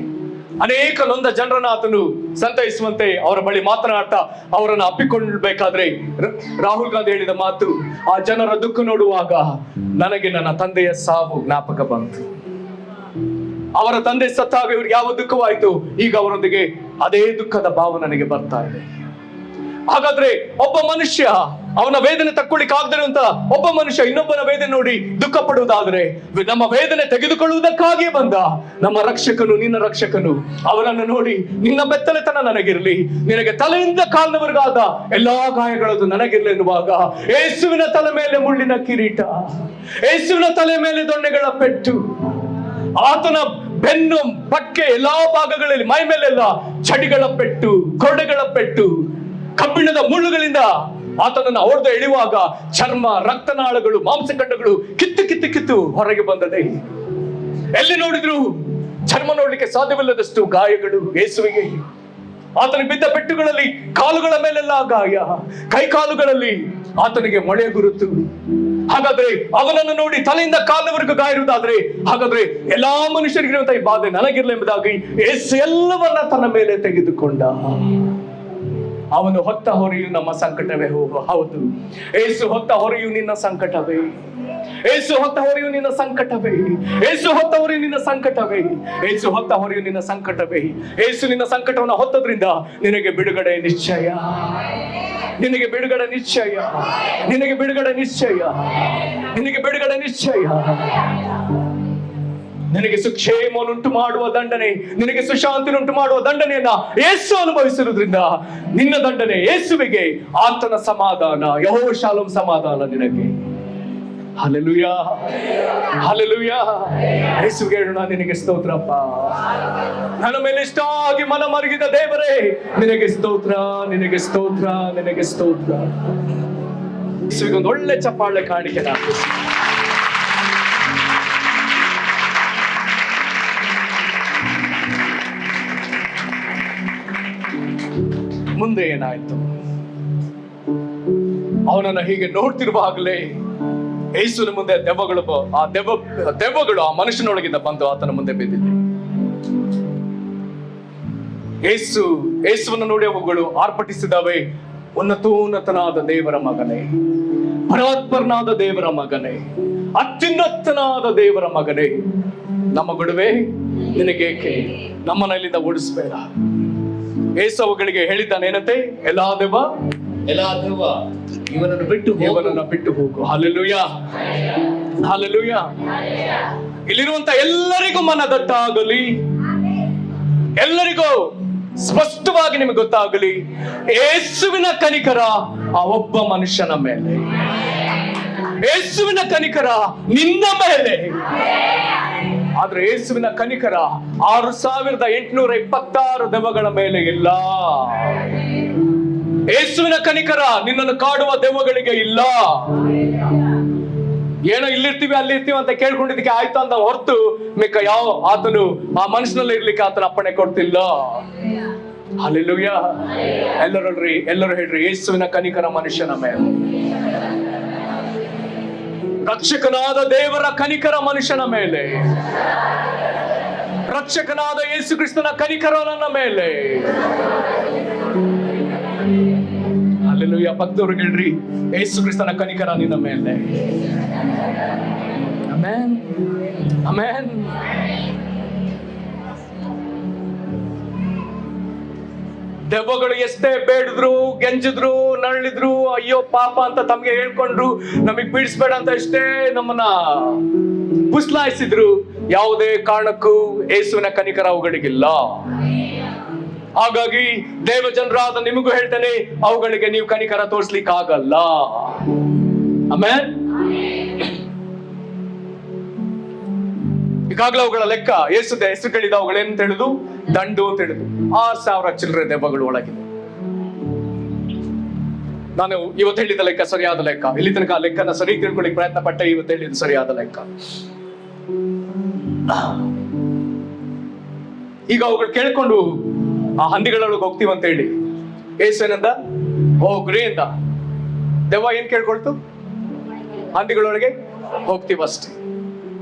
Speaker 1: ಅನೇಕ ನೊಂದ ಜನರನ್ನ ಆತನು ಸಂತೈಸುವಂತೆ ಅವರ ಬಳಿ ಮಾತನಾಡ್ತಾ ಅವರನ್ನು ಅಪ್ಪಿಕೊಳ್ಳಬೇಕಾದ್ರೆ ರಾಹುಲ್ ಗಾಂಧಿ ಹೇಳಿದ ಮಾತು, ಆ ಜನರ ದುಃಖ ನೋಡುವಾಗ ನನಗೆ ನನ್ನ ತಂದೆಯ ಸಾವು ಜ್ಞಾಪಕ ಬಂತು. ಅವರ ತಂದೆ ಸತ್ತಾಗ ಇವ್ರಿಗೆ ಯಾವ ದುಃಖವಾಯಿತು, ಈಗ ಅವರೊಂದಿಗೆ ಅದೇ ದುಃಖದ ಭಾವ ನನಗೆ ಬರ್ತಾ ಇದೆ. ಹಾಗಾದ್ರೆ ಒಬ್ಬ ಮನುಷ್ಯ ಅವನ ವೇದನೆ ತಕ್ಕೊಳ್ಳಿಕ್ಕೆ ಆಗದಿರುವಂತ ಒಬ್ಬ ಮನುಷ್ಯ ಇನ್ನೊಬ್ಬನ ವೇದನೆ ನೋಡಿ ದುಃಖ ಪಡುವುದಾದ್ರೆ, ನಮ್ಮ ವೇದನೆ ತೆಗೆದುಕೊಳ್ಳುವುದಕ್ಕಾಗಿ ಬಂದ ನಮ್ಮ ರಕ್ಷಕನು, ನಿನ್ನ ರಕ್ಷಕನು, ಅವನನ್ನು ನೋಡಿ ನಿನ್ನ ಬೆತ್ತಲೆತನ ನನಗಿರ್ಲಿ, ನಿನಗೆ ತಲೆಯಿಂದ ಕಾಲಿನವರೆಗಾದ ಎಲ್ಲಾ ಗಾಯಗಳದು ನನಗಿರ್ಲಿ ಎನ್ನುವಾಗ ಯೇಸುವಿನ ತಲೆ ಮೇಲೆ ಮುಳ್ಳಿನ ಕಿರೀಟ, ಯೇಸುವಿನ ತಲೆ ಮೇಲೆ ದೊಣ್ಣೆಗಳ ಪೆಟ್ಟು, ಆತನ ಬೆನ್ನು ಪಕ್ಕೆ ಎಲ್ಲಾ ಭಾಗಗಳಲ್ಲಿ ಮೈ ಮೇಲೆಲ್ಲ ಚಡಿಗಳ ಪೆಟ್ಟು, ಕೊರಡೆಗಳ ಪೆಟ್ಟು, ಕಬ್ಬಿಣದ ಮುಳ್ಳುಗಳಿಂದ ಆತನನ್ನು ಹೊಡೆದು ಎಳೆಯುವಾಗ ಚರ್ಮ, ರಕ್ತನಾಳಗಳು, ಮಾಂಸಖಂಡಗಳು ಕಿತ್ತು ಹೊರಗೆ ಬಂದದೆ. ಎಲ್ಲಿ ನೋಡಿದ್ರು ಚರ್ಮ ನೋಡ್ಲಿಕ್ಕೆ ಸಾಧ್ಯವಿಲ್ಲದಷ್ಟು ಗಾಯಗಳು ಯೇಸುವಿಗೆ. ಆತನಿಗೆ ಬಿದ್ದ ಪೆಟ್ಟುಗಳಲ್ಲಿ ಕಾಲುಗಳ ಮೇಲೆಲ್ಲ ಗಾಯ, ಕೈ ಕಾಲುಗಳಲ್ಲಿ ಆತನಿಗೆ ಮೊಳೆ ಗುರುತು. ಹಾಗಾದ್ರೆ ಅವನನ್ನು ನೋಡಿ ತಲೆಯಿಂದ ಕಾಲಿನವರೆಗೂ ಗಾಯ ಇರುವುದಾದ್ರೆ, ಹಾಗಾದ್ರೆ ಎಲ್ಲಾ ಮನುಷ್ಯರಿಗಿರುವಂತಹ ಈ ಬಾಧೆ ನನಗಿರ್ಲಿ ಎಂಬುದಾಗಿ ಯೇಸು ಎಲ್ಲವನ್ನ ತನ್ನ ಮೇಲೆ ತೆಗೆದುಕೊಂಡ. ಅವನು ಹೊತ್ತ ಹೊರೆಯು ನಮ್ಮ ಸಂಕಟವೇ. ಹೌದು, ಯೇಸು ಹೊತ್ತ ಹೊರೆಯು ನಿನ್ನ ಸಂಕಟವೇ. ಯೇಸು ಹೊತ್ತ ಹೊರೆಯು ನಿನ್ನ ಸಂಕಟವೇ. ಯೇಸು ಹೊತ್ತ ಹೊರೆಯು ನಿನ್ನ ಸಂಕಟವೇ. ಯೇಸು ಹೊತ್ತ ಹೊರೆಯು ನಿನ್ನ ಸಂಕಟವೇ. ಯೇಸು ನಿನ್ನ ಸಂಕಟವನ್ನು ಹೊತ್ತದ್ರಿಂದ ನಿನಗೆ ಬಿಡುಗಡೆ ನಿಶ್ಚಯ. ನಿನಗೆ ಬಿಡುಗಡೆ ನಿಶ್ಚಯ. ನಿನಗೆ ಬಿಡುಗಡೆ ನಿಶ್ಚಯ. ನಿನಗೆ ಬಿಡುಗಡೆ ನಿಶ್ಚಯ. ನಿನಗೆ ಸುಕ್ಷೇಮವನ್ನುಂಟು ಮಾಡುವ ದಂಡನೆ, ನಿನಗೆ ಸುಶಾಂತಿನುಂಟು ಮಾಡುವ ದಂಡನೆಯನ್ನ ಯೇಸು ಅನುಭವಿಸಿರುವುದರಿಂದ ನಿನ್ನ ದಂಡನೆ ಯೇಸುವಿಗೆ, ಆತನ ಸಮಾಧಾನ, ಯೆಹೋವ ಶಾಲೋಮ್ ಸಮಾಧಾನ ನಿನಗೆ. Hallelujah, hallelujah. ಯೇಸುವಿಗೆ ಹೇಳೋಣ, ನಿನಗೆ ಸ್ತೋತ್ರಪ್ಪ. ನನ್ನ ಮೇಲೆ ಇಷ್ಟ ಆಗಿ ಮನ ಮರುಗಿದ ದೇವರೇ, ನಿನಗೆ ಸ್ತೋತ್ರ, ನಿನಗೆ ಸ್ತೋತ್ರ, ನಿನಗೆ ಸ್ತೋತ್ರ. ಯೇಸುವಿಗೆ ಒಂದು ಒಳ್ಳೆ ಚಪ್ಪಾಳೆ ಕಾಣಿಕೆ ನಾನು. ಮುಂದೆ ಏನಾಯ್ತು? ಅವನನ್ನ ಹೀಗೆ ನೋಡ್ತಿರುವಾಗಲೇ ಯೇಸುವಿನ ಮುಂದೆ ದೆವ್ವಗಳು ಆ ಮನುಷ್ಯನೊಳಗಿಂದ ಬಂದು ಆತನ ಮುಂದೆ ಬಿದ್ದಿದೆ. ಯೇಸುವನ್ನು ನೋಡಿ ಅವುಗಳು ಆರ್ಭಟಿಸಿದವೆ, ಉನ್ನತೋನ್ನತನಾದ ದೇವರ ಮಗನೇ, ಪರಾತ್ಪರನಾದ ದೇವರ ಮಗನೇ, ಅತ್ಯುನ್ನತನಾದ ದೇವರ ಮಗನೇ, ನಮ್ಮ ಗೊಡವೆ ನಿನಗೇಕೆ, ನಮ್ಮನ್ನ ಇಲ್ಲಿಂದ ಓಡಿಸ್ಬೇಡ. ಯೇಸು ಅವುಗಳಿಗೆ ಹೇಳಿದ್ದಾನೆ ಏನಂತೆ, ಎಲ್ಲಾ ದೆವ್ವ ಇವನನ್ನು ಬಿಟ್ಟು ಹೋಗು. Hallelujah, hallelujah. ಇಲ್ಲಿರುವಂತ ಎಲ್ಲರಿಗೂ ಮನದಟ್ಟಾಗಲಿ, ಎಲ್ಲರಿಗೂ ಸ್ಪಷ್ಟವಾಗಿ ನಿಮಗೆ ಗೊತ್ತಾಗಲಿ, ಯೇಸುವಿನ ಕನಿಕರ ಆ ಒಬ್ಬ ಮನುಷ್ಯನ ಮೇಲೆ, ಯೇಸುವಿನ ಕನಿಕರ ನಿನ್ನ ಮೇಲೆ. ಆದ್ರೆ ಯೇಸುವಿನ ಕನಿಕರ 6826 ದೆವ್ವಗಳ ಮೇಲೆ ಇಲ್ಲ. ಯೇಸುವಿನ ಕನಿಕರ ನಿನ್ನನ್ನು ಕಾಡುವ ದೆವ್ವಗಳಿಗೆ ಇಲ್ಲ. ಏನೋ ಇಲ್ಲಿರ್ತೀವಿ ಅಲ್ಲಿರ್ತೀವಿ ಅಂತ ಕೇಳ್ಕೊಂಡಿದ್ದಕ್ಕೆ ಆಯ್ತು ಅಂತ ಹೊರತು ಮಿಕ್ಕ ಯಾವ ಆತನು ಆ ಮನುಷ್ಯನಲ್ಲಿ ಇರ್ಲಿಕ್ಕೆ ಆತನ ಅಪ್ಪಣೆ ಕೊಡ್ತಿಲ್ಲ. ಹಲ್ಲೆಲೂಯ. ಎಲ್ಲರೂ ಹೇಳ್ರಿ, ಯೇಸುವಿನ ಕನಿಕರ ಮನುಷ್ಯನ ಮೇಲೆ, ರಕ್ಷಕನಾದ ದೇವರ ಕನಿಕರ ಮನುಷ್ಯನ ಮೇಲೆ, ರಕ್ಷಕನಾದ ಯೇಸು ಕ್ರಿಸ್ತನ ಕನಿಕರ ನನ್ನ ಮೇಲೆ. ಹಲ್ಲೆಲೂಯ. ಭಕ್ತರು ಹೇಳ್ರಿ, ಯೇಸು ಕ್ರಿಸ್ತನ ಕನಿಕರ ನಿನ್ನ ಮೇಲೆ. Amen, amen. ದೆವ್ವಗಳು ಎಷ್ಟೇ ಬೇಡಿದ್ರು, ಗೆಂಜಿದ್ರು, ನರಳಿದ್ರು, ಅಯ್ಯೋ ಪಾಪ ಅಂತ ತಮ್ಗೆ ಹೇಳ್ಕೊಂಡ್ರು, ನಮಗ್ ಬಿಡಿಸ್ಬೇಡ ಅಂತ ಎಷ್ಟೇ ನಮ್ಮನ್ನ ಪುಸ್ಲಾಯಿಸಿದ್ರು, ಯಾವುದೇ ಕಾರಣಕ್ಕೂ ಯೇಸುವಿನ ಕನಿಕರ ಅವುಗಳಿಗಿಲ್ಲ. ಹಾಗಾಗಿ ದೇವ ಜನರಾದ ನಿಮಗೂ ಹೇಳ್ತೇನೆ, ಅವುಗಳಿಗೆ ನೀವು ಕನಿಕರ ತೋರಿಸ್ಲಿಕ್ಕೆ ಆಗಲ್ಲ. ಆಮೇಲೆ ಈಗಾಗಲೇ ಅವುಗಳ ಲೆಕ್ಕ ಯೇಸುದ ಹೆಸರುಗಳಿದ ಅವುಗಳೇನಂತ ಹೇಳುದು, ದಂಡು ಅಂತ ಹೇಳುದು. 6,000 ಚಿಲ್ಲರೆ ದೆವ್ವಗಳು ಒಳಗಿದೆ. ನಾನು ಇವತ್ತು ಹೇಳಿದ ಲೆಕ್ಕ ಸರಿಯಾದ ಲೆಕ್ಕ. ಇಲ್ಲಿ ತನಕ ಆ ಲೆಕ್ಕನ ಸರಿ ತಿಳ್ಕೊಳ್ಳಿಕ್ಕೆ ಪ್ರಯತ್ನ ಪಟ್ಟೆ. ಇವತ್ತು ಹೇಳಿದ ಸರಿಯಾದ ಲೆಕ್ಕ. ಈಗ ಅವುಗಳು ಕೇಳ್ಕೊಂಡು ಆ ಹಂದಿಗಳೊಳಗೆ ಹೋಗ್ತೀವಂತ ಹೇಳಿ ಯೇಸು ಏನಂದ, ಹೋಗ್ರಿ ಅಂತ. ದೆವ್ವ ಏನ್ ಕೇಳ್ಕೊಳ್ತು? ಹಂದಿಗಳೊಳಗೆ ಹೋಗ್ತೀವಷ್ಟೇ.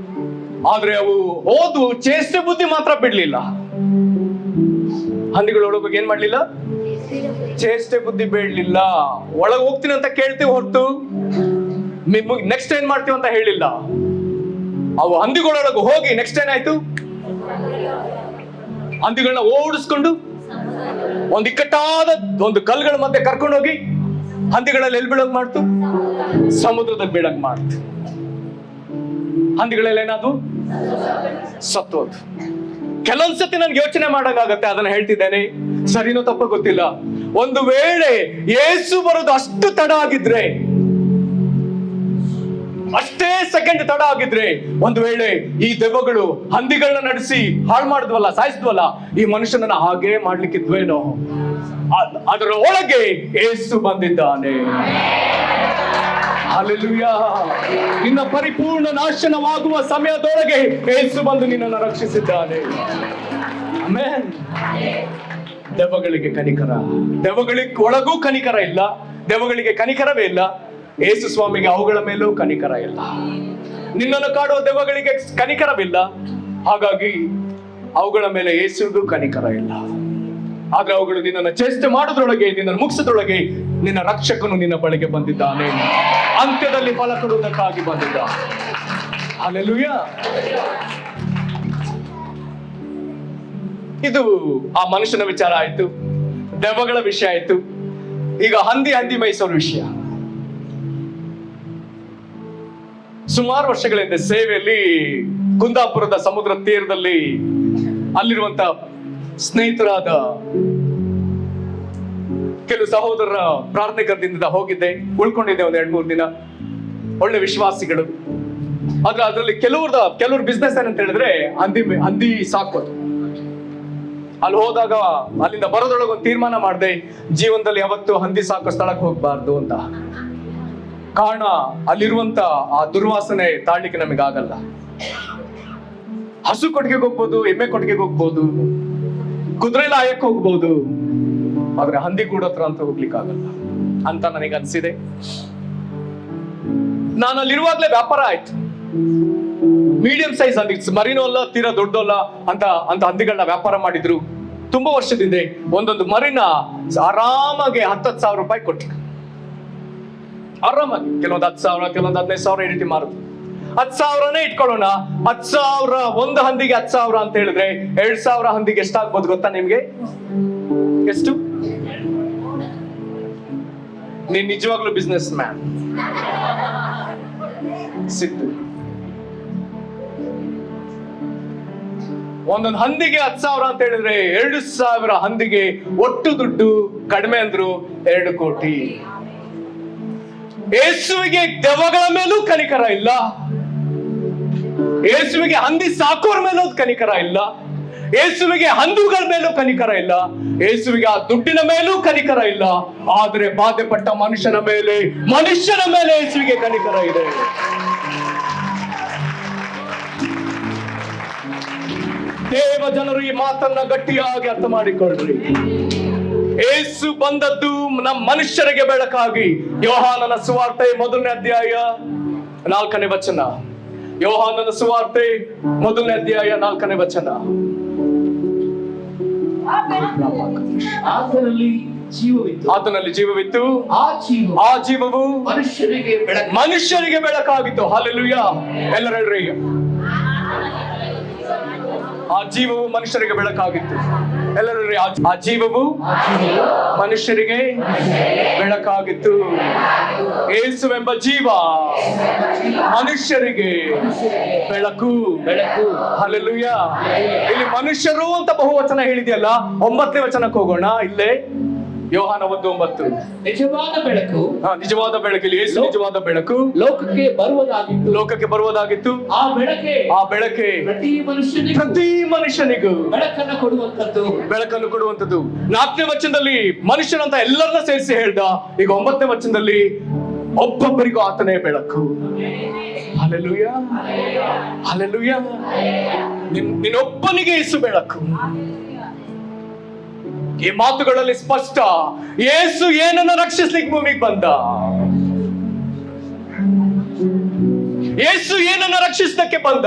Speaker 1: ಆದ್ರೆ ಅವು ಹೋದು ಚೇಷ್ಟೆ ಬುದ್ಧಿ ಮಾತ್ರ ಬಿಡ್ಲಿಲ್ಲ. ಹಂದಿಗಳೊಳಗೆ ಏನ್ ಮಾಡ್ಲಿಲ್ಲ? ಚೇಷ್ಟೆ ಬುದ್ಧಿ ಬೇಡಲಿಲ್ಲ. ಒಳಗೆ ಹೋಗ್ತೀನಿ ಅಂತ ಕೇಳ್ತೀವಿ ಹೊರತು ನೆಕ್ಸ್ಟ್ ಏನ್ ಮಾಡ್ತೀವಿ ಅಂತ ಹೇಳಿಲ್ಲ. ಅವು ಹಂದಿಗಳೊಳಗೆ ಹೋಗಿ ನೆಕ್ಸ್ಟ್ ಏನಾಯ್ತು? ಹಂದಿಗಳನ್ನ ಓಡಿಸ್ಕೊಂಡು ಒಂದು ಇಕ್ಕಟ್ಟಾದ ಒಂದು ಕಲ್ಗಳ ಮಧ್ಯೆ ಕರ್ಕೊಂಡೋಗಿ ಹಂದಿಗಳಲ್ಲಿ ಎಲ್ಲಿ ಬೀಳಕ್ ಮಾಡ್ತು? ಸಮುದ್ರದಲ್ಲಿ ಬೀಳಕ್ ಮಾಡ್ತು. ಹಂದಿಗಳೆಲ್ಲ ಏನಾದ್ರು ಸತ್ತೋದು. ಕೆಲವೊಂದ್ಸತಿ ನನ್ಗೆ ಯೋಚನೆ ಮಾಡಂಗಾಗತ್ತೆ, ಅದನ್ನ ಹೇಳ್ತಿದ್ದೇನೆ, ಸರಿನೋ ತಪ್ಪ ಗೊತ್ತಿಲ್ಲ. ಒಂದು ವೇಳೆ ಯೇಸು ಬರೋದು ಅಷ್ಟು ತಡ ಆಗಿದ್ರೆ, ಅಷ್ಟೇ ಸೆಕೆಂಡ್ ತಡ ಆಗಿದ್ರೆ, ಒಂದು ವೇಳೆ ಈ ದೆವ್ವಗಳು ಹಂದಿಗಳನ್ನ ನಡೆಸಿ ಹಾಳು ಮಾಡಿದ್ವಲ್ಲ, ಸಾಯಿಸಿದ್ವಲ್ಲ, ಈ ಮನುಷ್ಯನನ್ನ ಹಾಗೇ ಮಾಡ್ಲಿಕ್ಕಿದ್ವೇನೋ. ಅದರ ಒಳಗೆ ಯೇಸು ಬಂದಿದ್ದಾನೆ. ಹಲ್ಲೆಲೂಯಾ. ನಿನ್ನ ಪರಿಪೂರ್ಣ ನಾಶನವಾಗುವ ಸಮಯದೊಳಗೆ ಯೇಸು ಬಂದು ನಿನ್ನನ್ನು ರಕ್ಷಿಸಿದ್ದಾನೆ. ಆಮೆನ್. ದೆವ್ವಗಳಿಗೆ ಕನಿಕರ, ದೆವ್ವಗಳಿಗೆ ಒಳಗೂ ಕನಿಕರ ಇಲ್ಲ, ದೆವ್ವಗಳಿಗೆ ಕನಿಕರವೇ ಇಲ್ಲ. ಯೇಸು ಸ್ವಾಮಿಗೆ ಅವುಗಳ ಮೇಲೂ ಕನಿಕರ ಇಲ್ಲ. ನಿನ್ನನ್ನು ಕಾಡುವ ದೆವ್ವಗಳಿಗೆ ಕನಿಕರವಿಲ್ಲ, ಹಾಗಾಗಿ ಅವುಗಳ ಮೇಲೆ ಯೇಸುವಿಗೂ ಕನಿಕರ ಇಲ್ಲ. ಆದ್ರೆ ಅವುಗಳು ನಿನ್ನನ್ನು ಚೇಷ್ಟೆ ಮಾಡೋದ್ರೊಳಗೆ, ನಿನ್ನನ್ನು ಮುಗಿಸೋದ್ರೊಳಗೆ ನಿನ್ನ ರಕ್ಷಕನು ನಿನ್ನ ಬಳಿಗೆ ಬಂದಿದ್ದಾನೆ. ಅಂತ್ಯದಲ್ಲಿ ಫಲ ಕೊಡುವುದಕ್ಕಾಗಿ ಬಂದಿದ್ದಾನೆ. ಹಲ್ಲೆಲೂಯಾ. ಇದು ಆ ಮನುಷ್ಯನ ವಿಚಾರ ಆಯ್ತು, ದೆವ್ವಗಳ ವಿಷಯ ಆಯ್ತು. ಈಗ ಹಂದಿ ಮೈಸೂರು ವಿಷಯ. ಸುಮಾರು ವರ್ಷಗಳಿಂದ ಸೇವೆಯಲ್ಲಿ ಕುಂದಾಪುರದ ಸಮುದ್ರ ತೀರದಲ್ಲಿ ಅಲ್ಲಿರುವಂತ ಸ್ನೇಹಿತರಾದ ಕೆಲವು ಸಹೋದರರ ಪ್ರಾರ್ಥನೆ ಕರೆದಿಂದ ಹೋಗಿದ್ದೆ, ಉಳ್ಕೊಂಡಿದ್ದೆ ಒಂದ್ 2-3 ದಿನ. ಒಳ್ಳೆ ವಿಶ್ವಾಸಿಗಳು. ಆದ್ರೆ ಅದರಲ್ಲಿ ಕೆಲವ್ರ ಬಿಸ್ನೆಸ್ ಏನಂತ ಹೇಳಿದ್ರೆ ಹಂದಿ ಸಾಕೋದು. ಅಲ್ಲಿ ಹೋದಾಗ ಅಲ್ಲಿಂದ ಬರೋದ್ರೊಳಗೆ ಒಂದು ತೀರ್ಮಾನ ಮಾಡಿದೆ, ಜೀವನದಲ್ಲಿ ಯಾವತ್ತು ಹಂದಿ ಸಾಕೋ ಸ್ಥಳಕ್ಕೆ ಹೋಗ್ಬಾರ್ದು ಅಂತ. ಕಾರಣ ಅಲ್ಲಿರುವಂತ ಆ ದುರ್ವಾಸನೆ ತಾಳ್ಲಿಕ್ಕೆ ನಮಗಾಗಲ್ಲ. ಹಸು ಕೊಟ್ಟಿಗೆಗೆ ಹೋಗ್ಬೋದು, ಎಮ್ಮೆ ಕೊಟ್ಟಿಗೆಗೆ ಹೋಗ್ಬೋದು, ಕುದುರೆ ಲಾಯಕ್ಕೆ ಹೋಗ್ಬೋದು, ಆದ್ರೆ ಹಂದಿ ಕೂಡತ್ರ ಅಂತ ಹೋಗ್ಲಿಕ್ಕಾಗಲ್ಲ ಅಂತ ನನಗೆ ಅನ್ಸಿದೆ. ನಾನು ಅಲ್ಲಿರುವಾಗ್ಲೇ ವ್ಯಾಪಾರ ಆಯ್ತು. ಮೀಡಿಯಂ ಸೈಜ್ ಹಂದಿ, ಮರಿನೂ ಅಲ್ಲ, ತೀರಾ ದೊಡ್ಡಲ್ಲ ಅಂತ ಹಂದಿಗಳನ್ನ ವ್ಯಾಪಾರ ಮಾಡಿದ್ರು ತುಂಬಾ ವರ್ಷದಿಂದ. ಒಂದೊಂದು ಮರಿನ ಆರಾಮಾಗಿ 10,000 ರೂಪಾಯಿ ಕೊಟ್ಟರು. ಆರಾಮಾಗಿ ಕೆಲವೊಂದು 10,000, ಕೆಲವೊಂದು 15,000 ಈ ರೀತಿ ಮಾರುದು. 10,000ನೇ ಇಟ್ಕೊಳ್ಳೋಣ. 10,000 ಒಂದು ಹಂದಿಗೆ 10,000 ಅಂತ ಹೇಳಿದ್ರೆ 2,000 ಹಂದಿಗೆ ಎಷ್ಟಾಗ್ಬೋದು ಗೊತ್ತಾ ನಿಮ್ಗೆ? ಎಷ್ಟು? ನೀನ್ ನಿಜವಾಗ್ಲೂ ಬಿಸ್ನೆಸ್ ಮ್ಯಾನ್ ಸಿಕ್ತು. ಒಂದೊಂದು ಹಂದಿಗೆ 10,000 ಅಂತ ಹೇಳಿದ್ರೆ 2,000 ಹಂದಿಗೆ ಒಟ್ಟು ದುಡ್ಡು ಕಡಿಮೆ ಅಂದ್ರು 2 ಕೋಟಿ. ಯೇಸುವಿಗೆ ದೆವ್ವಗಳ ಮೇಲೂ ಕನಿಕರ ಇಲ್ಲ, ಯೇಸುವಿಗೆ ಹಂದಿ ಸಾಕೋರ್ ಮೇಲೂ ಕನಿಕರ ಇಲ್ಲ, ಯೇಸುವಿಗೆ ಹಂದಿಗಳ ಮೇಲೂ ಕನಿಕರ ಇಲ್ಲ, ಯೇಸುವಿಗೆ ಆ ದುಡ್ಡಿನ ಮೇಲೂ ಕನಿಕರ ಇಲ್ಲ. ಆದ್ರೆ ಬಾಧೆ ಪಟ್ಟ ಮನುಷ್ಯನ ಮೇಲೆ ಯೇಸುವಿಗೆ ಕನಿಕರ ಇದೆ. ದೇವ ಜನರು ಈ ಮಾತನ್ನ ಗಟ್ಟಿಯಾಗಿ ಅರ್ಥ ಮಾಡಿಕೊಳ್ಳ್ರಿ. ಯೇಸು ಬಂದದ್ದು ನಮ್ಮ ಮನುಷ್ಯರಿಗೆ ಬೆಳಕಾಗಿ. ಯೋಹಾನನ ಸುವಾರ್ತೆ 1ನೇ ಅಧ್ಯಾಯ 4ನೇ ವಚನ. ಯೋಹಾನನ ಸುವಾರ್ತೆ 1ನೇ ಅಧ್ಯಾಯ 4ನೇ ವಚನ. ಆತನಲ್ಲಿ ಜೀವವಿತ್ತು, ಆ ಜೀವವು ಮನುಷ್ಯರಿಗೆ ಬೆಳಕಾಗಿತ್ತು. ಹಲ್ಲೆಲೂಯಾ. ಎಲ್ಲರೂ ಹೇಳ್ರಿ. ಆ ಜೀವವು ಮನುಷ್ಯರಿಗೆ ಬೆಳಕಾಗಿತ್ತು. ಎಲ್ಲರೂ ಆ ಜೀವವು ಮನುಷ್ಯರಿಗೆ ಬೆಳಕಾಗಿತ್ತು. ಯೇಸುವೆಂಬ ಜೀವ ಮನುಷ್ಯರಿಗೆ ಬೆಳಕು. ಹಲ್ಲೆಲೂಯಾ. ಇಲ್ಲಿ ಮನುಷ್ಯರು ಅಂತ ಬಹುವಚನ ಹೇಳಿದೆಯಲ್ಲ, 9ನೇ ವಚನಕ್ಕೆ ಹೋಗೋಣ. ಇಲ್ಲೇ ಯೋಹಾನ 1:9.
Speaker 2: ನಿಜವಾದ ಬೆಳಕು,
Speaker 1: ನಿಜವಾದ ಬೆಳಕು. ಇಲ್ಲಿ ಯೇಸು ನಿಜವಾದ ಬೆಳಕು
Speaker 2: ಲೋಕಕ್ಕೆ ಬರುವುದಾಗಿತ್ತು. ಆ ಬೆಳಕೆ ಪ್ರತಿ ಮನುಷ್ಯನಿಗೂ
Speaker 1: ಬೆಳಕನ್ನು ಕೊಡುವಂತದ್ದು. 4ನೇ ವಚನದಲ್ಲಿ ಮನುಷ್ಯನಂತ ಎಲ್ಲರನ್ನ ಸೇರಿಸಿ ಹೇಳ್ದ. ಈಗ 9ನೇ ವಚನದಲ್ಲಿ ಒಬ್ಬೊಬ್ಬರಿಗೂ ಆತನೇ ಬೆಳಕು. Hallelujah, hallelujah. ನಿನ್ನೊಬ್ಬನಿಗೆ ಯೇಸು ಬೆಳಕು. ಈ ಮಾತುಗಳಲ್ಲಿ ಸ್ಪಷ್ಟ. ಯೇಸು ಏನನ್ನ ರಕ್ಷಿಸ್ಲಿಕ್ಕೆ ಭೂಮಿಗೆ ಬಂದ? ಯೇಸು ಏನನ್ನ ರಕ್ಷಿಸಲಿಕ್ಕೆ ಬಂದ?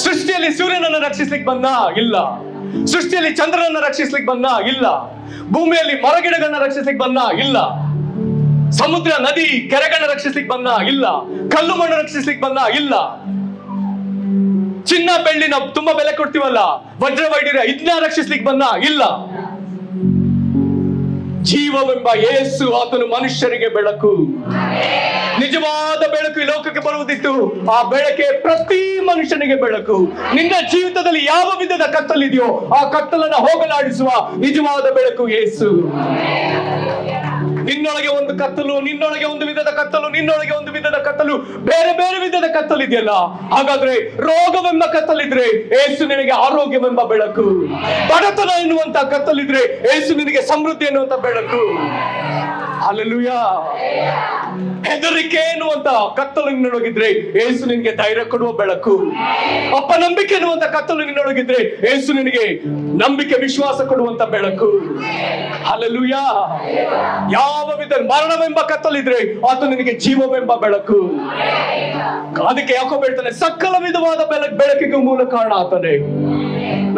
Speaker 1: ಸೃಷ್ಟಿಯಲ್ಲಿ ಸೂರ್ಯನನ್ನ ರಕ್ಷಿಸ್ಲಿಕ್ಕೆ ಬಂದ? ಇಲ್ಲ. ಸೃಷ್ಟಿಯಲ್ಲಿ ಚಂದ್ರನನ್ನ ರಕ್ಷಿಸ್ಲಿಕ್ಕೆ ಬಂದ? ಇಲ್ಲ. ಭೂಮಿಯಲ್ಲಿ ಮರಗಿಡಗಳನ್ನ ರಕ್ಷಿಸ್ಲಿಕ್ಕೆ ಬಂದ? ಇಲ್ಲ. ಸಮುದ್ರ, ನದಿ, ಕೆರೆಗಳನ್ನ ರಕ್ಷಿಸ್ಲಿಕ್ಕೆ ಬಂದ? ಇಲ್ಲ. ಕಲ್ಲು ಮಣ್ಣು ರಕ್ಷಿಸ್ಲಿಕ್ಕೆ ಬಂದ? ಇಲ್ಲ. ಚಿನ್ನ ಬೆಳ್ಳಿನ ತುಂಬಾ ಬೆಲೆ ಕೊಡ್ತೀವಲ್ಲ, ವಜ್ರ ವೈಢೂರ್ಯ, ಇದನ್ನ ರಕ್ಷಿಸ್ಲಿಕ್ಕೆ ಬಂದ? ಇಲ್ಲ. ಜೀವವೆಂಬ ಯೇಸು, ಆತನು ಮನುಷ್ಯರಿಗೆ ಬೆಳಕು. ನಿಜವಾದ ಬೆಳಕು ಈ ಲೋಕಕ್ಕೆ ಬರುವುದಿತ್ತು. ಆ ಬೆಳಕೆ ಪ್ರತಿ ಮನುಷ್ಯನಿಗೆ ಬೆಳಕು. ನಿನ್ನ ಜೀವಿತದಲ್ಲಿ ಯಾವ ವಿಧದ ಕತ್ತಲಿದೆಯೋ ಆ ಕತ್ತಲನ್ನ ಹೋಗಲಾಡಿಸುವ ನಿಜವಾದ ಬೆಳಕು ಯೇಸು. ನಿನ್ನೊಳಗೆ ಒಂದು ಕತ್ತಲು, ನಿನ್ನೊಳಗೆ ಒಂದು ವಿಧದ ಕತ್ತಲು, ನಿನ್ನೊಳಗೆ ಒಂದು ವಿಧದ ಕತ್ತಲು, ಬೇರೆ ಬೇರೆ ವಿಧದ ಕತ್ತಲು ಇದೆಯಲ್ಲ. ಹಾಗಾದ್ರೆ ರೋಗವೆಂಬ ಕತ್ತಲಿದ್ರೆ ಯೇಸು ನಿನಗೆ ಆರೋಗ್ಯವೆಂಬ ಬೆಳಕು. ಬಡತನ ಎನ್ನುವಂತ ಕತ್ತಲಿದ್ರೆ ಯೇಸು ನಿನಗೆ ಸಮೃದ್ಧಿ ಎನ್ನುವಂತ ಬೆಳಕು. ಹಲ್ಲೆಲೂಯಾ. ಹೆದರಿಕೆ ಎನ್ನುವಂತ ಕತ್ತಲು ನಿನ್ನೊಳಗಿದ್ರೆ ಯೇಸು ನಿನಗೆ ಧೈರ್ಯ ಕೊಡುವ ಬೆಳಕು. ಅಪನಂಬಿಕೆ ಎನ್ನುವಂತ ಕತ್ತಲು ನಿನ್ನೊಳಗಿದ್ರೆ ಯೇಸು ನಿನಗೆ ನಂಬಿಕೆ, ವಿಶ್ವಾಸ ಕೊಡುವಂತ ಬೆಳಕು. ಹಲ್ಲೆಲೂಯಾ. ಯಾವ ವಿಧ ಮರಣವೆಂಬ ಕತ್ತಲಿದ್ರೆ ಆತ ನಿನಗೆ ಜೀವವೆಂಬ ಬೆಳಕು. ಅದಕ್ಕೆ ಯಾಕೋ ಹೇಳ್ತಾನೆ, ಸಕಲ ವಿಧವಾದ ಬೆಳಕಿಗೂ ಮೂಲ ಕಾರಣ ಆತನೇ.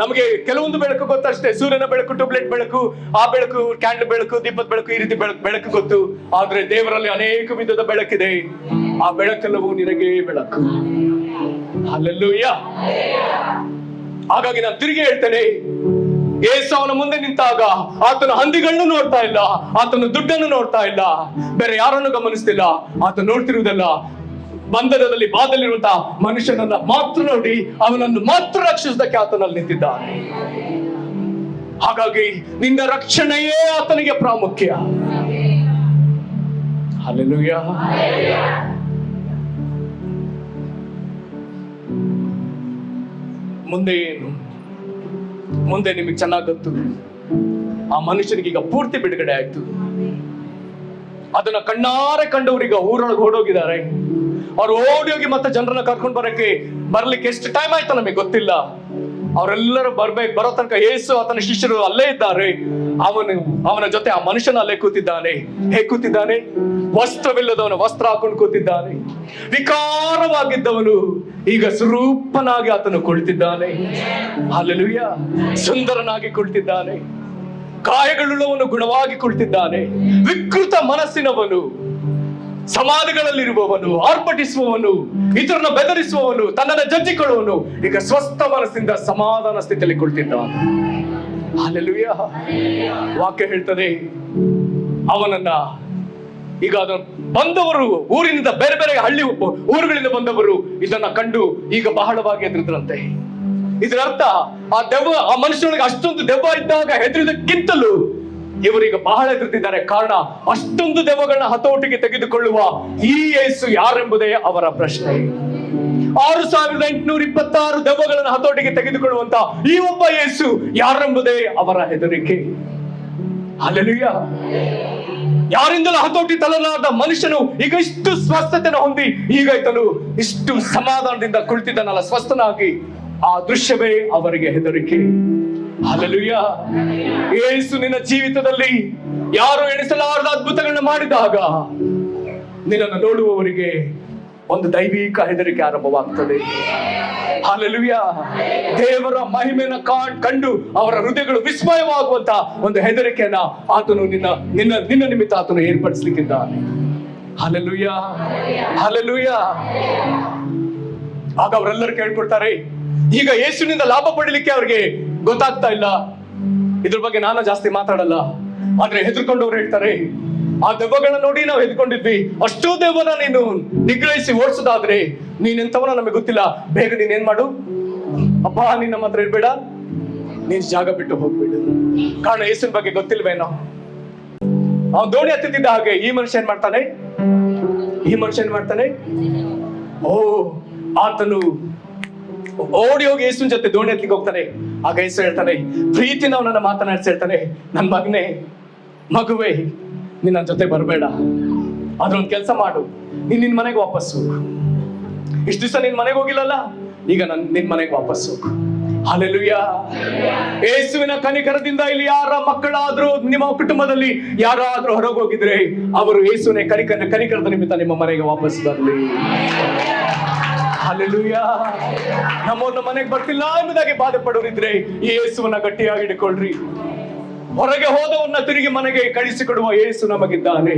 Speaker 1: ನಮಗೆ ಕೆಲವೊಂದು ಬೆಳಕು ಗೊತ್ತಷ್ಟೇ. ಸೂರ್ಯನ ಬೆಳಕು, ಟ್ಯೂಬ್ಲೈಟ್ ಬೆಳಕು, ಆ ಬೆಳಕು, ಕ್ಯಾಂಡಲ್ ಬೆಳಕು, ದೀಪದ ಬೆಳಕು, ಈ ರೀತಿ ಬೆಳಕು ಗೊತ್ತು. ಆದ್ರೆ ದೇವರಲ್ಲಿ ಅನೇಕ ವಿಧದ ಬೆಳಕಿದೆ. ಆ ಬೆಳಕೆಲ್ಲವೂ ನಿನಗೆ ಬೆಳಕು. ಹಲ್ಲೆಲೂಯಾ. ಹಾಗಾಗಿ ನಾನು ತಿರುಗಿ ಹೇಳ್ತೇನೆ, ಯೇಸು ಅವನ ಮುಂದೆ ನಿಂತಾಗ ಆತನ ಹಂದಿಗಳನ್ನು ನೋಡ್ತಾ ಇಲ್ಲ, ಆತನ ದುಡ್ಡನ್ನು ನೋಡ್ತಾ ಇಲ್ಲ, ಬೇರೆ ಯಾರನ್ನು ಗಮನಿಸ್ತಿಲ್ಲ. ಆತ ನೋಡ್ತಿರುವುದಲ್ಲ, ಬಂಧನದಲ್ಲಿ ಬಾಧಲಿರುವಂತಹ ಮನುಷ್ಯನನ್ನ ಮಾತ್ರ ನೋಡಿ ಅವನನ್ನು ಮಾತ್ರ ರಕ್ಷಿಸುವುದಕ್ಕೆ ಆತನಲ್ಲಿ ನಿಂತಿದ್ದಾನೆ. ಹಾಗಾಗಿ ನಿನ್ನ ರಕ್ಷಣೆಯೇ ಆತನಿಗೆ ಪ್ರಾಮುಖ್ಯ. ಹಲ್ಲೆಲೂಯಾ. ಮುಂದೆ ಏನು? ಮುಂದೆ ನಿಮಗೆ ಚೆನ್ನಾಗಿ ಗೊತ್ತು. ಆ ಮನುಷ್ಯನಿಗೆ ಈಗ ಪೂರ್ತಿ ಬಿಡುಗಡೆ ಆಯ್ತು. ಅದನ್ನ ಕಣ್ಣಾರೆ ಕಂಡವರೀಗ ಊರೊಳಗೆ ಓಡೋಗಿದ್ದಾರೆ. ಅವ್ರು ಓಡಿ ಹೋಗಿ ಮತ್ತೆ ಜನರನ್ನ ಕರ್ಕೊಂಡು ಬರ್ಲಿಕ್ಕೆ ಎಷ್ಟು ಟೈಮ್ ಆಯ್ತು ನಮಗೆ ಗೊತ್ತಿಲ್ಲ. ಅವರೆಲ್ಲರೂ ಬರೋ ತನಕ ಯೇಸು ಆತನ ಶಿಷ್ಯರು ಅಲ್ಲೇ ಇದ್ದಾರೆ. ಅವನ ಜೊತೆ ಆ ಮನುಷ್ಯನ ಅಲ್ಲೇ ಕೂತಿದ್ದಾನೆ. ಹೇಗೆ ಕೂತಿದ್ದಾನೆ? ವಸ್ತ್ರವಿಲ್ಲದವನು ವಸ್ತ್ರ ಹಾಕೊಂಡು ಕೂತಿದ್ದಾನೆ. ವಿಕಾರವಾಗಿದ್ದವನು ಈಗ ಸ್ವರೂಪನಾಗಿ ಆತನು ಕುಳಿತಿದ್ದಾನೆ. ಹಲ್ಲೆಲೂಯಾ. ಸುಂದರನಾಗಿ ಕುಳಿತಿದ್ದಾನೆ. ಕಾಯಗಳುಳ್ಳವನು ಗುಣವಾಗಿ ಕುಳಿತಿದ್ದಾನೆ. ವಿಕೃತ ಮನಸ್ಸಿನವನು, ಸಮಾಧಿಗಳಲ್ಲಿರುವವನು, ಆರ್ಭಟಿಸುವವನು, ಇತರನ್ನ ಬೆದರಿಸುವವನು, ತನ್ನನ್ನು ಜಜ್ಜಿಕೊಳ್ಳುವವನು ಈಗ ಸ್ವಸ್ಥ ಮನಸ್ಸಿಂದ ಸಮಾಧಾನ ಸ್ಥಿತಿಯಲ್ಲಿ ಕುಳಿತಿದ್ದಾನೆ. ಹಲ್ಲೆಲೂಯಾ. ವಾಕ್ಯ ಹೇಳ್ತದೆ, ಅವನನ್ನ ಈಗ ಬಂದವರು, ಊರಿನಿಂದ ಬೇರೆ ಬೇರೆ ಊರುಗಳಿಂದ ಬಂದವರು ಇದನ್ನ ಕಂಡು ಈಗ ಬಹಳವಾಗಿ ಹೆದರಿದ್ರಂತೆ. ಇದರ ಅರ್ಥ ಆ ಮನುಷ್ಯನಿಗೆ ಅಷ್ಟೊಂದು ದೆವ್ವ ಇದ್ದಾಗ ಹೆದರಿದಕ್ಕಿಂತಲೂ ಇವರೀಗ ಬಹಳ ಹೆದರ್ತಿದ್ದಾರೆ. ಕಾರಣ, ಅಷ್ಟೊಂದು ದೆವ್ವಗಳನ್ನ ಹತೋಟಿಗೆ ತೆಗೆದುಕೊಳ್ಳುವ ಈ ಯೇಸು ಯಾರೆಂಬುದೇ ಅವರ ಪ್ರಶ್ನೆ. 6826 ದೆವ್ವಗಳನ್ನು ಹತೋಟಿಗೆ ತೆಗೆದುಕೊಳ್ಳುವಂತ ಈ ಒಬ್ಬ ಯೇಸು ಯಾರೆಂಬುದೇ ಅವರ ಹೆದರಿಕೆ. ಹಲ್ಲೆಲೂಯಾ. ಯಾರಿಂದಲೂ ಹತೋಟಿ ತಲಲಾದ ಮನುಷ್ಯನು ಈಗ ಇಷ್ಟು ಸ್ವಸ್ಥತೆಯನ್ನು ಹೊಂದಿ ಈಗ ಈತನು ಇಷ್ಟು ಸಮಾಧಾನದಿಂದ ಕುಳಿತಿದ್ದಾನಲ್ಲ, ಸ್ವಸ್ಥನಾಗಿ, ಆ ದೃಶ್ಯವೇ ಅವರಿಗೆ ಹೆದರಿಕೆ. ಹಲ್ಲೆಲೂಯಾ. ಯೇಸು ನಿನ್ನ ಜೀವಿತದಲ್ಲಿ ಯಾರು ಎಣಿಸಲಾರದ ಅದ್ಭುತಗಳನ್ನ ಮಾಡಿದಾಗ ನಿನ್ನನ್ನು ನೋಡುವವರಿಗೆ ಒಂದು ದೈವಿಕ ಹೆದರಿಕೆ ಆರಂಭವಾಗ್ತದೆ. ಹಲ್ಲೆಲೂಯಾ. ದೇವರ ಮಹಿಮೆನ ಕಂಡು ಅವರ ಹೃದಯಗಳು ವಿಸ್ಮಯವಾಗುವಂತ ಒಂದು ಹೆದರಿಕೆಯನ್ನ ಆತನು ನಿನ್ನ ನಿಮಿತ್ತ ಆತನು ಏರ್ಪಡಿಸಲಿಕ್ಕಿದ್ದಾನೆ. Hallelujah, hallelujah. ಆಗ ಅವರೆಲ್ಲರೂ ಕೇಳ್ಕೊಳ್ತಾರೆ, ಈಗ ಯೇಸುವಿನಿಂದ ಲಾಭ ಪಡಿಲಿಕ್ಕೆ ಅವ್ರಿಗೆ ಗೊತ್ತಾಗ್ತಾ ಇಲ್ಲ. ಇದ್ರ ಬಗ್ಗೆ ನಾನು ಜಾಸ್ತಿ ಮಾತಾಡಲ್ಲ, ಆದ್ರೆ ಹೆದರ್ಕೊಂಡವ್ರು ಹೇಳ್ತಾರೆ, ಆ ದೆವ್ವಗಳನ್ನ ನೋಡಿ ನಾವು ಹೆದರ್ಕೊಂಡಿದ್ವಿ, ಅಷ್ಟೂ ದೆವ್ವನ ನೀನು ನಿಗ್ರಹಿಸಿ ಓಡಿಸೋದಾದ್ರೆ ನೀನೆಂತವನ ನಮಗೆ ಗೊತ್ತಿಲ್ಲ, ಬೇಗ ನೀನೇನ್ ಮಾಡು, ಅಪ್ಪ ನೀನ್ ನಮ್ಮ ಹತ್ರ ಇರ್ಬೇಡ, ನೀನ್ ಜಾಗ ಬಿಟ್ಟು ಹೋಗ್ಬಿಡು. ಕಾರಣ ಯೇಸುವಿನ ಬಗ್ಗೆ ಗೊತ್ತಿಲ್ವೇನೋ. ಅವ್ನು ದೋಣಿ ಹತ್ತಿದ್ದ ಹಾಗೆ ಈ ಮನುಷ್ಯ ಏನ್ ಮಾಡ್ತಾನೆ, ಓ ಆತನು ಓಡಿ ಹೋಗಿ ಯೇಸುವಿನ ಜೊತೆ ದೋಣಿ ಹತ್ತಿಗೆ ಹೋಗ್ತಾನೆ. ಆಗ ಯೇಸು ಹೇಳ್ತಾನೆ, ಪ್ರೀತಿನ ಅವನನ್ನ ಮಾತನಾಡಿಸಿ ಹೇಳ್ತಾನೆ, ನನ್ ಮಗುವೇ ನೀನ್ ನನ್ನ ಜೊತೆ ಬರಬೇಡ, ಅದ್ರೊಂದು ಕೆಲಸ ಮಾಡು, ನೀನ್ ನಿನ್ ಮನೆಗೆ ವಾಪಸ್ ಹೋಗು. ಇಷ್ಟು ದಿವಸ ನಿನ್ ಮನೆಗೆ ಹೋಗಿಲ್ಲಲ್ಲ, ಈಗ ನಿನ್ ಮನೆಗೆ ವಾಪಸ್ ಹೋಗು. ಹಲ್ಲೆಲೂಯಾ. ಯೇಸುವಿನ ಕನಿಕರದಿಂದ ಇಲ್ಲಿ ಯಾರ ಮಕ್ಕಳಾದ್ರೂ ನಿಮ್ಮ ಕುಟುಂಬದಲ್ಲಿ ಯಾರಾದ್ರೂ ಹೊರಗೆ ಹೋಗಿದ್ರೆ ಅವರು ಯೇಸುವಿನ ಕನಿಕರದ ನಿಮಿತ್ತ ನಿಮ್ಮ ಮನೆಗೆ ವಾಪಸ್ ಬರಲಿ. ಹಲ್ಲೆಲೂಯಾ. ನಮ್ಮನ್ನ ಮನೆಗೆ ಬರ್ತಿಲ್ಲ ಎಂಬುದಾಗಿ ಬಾಧೆ ಪಡೋರಿದ್ರೆ ಈ ಯೇಸುವನ್ನ ಗಟ್ಟಿಯಾಗಿ ಹಿಡ್ಕೊಳ್ರಿ. ಹೊರಗೆ ಹೋದವನ್ನ ತಿರುಗಿ ಮನೆಗೆ ಕಳಿಸಿಕೊಡುವ ಯೇಸು ನಮಗಿದ್ದಾನೆ.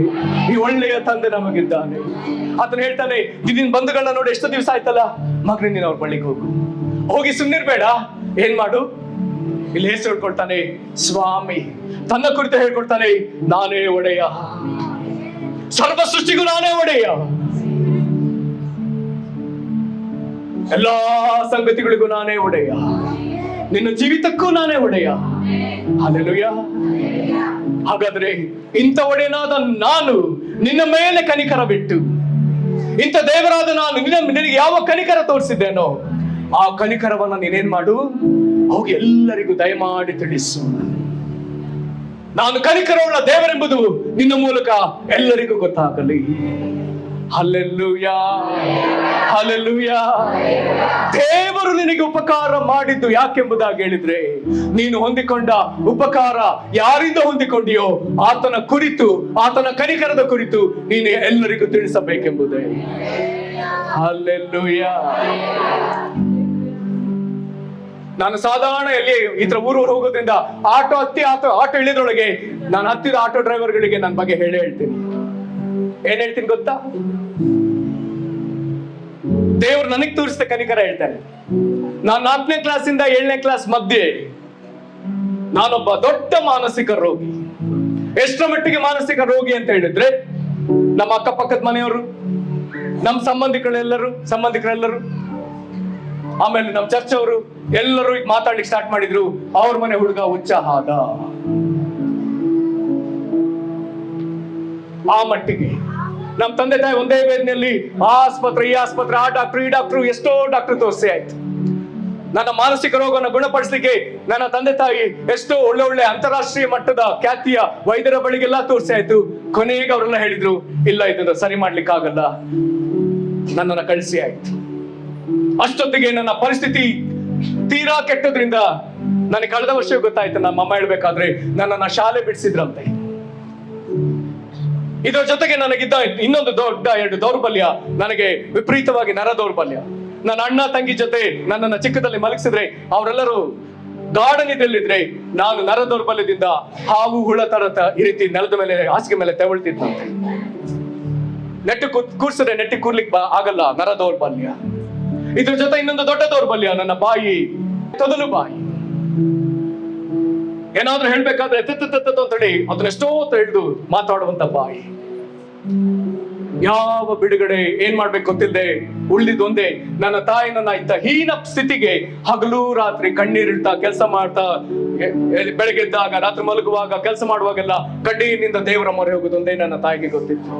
Speaker 1: ಈ ಒಳ್ಳೆಯ ತಂದೆ ನಮಗಿದ್ದಾನೆ. ಆತನ ಹೇಳ್ತಾನೆ, ನಿನ್ನ ಬಂಧುಗಳನ್ನ ನೋಡಿ ಎಷ್ಟು ದಿವಸ ಆಯ್ತಲ್ಲ, ಮಗನೇ ನೀನು ಅವ್ರ ಬಳಿಗೆ ಹೋಗಿ ಸುಮ್ಮನಿರ್ಬೇಡ. ಏನ್ ಮಾಡು, ಇಲ್ಲಿ ಹೆಸರು ಹೇಳ್ಕೊಳ್ತಾನೆ ಸ್ವಾಮಿ, ತನ್ನ ಕುರಿತು ಹೇಳ್ಕೊಳ್ತಾನೆ, ನಾನೇ ಒಡೆಯ, ಸರ್ವ ಸೃಷ್ಟಿಗೂ ನಾನೇ ಒಡೆಯ, ಎಲ್ಲಾ ಸಂಗತಿಗಳಿಗೂ ನಾನೇ ಒಡೆಯ, ನಿನ್ನ ಜೀವಿತಕ್ಕೂ ನಾನೇ ಒಡೆಯ. ಹಲ್ಲೆಲೂಯಾ. ಹಾಗಾದ್ರೆ ಇಂಥ ಒಡೆಯನಾದ ನಾನು ನಿನ್ನ ಮೇಲೆ ಕನಿಕರ ಬಿಟ್ಟು, ಇಂಥ ದೇವರಾದ ನಾನು ನಿನಗೆ ಯಾವ ಕನಿಕರ ತೋರಿಸಿದ್ದೇನೋ ಆ ಕನಿಕರವನ್ನ ನೀನೇನ್ ಮಾಡು, ಹೋಗಿ ಎಲ್ಲರಿಗೂ ದಯಮಾಡಿ ತಿಳಿಸು. ನಾನು ಕನಿಕರವುಳ್ಳ ದೇವರೆಂಬುದು ನಿನ್ನ ಮೂಲಕ ಎಲ್ಲರಿಗೂ ಗೊತ್ತಾಗಲಿ. Hallelujah, hallelujah. ದೇವರು ನಿನಗೆ ಉಪಕಾರ ಮಾಡಿದ್ದು ಯಾಕೆಂಬುದಾಗಿ ಹೇಳಿದ್ರೆ, ನೀನು ಹೊಂದಿಕೊಂಡ ಉಪಕಾರ ಯಾರಿಂದ ಹೊಂದಿಕೊಂಡಿಯೋ ಆತನ ಕುರಿತು, ಆತನ ಕನಿಕರದ ಕುರಿತು ನೀನು ಎಲ್ಲರಿಗೂ ತಿಳಿಸಬೇಕೆಂಬುದೇ. ಹಲ್ಲೆಲೂಯಾ. ನಾನು ಸಾಧಾರಣ ಎಲ್ಲಿ ಈ ತರ ಊರು ಹೋಗೋದ್ರಿಂದ ಆಟೋ ಇಳಿದ್ರೊಳಗೆ ನಾನು ಹತ್ತಿದ ಆಟೋ ಡ್ರೈವರ್ಗಳಿಗೆ ನನ್ನ ಬಗ್ಗೆ ಹೇಳ್ತೀನಿ. ಏನ್ ಹೇಳ್ತೀನಿ ಗೊತ್ತಾ? ದೇವ್ರು ನನಗೆ ತೋರಿಸಿದ ಕನಿಕರ ಹೇಳ್ತಾರೆ. ನಾನು 4ನೇ ಕ್ಲಾಸಿಂದ 7ನೇ ಕ್ಲಾಸ್ ಮಧ್ಯೆ ನಾನೊಬ್ಬ ದೊಡ್ಡ ಮಾನಸಿಕ ರೋಗಿ. ಎಷ್ಟರ ಮಟ್ಟಿಗೆ ಮಾನಸಿಕ ರೋಗಿ ಅಂತ ಹೇಳಿದ್ರೆ, ನಮ್ಮ ಅಕ್ಕಪಕ್ಕದ ಮನೆಯವರು, ನಮ್ಮ ಸಂಬಂಧಿಕರೆಲ್ಲರೂ, ಆಮೇಲೆ ನಮ್ಮ ಚರ್ಚ್ ಅವರು ಎಲ್ಲರೂ ಈಗ ಮಾತಾಡ್ಲಿಕ್ಕೆ ಸ್ಟಾರ್ಟ್ ಮಾಡಿದ್ರು, ಅವ್ರ ಮನೆ ಹುಡುಗ ಹುಚ್ಚಾದ. ಆ ಮಟ್ಟಿಗೆ ನಮ್ಮ ತಂದೆ ತಾಯಿ ಒಂದೇ ವೇದಿನಲ್ಲಿ ಆಸ್ಪತ್ರೆ, ಈ ಆಸ್ಪತ್ರೆ, ಆ ಡಾಕ್ಟರ್, ಈ ಡಾಕ್ಟರ್, ಎಷ್ಟೋ ಡಾಕ್ಟರ್ ತೋರಿಸಿ ಆಯ್ತು. ನನ್ನ ಮಾನಸಿಕ ರೋಗವನ್ನು ಗುಣಪಡಿಸಲಿಕ್ಕೆ ನನ್ನ ತಂದೆ ತಾಯಿ ಎಷ್ಟೋ ಒಳ್ಳೆ ಅಂತಾರಾಷ್ಟ್ರೀಯ ಮಟ್ಟದ ಖ್ಯಾತಿಯ ವೈದ್ಯರ ಬಳಿಗೆಲ್ಲ ತೋರಿಸಿ ಆಯ್ತು. ಕೊನೆಗೆ ಅವರೆಲ್ಲ ಹೇಳಿದ್ರು, ಇಲ್ಲ ಇದನ್ನ ಸರಿ ಮಾಡ್ಲಿಕ್ಕೆ ಆಗಲ್ಲ, ನನ್ನನ್ನ ಕಳಿಸಿ ಆಯ್ತು. ಅಷ್ಟೊತ್ತಿಗೆ ನನ್ನ ಪರಿಸ್ಥಿತಿ ತೀರಾ ಕೆಟ್ಟದ್ರಿಂದ ನನಗೆ ಕಳೆದ ವರ್ಷ ಗೊತ್ತಾಯ್ತು. ನಮ್ಮ ಅಮ್ಮ ಹೇಳ್ಬೇಕಾದ್ರೆ ನನ್ನನ್ನ ಶಾಲೆ ಬಿಡಿಸಿದ್ರಂತೆ. ಇದರ ಜೊತೆಗೆ ನನಗಿದ್ದ ಇನ್ನೊಂದು ದೊಡ್ಡ 2 ದೌರ್ಬಲ್ಯ, ನನಗೆ ವಿಪರೀತವಾಗಿ ನರ ದೌರ್ಬಲ್ಯ. ನನ್ನ ಅಣ್ಣ ತಂಗಿ ಜೊತೆ ನನ್ನನ್ನ ಚಿಕ್ಕದಲ್ಲಿ ಮಲಗಿಸಿದ್ರೆ ಅವರೆಲ್ಲರೂ ಗಾಢ ನಿದ್ರೆಯಲ್ಲಿದ್ರೆ ನಾನು ನರ ದೌರ್ಬಲ್ಯದಿಂದ ಹಾವು ಹುಳ ತರತ ಈ ರೀತಿ ನೆಲದ ಮೇಲೆ, ಹಾಸಿಗೆ ಮೇಲೆ ತೆವಳ್ತಿದ್ದಂತೆ. ಕೂರ್ಸಿದ್ರೆ ನೆಟ್ಟಿಗೆ ಕೂರ್ಲಿಕ್ಕೆ ಆಗಲ್ಲ, ನರ ದೌರ್ಬಲ್ಯ. ಇದ್ರ ಜೊತೆ ಇನ್ನೊಂದು ದೊಡ್ಡ ದೌರ್ಬಲ್ಯ, ನನ್ನ ಬಾಯಿ ತೊದಲು ಬಾಯಿ. ಏನಾದ್ರೂ ಹೇಳ್ಬೇಕಾದ್ರೆ ಅಂತೇಳಿ ಅದನ್ನೆಷ್ಟೋ ಹಿಡಿದು ಮಾತಾಡುವಂತ ಬಾಯಿ. ಯಾವ ಬಿಡುಗಡೆ ಏನ್ ಮಾಡ್ಬೇಕು ಗೊತ್ತಿಲ್ಲದೆ ಉಳಿದಿದ್ದೊಂದೇ, ನನ್ನ ತಾಯಿ ನನ್ನ ಇಂಥ ಹೀನ ಸ್ಥಿತಿಗೆ ಹಗಲು ರಾತ್ರಿ ಕಣ್ಣೀರಿಡ್ತಾ ಕೆಲಸ ಮಾಡ್ತಾ, ಬೆಳಗ್ಗೆದ್ದಾಗ ರಾತ್ರಿ ಮಲಗುವಾಗ ಕೆಲಸ ಮಾಡುವಾಗೆಲ್ಲ ಕಣ್ಣೀರಿನಿಂದ ದೇವರ ಮೊರೆ ಹೋಗುದೊಂದೇ ನನ್ನ ತಾಯಿಗೆ ಗೊತ್ತಿತ್ತು.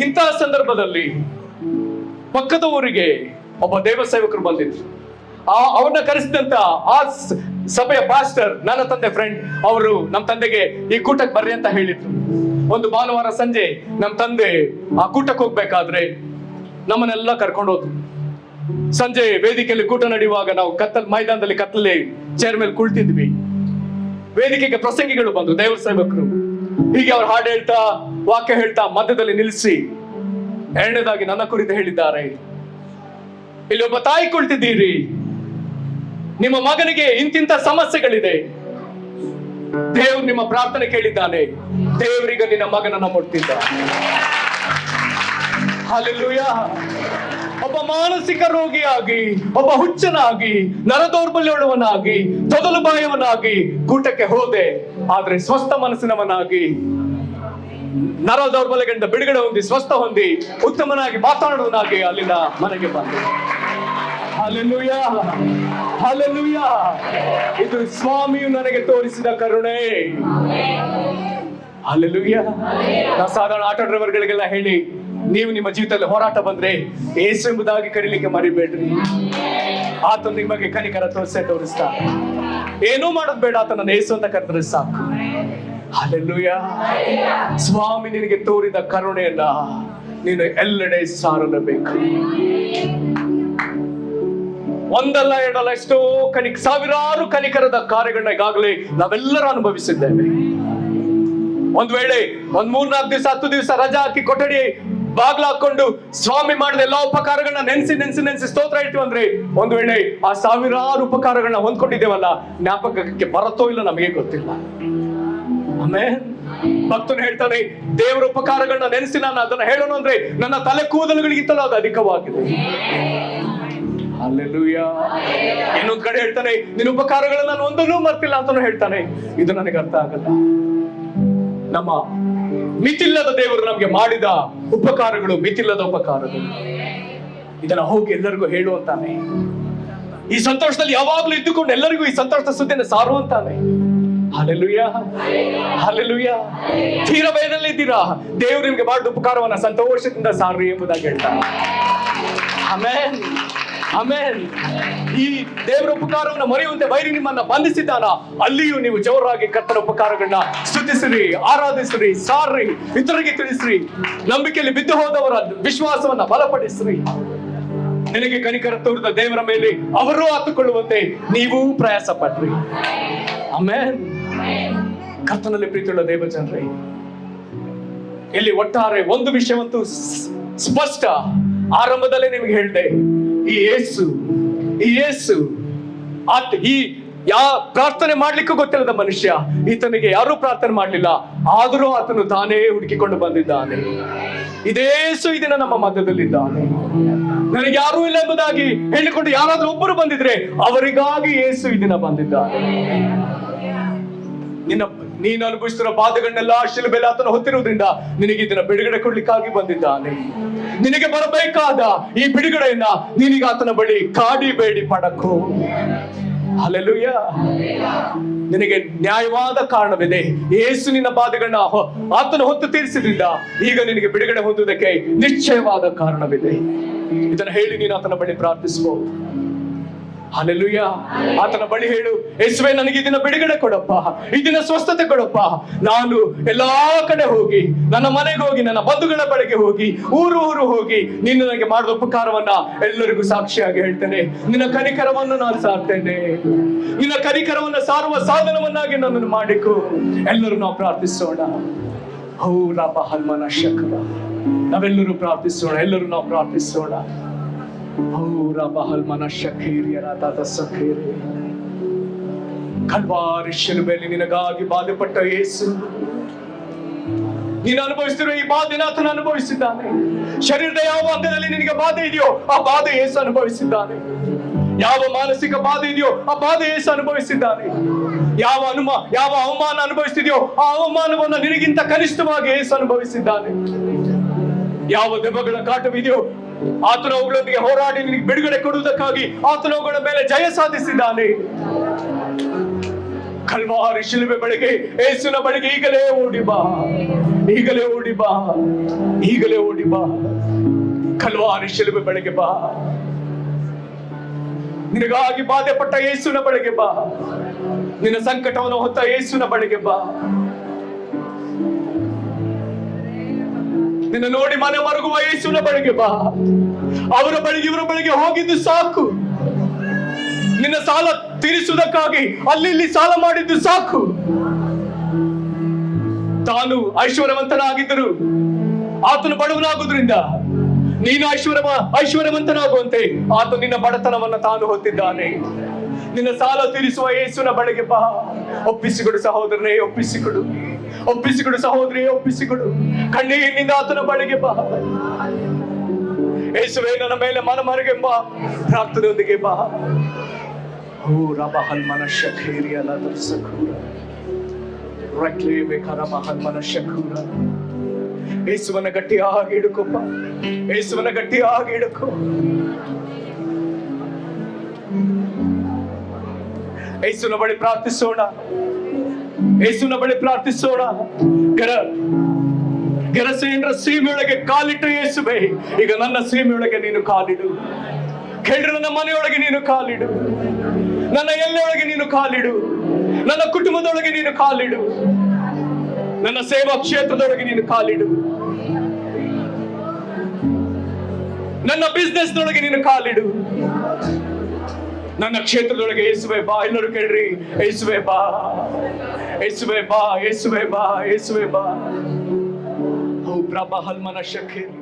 Speaker 1: ಇಂತಹ ಸಂದರ್ಭದಲ್ಲಿ ಪಕ್ಕದ ಊರಿಗೆ ಒಬ್ಬ ದೇವ ಸೇವಕರು ಬಂದಿದ್ರು. ಅವ್ರನ್ನ ಕರೆಸಿದಂತ ಆ ಸಭೆಯ ಪಾಸ್ಟರ್ ನನ್ನ ತಂದೆ ಫ್ರೆಂಡ್, ಅವರು ನಮ್ಮ ತಂದೆಗೆ ಈ ಕೂಟಕ್ಕೆ ಬರ್ರಿ ಅಂತ ಹೇಳಿದ್ರು. ಒಂದು ಭಾನುವಾರ ಸಂಜೆ ನಮ್ಮ ತಂದೆ ಆ ಕೂಟಕ್ಕೆ ಹೋಗ್ಬೇಕಾದ್ರೆ ನಮ್ಮನ್ನೆಲ್ಲ ಕರ್ಕೊಂಡು ಹೋದ್ರು. ಸಂಜೆ ವೇದಿಕೆಯಲ್ಲಿ ಕೂಟ ನಡೆಯುವಾಗ ನಾವು ಮೈದಾನದಲ್ಲಿ ಕತ್ತಲೆ ಚೇರ್ ಮೇಲೆ ಕುಳಿತಿದ್ವಿ. ವೇದಿಕೆಗೆ ಪ್ರಸಂಗಿಗಳು ಬಂದ್ರು, ದೇವರ ಸೇವಕರು. ಹೀಗೆ ಅವ್ರು ಹಾಡು ಹೇಳ್ತಾ, ವಾಕ್ಯ ಹೇಳ್ತಾ ಮಧ್ಯದಲ್ಲಿ ನಿಲ್ಲಿಸಿ 2ನೇದಾಗಿ ನನ್ನ ಕುರಿತು ಹೇಳಿದ್ದಾರೆ, ಇಲ್ಲಿ ಒಬ್ಬ ತಾಯಿ ಕುಳಿತಿದ್ದೀರಿ, ನಿಮ್ಮ ಮಗನಿಗೆ ಇಂತಿಂತ ಸಮಸ್ಯೆಗಳಿದೆ, ದೇವ್ರು ನಿಮ್ಮ ಪ್ರಾರ್ಥನೆ ಕೇಳಿದ್ದಾನೆ, ದೇವರಿಗೆ ನಿನ್ನ ಮಗನನ್ನ ಮುಟ್ಟಿದ್ದ. ಹಲ್ಲೆಲೂಯಾ. ಒಬ್ಬ ಒಬ್ಬ ಮಾನಸಿಕ ರೋಗಿಯಾಗಿ, ಒಬ್ಬ ಹುಚ್ಚನಾಗಿ, ನರದೌರ್ಬಲ್ಯವುಳ್ಳವನಾಗಿ, ತೊದಲು ಬಾಯವನಾಗಿ ಕೂಟಕ್ಕೆ ಹೋದೆ. ಆದ್ರೆ ಸ್ವಸ್ಥ ಮನಸ್ಸಿನವನಾಗಿ, ನರ ದೌರ್ಬಲ್ಯಗಳಿಂದ ಬಿಡುಗಡೆ ಹೊಂದಿ, ಸ್ವಸ್ಥ ಹೊಂದಿ, ಉತ್ತಮನಾಗಿ ಮಾತನಾಡುವನಾಗಿ ಅಲ್ಲಿಂದ ಮನೆಗೆ ಬಂದೆ. Hallelujah, hallelujah. ಇದು ಸ್ವಾಮಿಯು ನನಗೆ ತೋರಿಸಿದ ಕರುಣೆ. ಹಲ್ಲೆಲೂಯಾ. ನಾವು ಸಾಧಾರಣ ಆಟೋ ಡ್ರೈವರ್ಗಳಿಗೆಲ್ಲ ಹೇಳಿ, ನೀವು ನಿಮ್ಮ ಜೀವಿತದಲ್ಲಿ ಹೋರಾಟ ಬಂದ್ರೆ ಏಸು ಎಂಬುದಾಗಿ ಕರೀಲಿಕ್ಕೆ ಮರಿಬೇಡ್ರಿ. ಆತ ನಿಮಗೆ ಕನಿಕರ ತೋರಿಸ್ತಾ, ಏನೂ ಮಾಡೋದು ಬೇಡ, ಆತನನ್ನು ಏಸು ಅಂತ ಕರೆದ್ರೆ ಸಾಕು. ಹಲ್ಲೆಲೂಯಾ. ಸ್ವಾಮಿ ನಿನಗೆ ತೋರಿದ ಕರುಣೆಯನ್ನ ನೀನು ಎಲ್ಲೆಡೆ ಸಾರಲೇಬೇಕು. ಒಂದಲ್ಲ ಎರಡಲ್ಲ, ಎಷ್ಟೋ ಸಾವಿರಾರು ಕನಿಕರದ ಕಾರ್ಯಗಳನ್ನ ಈಗಾಗಲೇ ನಾವೆಲ್ಲರೂ ಅನುಭವಿಸಿದ್ದೇವೆ. ಒಂದ್ ವೇಳೆ 3-4 ದಿವಸ 10 ದಿವಸ ರಜಾ ಹಾಕಿ ಕೊಠಡಿ ಬಾಗ್ಲ ಹಾಕೊಂಡು ಸ್ವಾಮಿ ಮಾಡಿದ ಎಲ್ಲಾ ಉಪಕಾರಗಳನ್ನ ನೆನೆಸಿ ಸ್ತೋತ್ರ ಇಡ್ತೀವಿ ಅಂದ್ರೆ, ಒಂದ್ ವೇಳೆ ಆ ಸಾವಿರಾರು ಉಪಕಾರಗಳನ್ನ ಹೊಂದ್ಕೊಂಡಿದ್ದೇವಲ್ಲ, ಜ್ಞಾಪಕಕ್ಕೆ ಬರತ್ತೋ ಇಲ್ಲ ನಮಗೆ ಗೊತ್ತಿಲ್ಲ. ಆಮೇಲೆ ಭಕ್ತನು ಹೇಳ್ತಾನೆ, ದೇವರ ಉಪಕಾರಗಳನ್ನ ನೆನೆಸಿ ನಾನು ಅದನ್ನ ಹೇಳೋಣ ಅಂದ್ರೆ ನನ್ನ ತಲೆ ಕೂದಲುಗಳಿಗಿಂತಲೂ ಅದು ಅಧಿಕವಾಗಿದೆ. ಹಲ್ಲೆಲೂಯಾ. ಇನ್ನೊಂದ್ ಕಡೆ ಹೇಳ್ತಾನೆ, ನಿನ್ನ ಉಪಕಾರಗಳನ್ನ ನಾನು ಒಂದನ್ನೂ ಮರ್ತಿಲ್ಲ ಅಂತಾನು ಹೇಳ್ತಾನೆ. ಇದು ನನಗೆ ಅರ್ಥ ಆಗಲ್ಲ. ನಮ್ಮ ಮಿತಿಲ್ಲದ ದೇವರು ನಮ್ಗೆ ಮಾಡಿದ ಉಪಕಾರಗಳು ಮಿತಿಲ್ಲದ ಉಪಕಾರಗಳು. ಇದನ್ನ ಹೋಗಿ ಎಲ್ಲರಿಗೂ ಹೇಳುವಂತಾನೆ. ಈ ಸಂತೋಷದಲ್ಲಿ ಯಾವಾಗ್ಲೂ ಇದ್ದುಕೊಂಡು ಎಲ್ಲರಿಗೂ ಈ ಸಂತೋಷದ ಸುದ್ದಿಯನ್ನು ಸಾರುವಂತಾನೆ. Hallelujah, hallelujah. ತೀರ ಭಯದಲ್ಲಿ ಇದ್ದೀರಾ, ದೇವರು ನಿಮ್ಗೆ ಮಾಡಿದ ಉಪಕಾರವನ್ನ ಸಂತೋಷದಿಂದ ಸಾರ್ರಿ ಎಂಬುದಾಗಿ ಹೇಳ್ತಾನೆ. Amen, amen. ಈ ದೇವರ ಉಪಕಾರವನ್ನು ಮರೆಯುವಂತೆ ವೈರಿ ನಿಮ್ಮನ್ನ ಬಂಧಿಸಿದ್ದಾನ, ಅಲ್ಲಿಯೂ ನೀವು ಜೋರಾಗಿ ಕರ್ತನ ಉಪಕಾರಗಳನ್ನ ಸ್ತುತಿಸಿರಿ, ಆರಾಧಿಸಿರಿ, ಸಾರ್ರಿ, ಇತರರಿಗೆ ತಿಳಿಸ್ರಿ. ನಂಬಿಕೆಯಲ್ಲಿ ಬಿದ್ದು ಹೋದವರ ವಿಶ್ವಾಸವನ್ನ ಬಲಪಡಿಸ್ರಿ. ನಿನಗೆ ಕನಿಕರ ತೋರಿದ ದೇವರ ಮೇಲೆ ಅವರೂ ಹತ್ತುಕೊಳ್ಳುವಂತೆ ನೀವು ಪ್ರಯಾಸ ಪಡ್ರಿ. ಆಮೆನ್. ಕರ್ತನಲ್ಲಿ ಪ್ರೀತಿಯುಳ್ಳ ದೇವ ಜನರೇ, ಇಲ್ಲಿ ಒಟ್ಟಾರೆ ಒಂದು ವಿಷಯವಂತೂ ಸ್ಪಷ್ಟ. ಆರಂಭದಲ್ಲೇ ನಿಮಗೆ ಹೇಳಿದೆ, ಈ ಯೇಸು ಪ್ರಾರ್ಥನೆ ಮಾಡ್ಲಿಕ್ಕೂ ಗೊತ್ತಿಲ್ಲದ ಮನುಷ್ಯ, ಈತನಿಗೆ ಯಾರೂ ಪ್ರಾರ್ಥನೆ ಮಾಡ್ಲಿಲ್ಲ, ಆದರೂ ಆತನು ತಾನೇ ಹುಡುಕಿಕೊಂಡು ಬಂದಿದ್ದಾನೆ. ಇದೇಸು ಈ ದಿನ ನಮ್ಮ ಮಧ್ಯದಲ್ಲಿದ್ದಾನೆ. ನನಗೆ ಯಾರೂ ಇಲ್ಲ ಎಂಬುದಾಗಿ ಹೇಳಿಕೊಂಡು ಯಾರಾದ್ರೂ ಒಬ್ಬರು ಬಂದಿದ್ರೆ ಅವರಿಗಾಗಿ ಯೇಸು ಈ ದಿನ ಬಂದಿದ್ದಾನೆ. ನೀನು ಅನುಭವಿಸಿರೋ ಬಾಧೆಗಳನ್ನೆಲ್ಲ ಶಿಲುಬೆಯಲ್ಲಿ ಆತನು ಹೊತ್ತಿರುವುದರಿಂದ ನಿನಗೆ ಇದನ್ನ ಬಿಡುಗಡೆ ಕೊಡ್ಲಿಕ್ಕಾಗಿ ಬಂದಿದ್ದಾನೆ. ನಿನಗೆ ಬರಬೇಕಾದ ಈ ಬಿಡುಗಡೆಯನ್ನ ನೀನೀಗ ಆತನ ಬಳಿ ಕಾಡಿಬೇಡಿ, ಪಡಕು. ಹಲ್ಲೆಲೂಯಾ. ನಿನಗೆ ನ್ಯಾಯವಾದ ಕಾರಣವಿದೆ. ಯೇಸು ನಿನ್ನ ಬಾಧೆಗಳನ್ನ ಆತನ ಹೊತ್ತು ತೀರಿಸಿದ್ರಿಂದ ಈಗ ನಿನಗೆ ಬಿಡುಗಡೆ ಹೊಂದುವುದಕ್ಕೆ ನಿಶ್ಚಯವಾದ ಕಾರಣವಿದೆ. ಇದನ್ನ ಹೇಳಿ ನೀನು ಆತನ ಬಳಿ ಪ್ರಾರ್ಥಿಸಬಹುದು. ಹಲ್ಲೆಲೂಯಾ. ಆತನ ಬಳಿ ಹೇಳು, ಯೇಸುವೇ ನನಗೆ ಇದನ್ನ ಬಿಡುಗಡೆ ಕೊಡಪ್ಪ, ಇದನ್ನ ಸ್ವಸ್ಥತೆ ಕೊಡಪ್ಪ. ನಾನು ಎಲ್ಲಾ ಕಡೆ ಹೋಗಿ, ನನ್ನ ಮನೆಗೆ ಹೋಗಿ, ನನ್ನ ಬಂಧುಗಳ ಬಳಿಗೆ ಹೋಗಿ, ಊರು ಹೋಗಿ ನೀನು ನನಗೆ ಮಾಡಿದ ಉಪಕಾರವನ್ನ ಎಲ್ಲರಿಗೂ ಸಾಕ್ಷಿಯಾಗಿ ಹೇಳ್ತೇನೆ. ನಿನ್ನ ಕನಿಕರವನ್ನು ನಾನು ಸಾರ್ತೇನೆ. ನಿನ್ನ ಕನಿಕರವನ್ನ ಸಾರುವ ಸಾಧನವನ್ನಾಗಿ ನನ್ನನ್ನು ಮಾಡಿಕೊ. ಎಲ್ಲರೂ ನಾವು ಪ್ರಾರ್ಥಿಸೋಣ. ಹೋ ರಾಪ ಹಲ್ಮನ ಶಕರ. ನಾವೆಲ್ಲರೂ ಪ್ರಾರ್ಥಿಸೋಣ, ಎಲ್ಲರೂ ನಾವು ಪ್ರಾರ್ಥಿಸೋಣ. ಕಲ್ವಾರಿ ಶಿಲುಬೆಯಲ್ಲಿ ನಿನಗಾಗಿ ಬಾಧೆಪಟ್ಟ ಯೇಸು, ನೀನು ಅನುಭವಿಸ್ತಿರೋ ಈ ಬಾಧೆನ ಆತನು ಅನುಭವಿಸಿದ್ದಾನೆ. ಶರೀರದ ಯಾವ ಅಂಗದಲ್ಲಿ ನಿನಗೆ ಬಾಧೆ ಇದೆಯೋ ಆ ಬಾಧೆ ಯೇಸು ಅನುಭವಿಸಿದ್ದಾನೆ. ಯಾವ ಮಾನಸಿಕ ಬಾಧೆ ಇದೆಯೋ ಆ ಬಾಧೆ ಯೇಸು ಅನುಭವಿಸಿದ್ದಾನೆ. ಯಾವ ಅವಮಾನ ಅನುಭವಿಸ್ತಿದೆಯೋ ಆ ಅವಮಾನವನ್ನು ನಿನಗಿಂತ ಕನಿಷ್ಠವಾಗಿ ಯೇಸು ಅನುಭವಿಸಿದ್ದಾನೆ. ಯಾವ ದೆವ್ವಗಳ ಕಾಟವಿದೆಯೋ ಆತನು ಅವುಗಳೊಂದಿಗೆ ಹೋರಾಡಿ ನಿನಗೆ ಬಿಡುಗಡೆ ಕೊಡುವುದಕ್ಕಾಗಿ ಆತನು ಅವುಗಳ ಮೇಲೆ ಜಯ ಸಾಧಿಸಿದ್ದಾನೆ. ಕಲ್ವಾರಿ ಶಿಲುಬೆ ಬಳಿಗೆ, ಯೇಸುವಿನ ಬಳಿಗೆ ಈಗಲೇ ಓಡಿ ಬಾ, ಈಗಲೇ ಓಡಿ ಬಾ, ಈಗಲೇ ಓಡಿ ಬಾ. ಕಲ್ವಾರಿ ಶಿಲುಬೆ ಬಳಿಗೆ ಬಾ. ನಿನಗಾಗಿ ಬಾಧೆ ಪಟ್ಟ ಯೇಸುವಿನ ಬಳಿಗೆ ಬಾ. ನಿನ್ನ ಸಂಕಟವನ್ನು ಹೊತ್ತ ಯೇಸುವಿನ ಬಳಿಗೆ ಬಾ. ನಿನ್ನ ನೋಡಿ ಮನೆ ಮರುಗುವ ಯೇಸುವಿನ ಬಳಿಗೆ ಬಾ. ಅವರ ಬಳಿಗೆ ಇವರ ಬಳಿಗೆ ಹೋಗಿದ್ದು ಸಾಕು. ನಿನ್ನ ಸಾಲ ತೀರಿಸುವುದಕ್ಕಾಗಿ ಅಲ್ಲಿ ಸಾಲ ಮಾಡಿದ್ದು ಸಾಕು. ತಾನು ಐಶ್ವರ್ಯವಂತನಾಗಿದ್ದರು ಆತನು ಬಡವನಾಗುವುದರಿಂದ ನೀನು ಐಶ್ವರ್ಯವಂತನಾಗುವಂತೆ ಆತ ನಿನ್ನ ಬಡತನವನ್ನ ತಾನು ಹೊತ್ತಿದ್ದಾನೆ. ನಿನ್ನ ಸಾಲ ತೀರಿಸುವ ಯೇಸುವಿನ ಬಳಿಗೆ ಬಾ. ಒಪ್ಪಿಸಿಕೊಡು ಸಹೋದರನೇ, ಒಪ್ಪಿಸಿಕೊಡು. ಒಪ್ಪಿಸಿಕೊಡು ಸಹೋದರಿಯೇ, ಒಪ್ಪಿಸಿಕೊಡು. ಕಣ್ಣೀರಿನಿಂದ ಆತನ ಬಳಿಗೆ ಬಾ. ಯೇಸುವೆ ನನ್ನ ಮೇಲೆ ಮನಮರಿಗೆ ಬಾ, ಪ್ರಾರ್ಥನೆಯೊಂದಿಗೆ ಬಾ. ಓ ರಬ ಹಲ್ಮನ ಶಖೇರಿಯಲ ದರ್ಸಕೂರ ರಕ್ಲೇಬೇಕ ರಬ ಹಲ್ಮನ ಶಖೂರ. ಯೇಸುವನ್ನ ಗಟ್ಟಿಯಾಗಿ ಹಿಡ್ಕೊಪ್ಪ, ಯೇಸುವನ್ನ ಗಟ್ಟಿಯಾಗಿ ಹಿಡ್ಕೊ. ಯೇಸುವಿನ ಬಳಿ ಪ್ರಾರ್ಥಿಸೋಣ, ಯೇಸುವಿನ ಬಳಿ ಪ್ರಾರ್ಥಿಸೋಣ. ಗೆರಸೇನರ ಸೀಮೆಯೊಳಗೆ ಕಾಲಿಟ್ಟು ಯೇಸುವೆ, ಈಗ ನನ್ನ ಸೀಮೆಯೊಳಗೆ ನೀನು ಕಾಲಿಡು. ಕೇಳ್ರಿ, ನನ್ನ ಮನೆಯೊಳಗೆ ನೀನು ಕಾಲಿಡು, ನನ್ನ ಎಲ್ಲೆಯೊಳಗೆ ನೀನು ಕಾಲಿಡು, ನನ್ನ ಕುಟುಂಬದೊಳಗೆ ನೀನು ಕಾಲಿಡು, ನನ್ನ ಸೇವಾ ಕ್ಷೇತ್ರದೊಳಗೆ ನೀನು ಕಾಲಿಡು, ನನ್ನ ಬಿಸ್ನೆಸ್ ನೊಳಗೆ ನೀನು ಕಾಲಿಡು, ನನ್ನ ಕ್ಷೇತ್ರದೊಳಗೆ. ಯೇಸುವೆ ಬಾ. ಎಲ್ಲರೂ ಕೇಳ್ರಿ, ಯೇಸುವೆ ಬಾ, ಯೇಸುವೆ ಬಾ, ಯೇಸುವೆ ಬಾ, ಯೇಸುವೆ ಬಾ. ಓ ಪ್ರಭಾ ಹಲ್ಮನ ಶಖೇರಿ